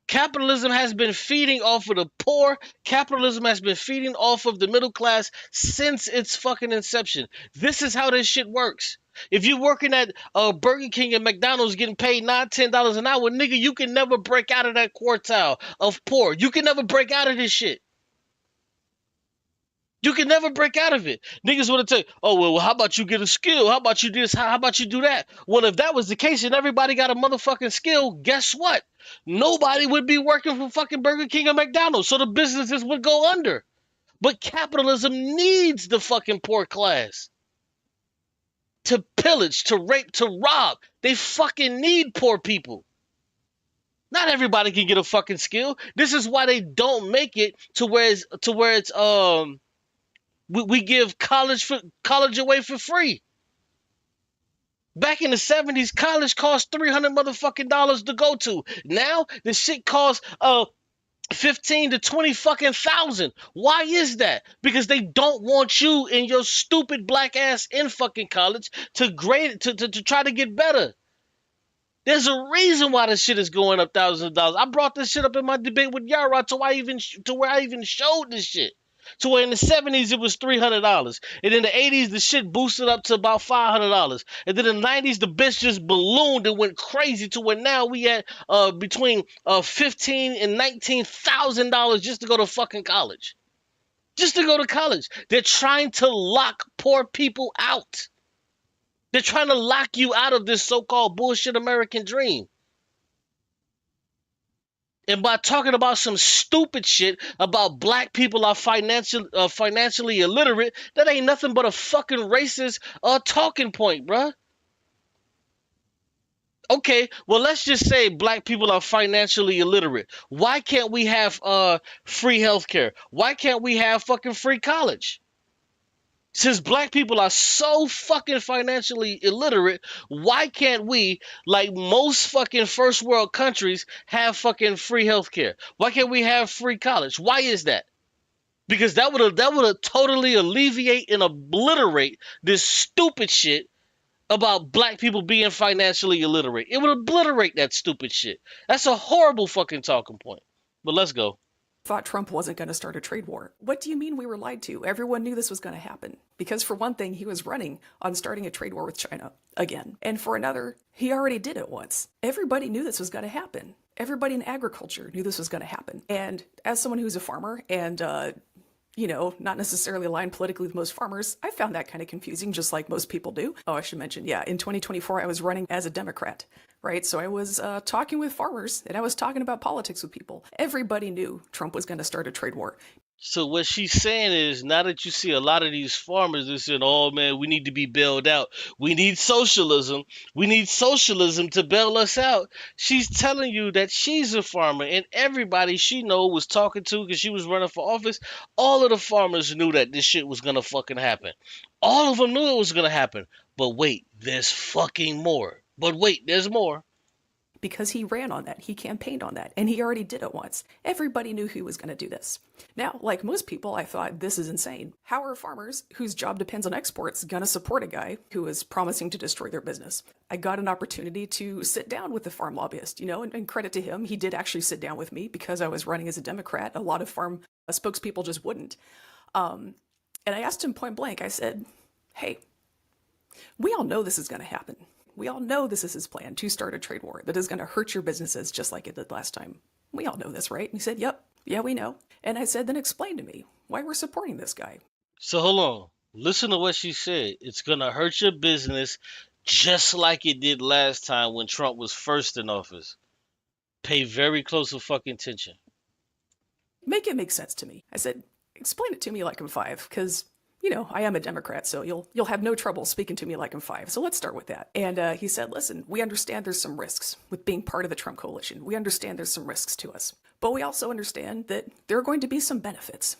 Capitalism has been feeding off of the poor. Capitalism has been feeding off of the middle class since its fucking inception. This is how this shit works. If you're working at Burger King and McDonald's getting paid $9, $10 an hour, nigga, you can never break out of that quartile of poor. You can never break out of this shit. You can never break out of it. Niggas want to tell you, oh, well, how about you get a skill? How about you do this? How about you do that? Well, if that was the case and everybody got a motherfucking skill, guess what? Nobody would be working for fucking Burger King or McDonald's, so the businesses would go under. But capitalism needs the fucking poor class to pillage, to rape, to rob. They fucking need poor people. Not everybody can get a fucking skill. This is why they don't make it to where it's we give college away for free. Back in the 70s, college cost $300 motherfucking dollars to go to. Now the shit costs 15 to 20 fucking thousand. Why is that? Because they don't want you and your stupid black ass in fucking college to grade to try to get better. There's a reason why this shit is going up thousands of dollars. I brought this shit up in my debate with Yara to where I even showed this shit. To where in the 70s it was $300. And in the 80s the shit boosted up to about $500. And then in the 90s the bitch just ballooned and went crazy to where now we at between $15,000 and $19,000 just to go to fucking college. Just to go to college. They're trying to lock poor people out. They're trying to lock you out of this so-called bullshit American dream. And by talking about some stupid shit about black people are financially illiterate, that ain't nothing but a fucking racist talking point, bruh. Okay, well, let's just say black people are financially illiterate. Why can't we have free healthcare? Why can't we have fucking free college? Since black people are so fucking financially illiterate, why can't we, like most fucking first world countries, have fucking free healthcare? Why can't we have free college? Why is that? Because that would totally alleviate and obliterate this stupid shit about black people being financially illiterate. It would obliterate that stupid shit. That's a horrible fucking talking point. But let's go. thought Trump wasn't going to start a trade war. What do you mean we were lied to? Everyone knew this was going to happen. Because for one thing, he was running on starting a trade war with China again. And for another, he already did it once. Everybody knew this was going to happen. Everybody in agriculture knew this was going to happen. And as someone who's a farmer and, not necessarily aligned politically with most farmers, I found that kind of confusing, just like most people do. Oh, I should mention, in 2024, I was running as a Democrat, right? So I was talking with farmers and I was talking about politics with people. Everybody knew Trump was going to start a trade war. So what she's saying is, now that you see a lot of these farmers, they're saying, oh man, we need to be bailed out. We need socialism. We need socialism to bail us out. She's telling you that she's a farmer, and everybody she know was talking to, because she was running for office, all of the farmers knew that this shit was going to fucking happen. All of them knew it was going to happen. But wait, there's fucking more. But wait, there's more. Because he ran on that, he campaigned on that, and he already did it once. Everybody knew he was going to do this. Now, like most people, I thought, this is insane. How are farmers, whose job depends on exports, going to support a guy who is promising to destroy their business? I got an opportunity to sit down with the farm lobbyist, and credit to him, he did actually sit down with me because I was running as a Democrat. A lot of farm spokespeople just wouldn't. And I asked him point blank, I said, hey, we all know this is going to happen. We all know this is his plan to start a trade war that is going to hurt your businesses just like it did last time. We all know this, right? And he said, yep, yeah, we know. And I said, then explain to me why we're supporting this guy. So hold on. Listen to what she said. It's going to hurt your business just like it did last time when Trump was first in office. Pay very close fucking attention. Make it make sense to me. I said, explain it to me like I'm 5, because I am a Democrat, so you'll have no trouble speaking to me like I'm 5. So let's start with that. And he said, listen, we understand there's some risks with being part of the Trump coalition. We understand there's some risks to us. But we also understand that there are going to be some benefits.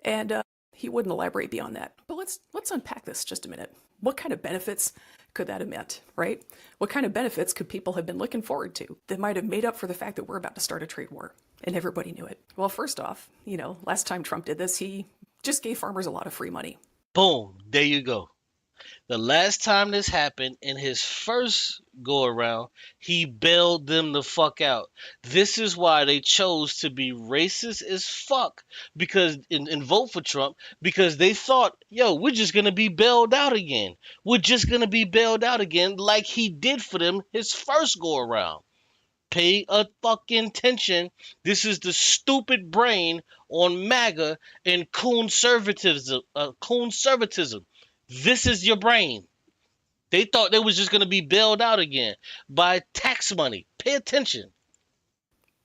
And he wouldn't elaborate beyond that. But let's unpack this just a minute. What kind of benefits could that have meant, right? What kind of benefits could people have been looking forward to that might have made up for the fact that we're about to start a trade war? And everybody knew it. Well, first off, last time Trump did this, he just gave farmers a lot of free money. Boom, there you go. The last time this happened, in his first go around, he bailed them the fuck out. This is why they chose to be racist as fuck and vote for Trump, because they thought, we're just going to be bailed out again. We're just going to be bailed out again like he did for them his first go around. Pay a fucking attention. This is the stupid brain on MAGA and conservatism. This is your brain. They thought they was just going to be bailed out again by tax money. Pay attention.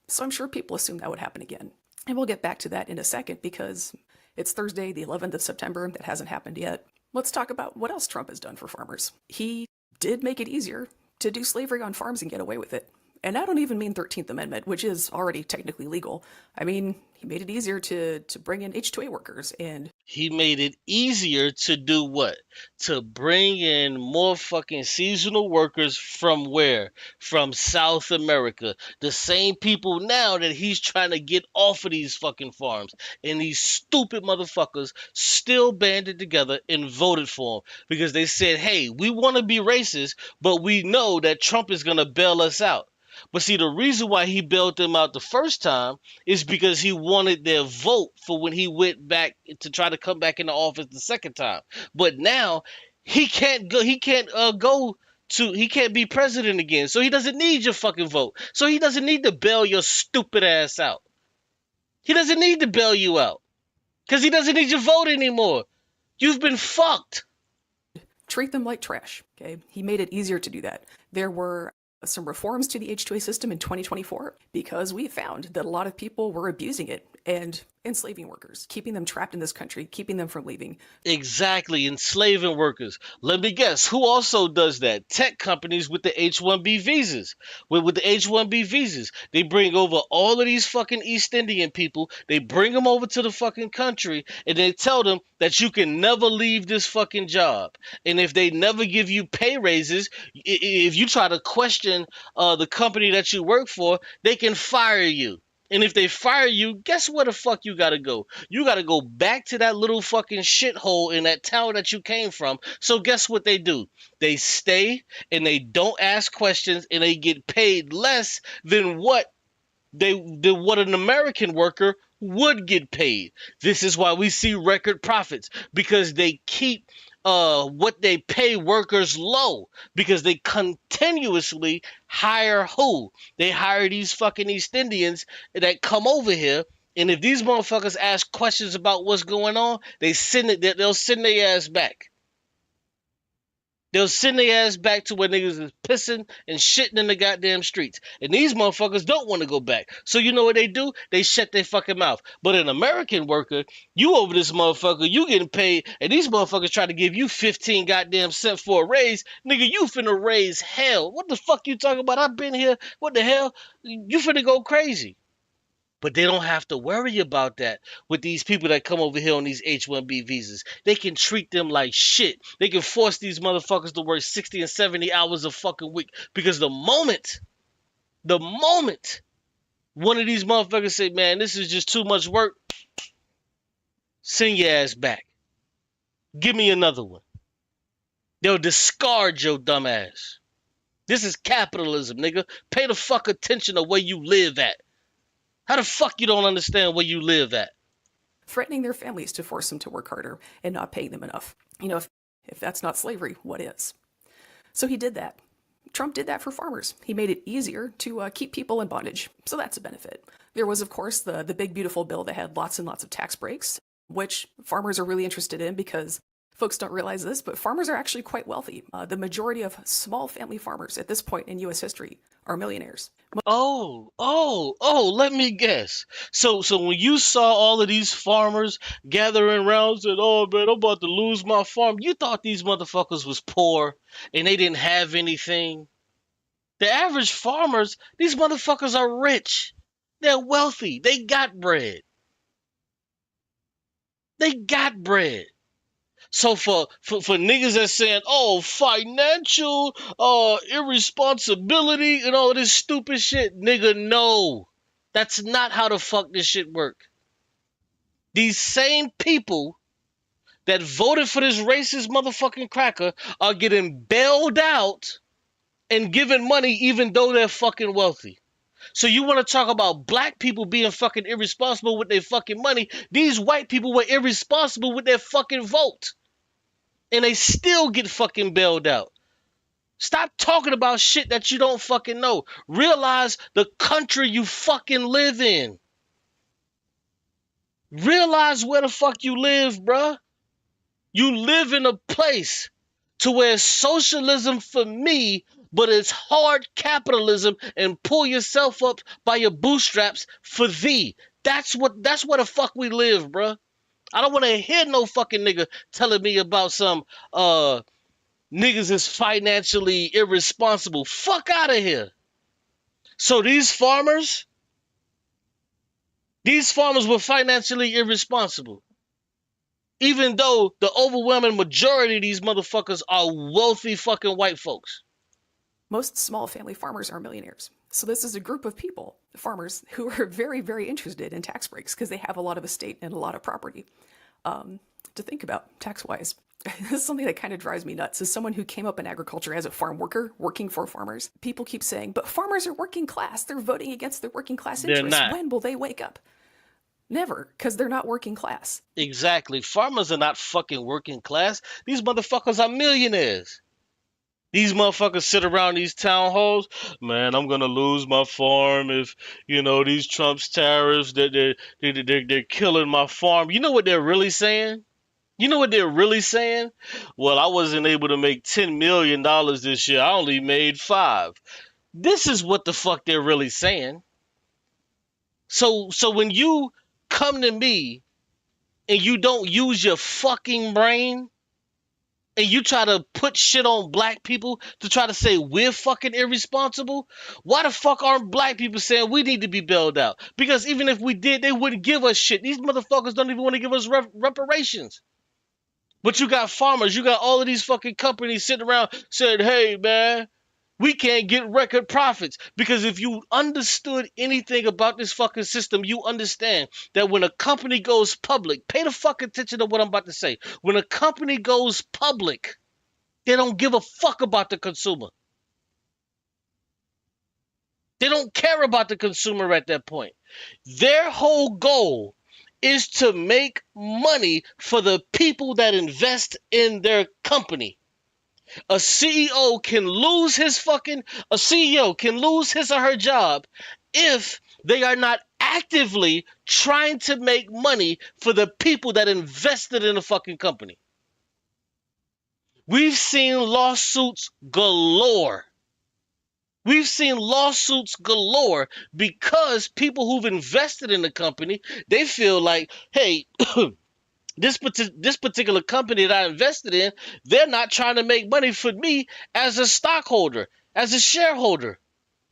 So I'm sure people assume that would happen again. And we'll get back to that in a second because it's Thursday, the 11th of September. That hasn't happened yet. Let's talk about what else Trump has done for farmers. He did make it easier to do slavery on farms and get away with it. And I don't even mean 13th Amendment, which is already technically legal. I mean, he made it easier to bring in H-2A workers. And he made it easier to do what? To bring in more fucking seasonal workers from where? From South America. The same people now that he's trying to get off of these fucking farms. And these stupid motherfuckers still banded together and voted for him. Because they said, hey, we want to be racist, but we know that Trump is going to bail us out. But see, the reason why he bailed them out the first time is because he wanted their vote for when he went back to try to come back into office the second time. But now he can't go. He can't He can't be president again. So he doesn't need your fucking vote. So he doesn't need to bail your stupid ass out. He doesn't need to bail you out because he doesn't need your vote anymore. You've been fucked. Treat them like trash. Okay, he made it easier to do that. There were some reforms to the H-2A system in 2024 because we found that a lot of people were abusing it and enslaving workers, keeping them trapped in this country, keeping them from leaving. Exactly, enslaving workers. Let me guess, who also does that? Tech companies with the H-1B visas. With the H-1B visas, they bring over all of these fucking East Indian people, they bring them over to the fucking country, and they tell them that you can never leave this fucking job. And if they never give you pay raises, if you try to question the company that you work for, they can fire you. And if they fire you, guess where the fuck you gotta go? You gotta go back to that little fucking shithole in that town that you came from. So guess what they do? They stay and they don't ask questions and they get paid less than what an American worker would get paid. This is why we see record profits, because they keep what they pay workers low, because they continuously hire who? They hire these fucking East Indians that come over here, and if these motherfuckers ask questions about what's going on, they'll send their ass back. They'll send their ass back to where niggas is pissing and shitting in the goddamn streets. And these motherfuckers don't want to go back. So you know what they do? They shut their fucking mouth. But an American worker, you over this motherfucker, you getting paid, and these motherfuckers try to give you 15 goddamn cents for a raise. Nigga, you finna raise hell. What the fuck you talking about? I've been here. What the hell? You finna go crazy. But they don't have to worry about that with these people that come over here on these H-1B visas. They can treat them like shit. They can force these motherfuckers to work 60 and 70 hours a fucking week. Because the moment one of these motherfuckers say, man, this is just too much work, send your ass back. Give me another one. They'll discard your dumb ass. This is capitalism, nigga. Pay the fuck attention to where you live at. How the fuck you don't understand where you live at? Threatening their families to force them to work harder and not paying them enough. You know, if that's not slavery, what is? So he did that. Trump did that for farmers. He made it easier to keep people in bondage. So that's a benefit. There was, of course, the big, beautiful bill that had lots and lots of tax breaks, which farmers are really interested in because folks don't realize this, but farmers are actually quite wealthy. The majority of small family farmers at this point in U.S. history are millionaires. Let me guess. So when you saw all of these farmers gathering around and said, oh man, I'm about to lose my farm, you thought these motherfuckers was poor and they didn't have anything? The average farmers, these motherfuckers are rich. They're wealthy. They got bread. So for niggas that's saying, oh, financial irresponsibility and all this stupid shit, nigga, no. That's not how the fuck this shit work. These same people that voted for this racist motherfucking cracker are getting bailed out and given money even though they're fucking wealthy. So you want to talk about black people being fucking irresponsible with their fucking money? These white people were irresponsible with their fucking vote. And they still get fucking bailed out. Stop talking about shit that you don't fucking know. Realize the country you fucking live in. Realize where the fuck you live, bruh. You live in a place to where socialism for me, but it's hard capitalism and pull yourself up by your bootstraps for thee. That's where the fuck we live, bruh. I don't want to hear no fucking nigga telling me about some niggas is financially irresponsible. Fuck out of here. So these farmers were financially irresponsible. Even though the overwhelming majority of these motherfuckers are wealthy fucking white folks. Most small family farmers are millionaires. So this is a group of people, farmers, who are very, very interested in tax breaks because they have a lot of estate and a lot of property to think about tax-wise. This is something that kind of drives me nuts. As someone who came up in agriculture as a farm worker, working for farmers, people keep saying, but farmers are working class. They're voting against their working class interests. When will they wake up? Never, because they're not working class. Exactly. Farmers are not fucking working class. These motherfuckers are millionaires. These motherfuckers sit around these town halls. Man, I'm gonna lose my farm if, these Trump's tariffs, they're killing my farm. You know what they're really saying? Well, I wasn't able to make $10 million this year. I only made $5 million. This is what the fuck they're really saying. So when you come to me and you don't use your fucking brain and you try to put shit on black people to try to say we're fucking irresponsible, why the fuck aren't black people saying we need to be bailed out? Because even if we did, they wouldn't give us shit. These motherfuckers don't even want to give us reparations. But you got farmers, you got all of these fucking companies sitting around saying, hey, man, we can't get record profits. Because if you understood anything about this fucking system, you understand that when a company goes public, pay the fuck attention to what I'm about to say. When a company goes public, they don't give a fuck about the consumer. They don't care about the consumer at that point. Their whole goal is to make money for the people that invest in their company. A CEO can lose his or her job if they are not actively trying to make money for the people that invested in the fucking company. We've seen lawsuits galore. We've seen lawsuits galore because people who've invested in the company, they feel like, hey, this particular company that I invested in, they're not trying to make money for me as a stockholder, as a shareholder.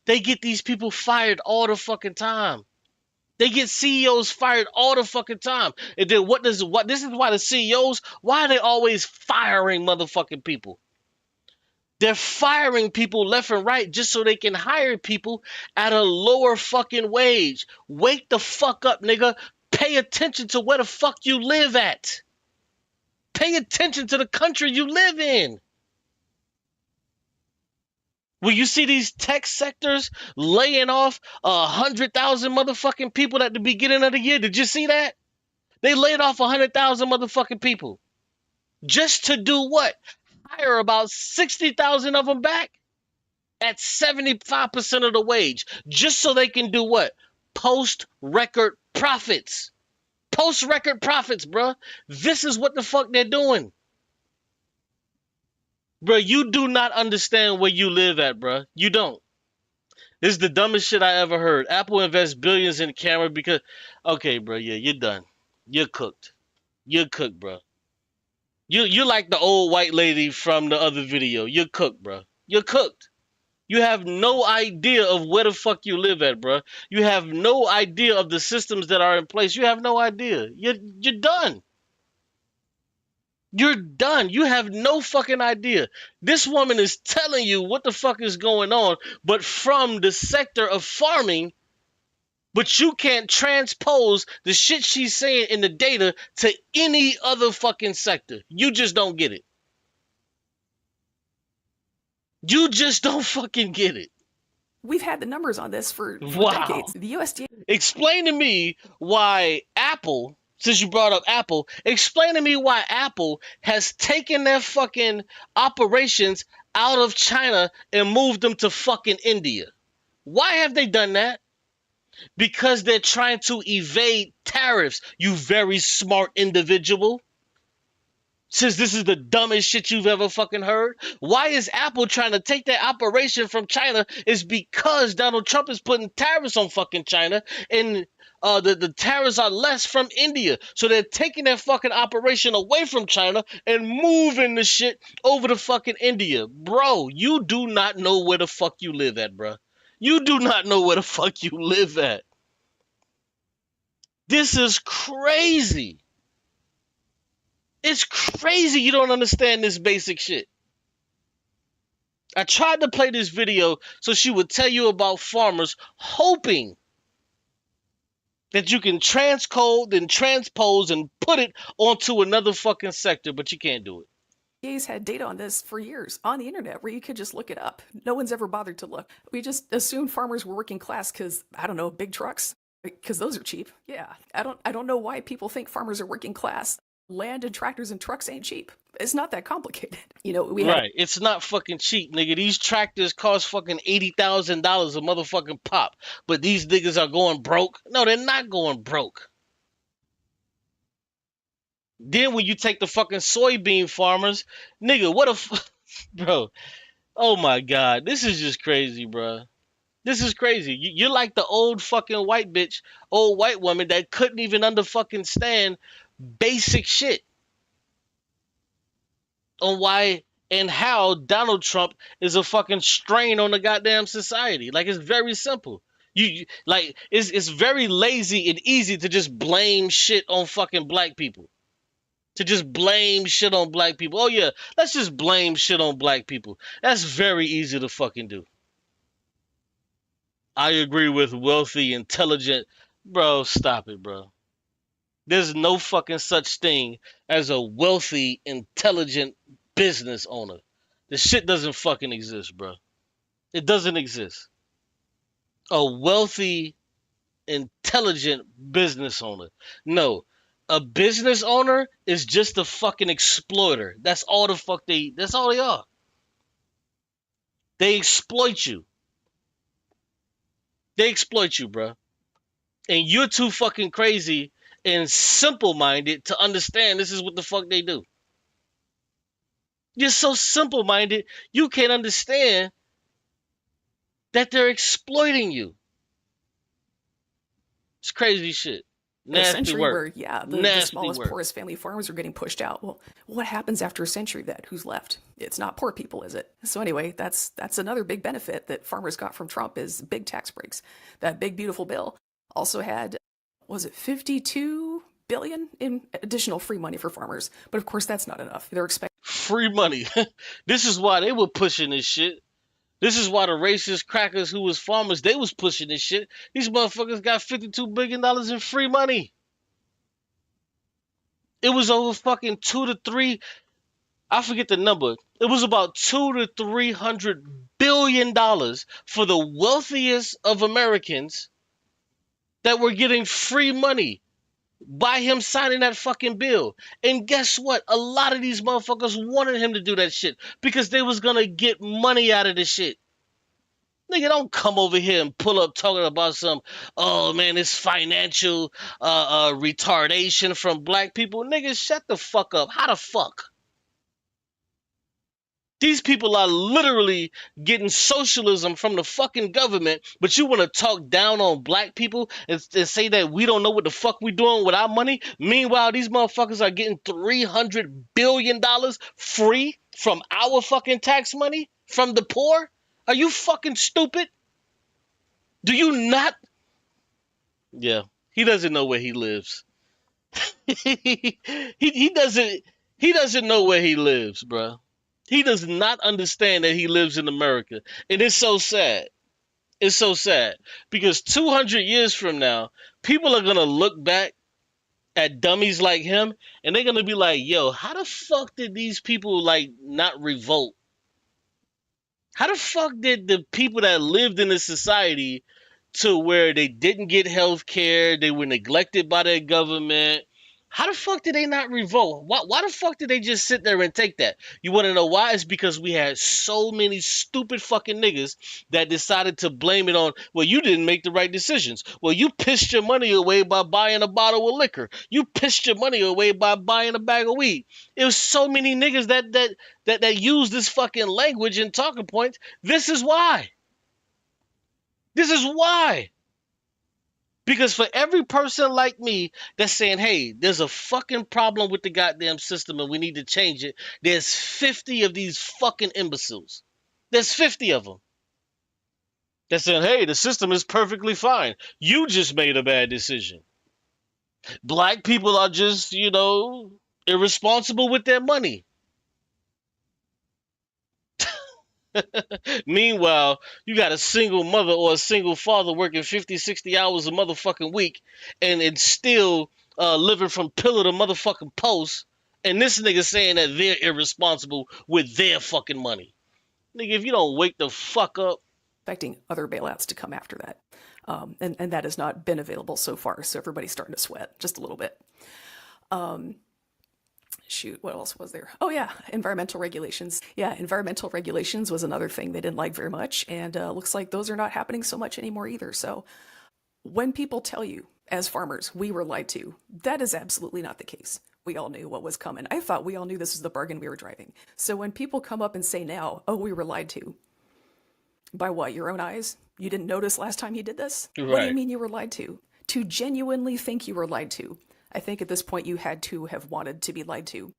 They get these people fired all the fucking time. They get CEOs fired all the fucking time. And then this is why the CEOs, why are they always firing motherfucking people? They're firing people left and right just so they can hire people at a lower fucking wage. Wake the fuck up, nigga. Pay attention to where the fuck you live at. Pay attention to the country you live in. When you see these tech sectors laying off 100,000 motherfucking people at the beginning of the year, did you see that? They laid off 100,000 motherfucking people. Just to do what? Hire about 60,000 of them back at 75% of the wage. Just so they can do what? Post record profits. Post record profits, bruh. This is what the fuck they're doing. Bro, you do not understand where you live at, bro. You don't. This is the dumbest shit I ever heard. Apple invests billions in camera because... Okay, bro, yeah, you're done. You're cooked. You're cooked, bro. You're like the old white lady from the other video. You're cooked, bro. You're cooked. You have no idea of where the fuck you live at, bro. You have no idea of the systems that are in place. You have no idea. You're done. You're done. You have no fucking idea. This woman is telling you what the fuck is going on, but from the sector of farming, but you can't transpose the shit she's saying in the data to any other fucking sector. You just don't get it. You just don't fucking get it. We've had the numbers on this for Wow. decades. The USDA. Explain to me why Apple, since you brought up Apple, explain to me why Apple has taken their fucking operations out of China and moved them to fucking India. Why have they done that? Because they're trying to evade tariffs, you very smart individual. Since this is the dumbest shit you've ever fucking heard. Why is Apple trying to take their operation from China? Is because Donald Trump is putting tariffs on fucking China, and the tariffs are less from India. So they're taking their fucking operation away from China and moving the shit over to fucking India. Bro, you do not know where the fuck you live at, bro. You do not know where the fuck you live at. This is crazy. It's crazy you don't understand this basic shit. I tried to play this video so she would tell you about farmers, hoping that you can transcode and transpose and put it onto another fucking sector, but you can't do it. USDA's had data on this for years on the internet where you could just look it up. No one's ever bothered to look. We just assumed farmers were working class because, I don't know, big trucks, because those are cheap. Yeah, I don't know why people think farmers are working class. Land and tractors and trucks ain't cheap. It's not that complicated. Right. It's not fucking cheap, nigga. These tractors cost fucking $80,000 a motherfucking pop. But these niggas are going broke. No, they're not going broke. Then when you take the fucking soybean farmers, nigga, bro. Oh my God. This is just crazy, bro. This is crazy. You're like the old fucking white bitch, old white woman that couldn't even fucking stand basic shit on why and how Donald Trump is a fucking strain on the goddamn society. Like, it's very simple. It's very lazy and easy to just blame shit on fucking black people. To just blame shit on black people. Oh yeah, let's just blame shit on black people. That's very easy to fucking do. I agree with wealthy, intelligent. Bro, stop it, bro. There's no fucking such thing as a wealthy, intelligent business owner. The shit doesn't fucking exist, bro. It doesn't exist. a wealthy, intelligent business owner. No, a business owner is just a fucking exploiter. That's all the fuck that's all they are. They exploit you. They exploit you, bro. And you're too fucking crazy and simple-minded to understand this is what the fuck they do. You're so simple-minded, you can't understand that they're exploiting you. It's crazy shit. A Nasty century work. where, yeah, the Nasty smallest, work. poorest family farmers are getting pushed out. Well, what happens after a century of that? Who's left? It's not poor people, is it? So anyway, that's another big benefit that farmers got from Trump is big tax breaks. That big, beautiful bill also had, was it 52 billion in additional free money for farmers? But of course, that's not enough. They're expecting Free money. This is why they were pushing this shit. This is why the racist crackers who was farmers, they was pushing this shit. These motherfuckers got $52 billion in free money. It was over fucking 2 to 3, I forget the number. It was about 2 to 300 billion dollars for the wealthiest of Americans that were getting free money by him signing that fucking bill. And guess what? A lot of these motherfuckers wanted him to do that shit because they was gonna get money out of this shit. Nigga, don't come over here and pull up talking about some, oh man, it's financial retardation from black people. Nigga, shut the fuck up. How the fuck? These people are literally getting socialism from the fucking government, but you want to talk down on black people and say that we don't know what the fuck we doing with our money? Meanwhile, these motherfuckers are getting $300 billion free from our fucking tax money from the poor? Are you fucking stupid? Do you not? Yeah, he doesn't know where he lives. he doesn't know where he lives, bro. He does not understand that he lives in America. And it's so sad. It's so sad. Because 200 years from now, people are going to look back at dummies like him and they're going to be like, yo, how the fuck did these people like not revolt? How the fuck did the people that lived in this society to where they didn't get health care, they were neglected by their government, how the fuck did they not revolt? Why the fuck did they just sit there and take that? You want to know why? It's because we had so many stupid fucking niggas that decided to blame it on, well, you didn't make the right decisions. Well, you pissed your money away by buying a bottle of liquor. You pissed your money away by buying a bag of weed. It was so many niggas that use this fucking language and talking points. This is why. This is why. Because for every person like me that's saying, hey, there's a fucking problem with the goddamn system and we need to change it, there's 50 of these fucking imbeciles. There's 50 of them. That's saying, hey, the system is perfectly fine. You just made a bad decision. Black people are just, irresponsible with their money. Meanwhile, you got a single mother or a single father working 50, 60 hours a motherfucking week and still living from pillar to motherfucking post. And this nigga saying that they're irresponsible with their fucking money. Nigga, if you don't wake the fuck up. expecting other bailouts to come after that. And that has not been available so far. So everybody's starting to sweat just a little bit. Shoot, what else was there? Oh yeah, environmental regulations. Yeah, environmental regulations was another thing they didn't like very much, and looks like those are not happening so much anymore either. So when people tell you, as farmers, we were lied to, that is absolutely not the case. We all knew what was coming. I thought we all knew this was the bargain we were driving. So when people come up and say now, oh, we were lied to, by what, your own eyes? You didn't notice last time you did this? Right. What do you mean you were lied to? To genuinely think you were lied to. I think at this point you had to have wanted to be lied to.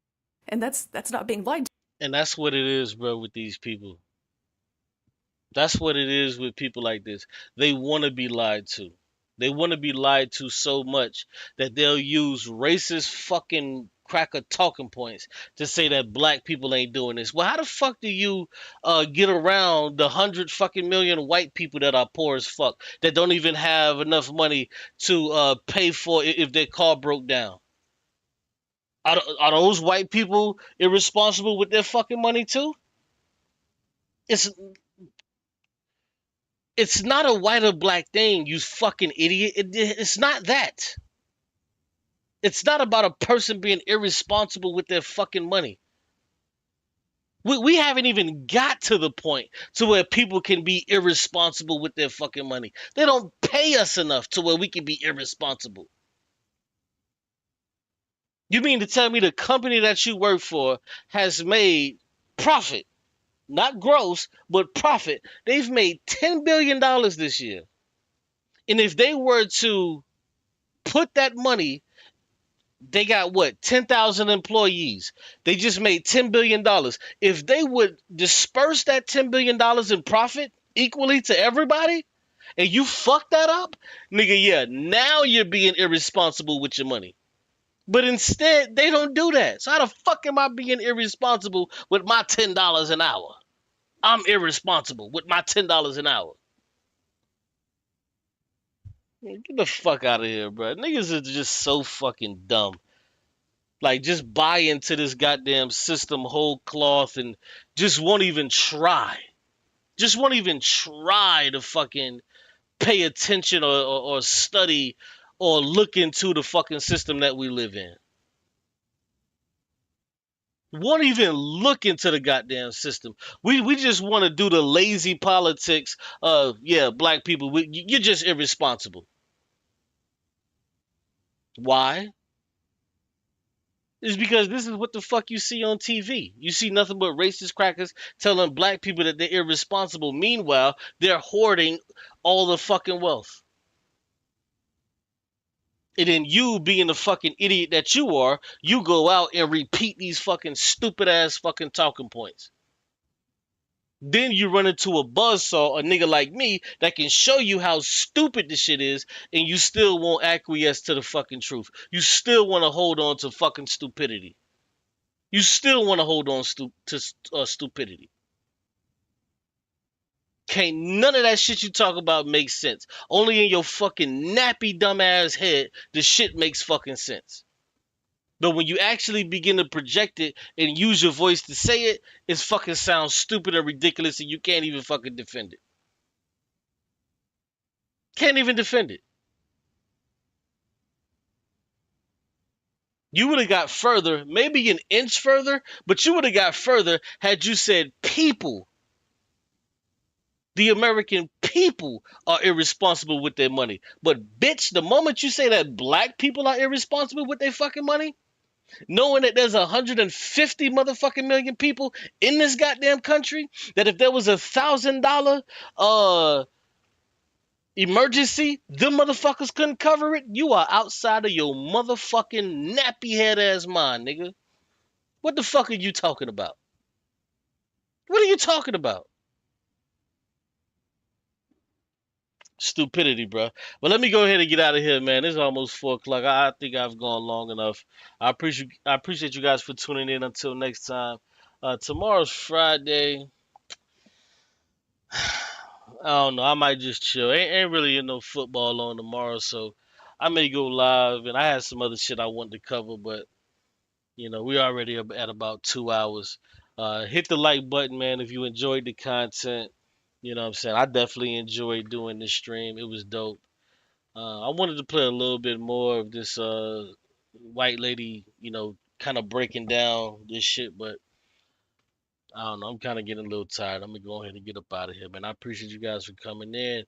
And that's not being lied to. And that's what it is, bro, with these people. That's what it is with people like this. They want to be lied to. They want to be lied to so much that they'll use racist fucking cracker talking points to say that black people ain't doing this. Well, how the fuck do you get around the 100 fucking million white people that are poor as fuck, that don't even have enough money to pay for if their car broke down? Are those white people irresponsible with their fucking money too? It's It's not a white or black thing, you fucking idiot. It's not that. It's not about a person being irresponsible with their fucking money. We haven't even got to the point to where people can be irresponsible with their fucking money. They don't pay us enough to where we can be irresponsible. You mean to tell me the company that you work for has made profit, not gross, but profit? They've made $10 billion this year. And if they were to put that money, they got what, 10,000 employees. They just made $10 billion. If they would disperse that $10 billion in profit equally to everybody, and you fuck that up, nigga, yeah, now you're being irresponsible with your money. But instead, they don't do that. So how the fuck am I being irresponsible with my $10 an hour? I'm irresponsible with my $10 an hour. Get the fuck out of here, bro. Niggas are just so fucking dumb. Like, just buy into this goddamn system whole cloth and just won't even try. Just won't even try to fucking pay attention or study or look into the fucking system that we live in. Won't even look into the goddamn system. We just want to do the lazy politics of, yeah, black people, you're just irresponsible. Why? It's because this is what the fuck you see on TV. You see nothing but racist crackers telling black people that they're irresponsible. Meanwhile, they're hoarding all the fucking wealth. And then you, being the fucking idiot that you are, you go out and repeat these fucking stupid ass fucking talking points. Then you run into a buzzsaw, a nigga like me, that can show you how stupid this shit is, and you still won't acquiesce to the fucking truth. You still want to hold on to fucking stupidity. You still want to hold on to stupidity. Can't none of that shit you talk about make sense. Only in your fucking nappy dumbass head the shit makes fucking sense. But when you actually begin to project it and use your voice to say it, it fucking sounds stupid and ridiculous, and you can't even fucking defend it. Can't even defend it. You would have got further, maybe an inch further, but you would have got further had you said people. The American people are irresponsible with their money. But bitch, the moment you say that black people are irresponsible with their fucking money, knowing that there's 150 motherfucking million people in this goddamn country, that if there was $1,000 emergency, them motherfuckers couldn't cover it, you are outside of your motherfucking nappy head ass mind, nigga. What the fuck are you talking about? What are you talking about? Stupidity, bro. But let me go ahead and get out of here, man. It's almost 4 o'clock. I think I've gone long enough. I appreciate you guys for tuning in. Until next time. Tomorrow's Friday. I don't know. I might just chill. Ain't really no football on tomorrow, so I may go live. And I had some other shit I wanted to cover, but we already at about 2 hours. Hit the like button, man, if you enjoyed the content. You know what I'm saying? I definitely enjoyed doing this stream. It was dope. I wanted to play a little bit more of this white lady, kind of breaking down this shit, but I don't know. I'm kind of getting a little tired. I'm gonna go ahead and get up out of here, man. I appreciate you guys for coming in.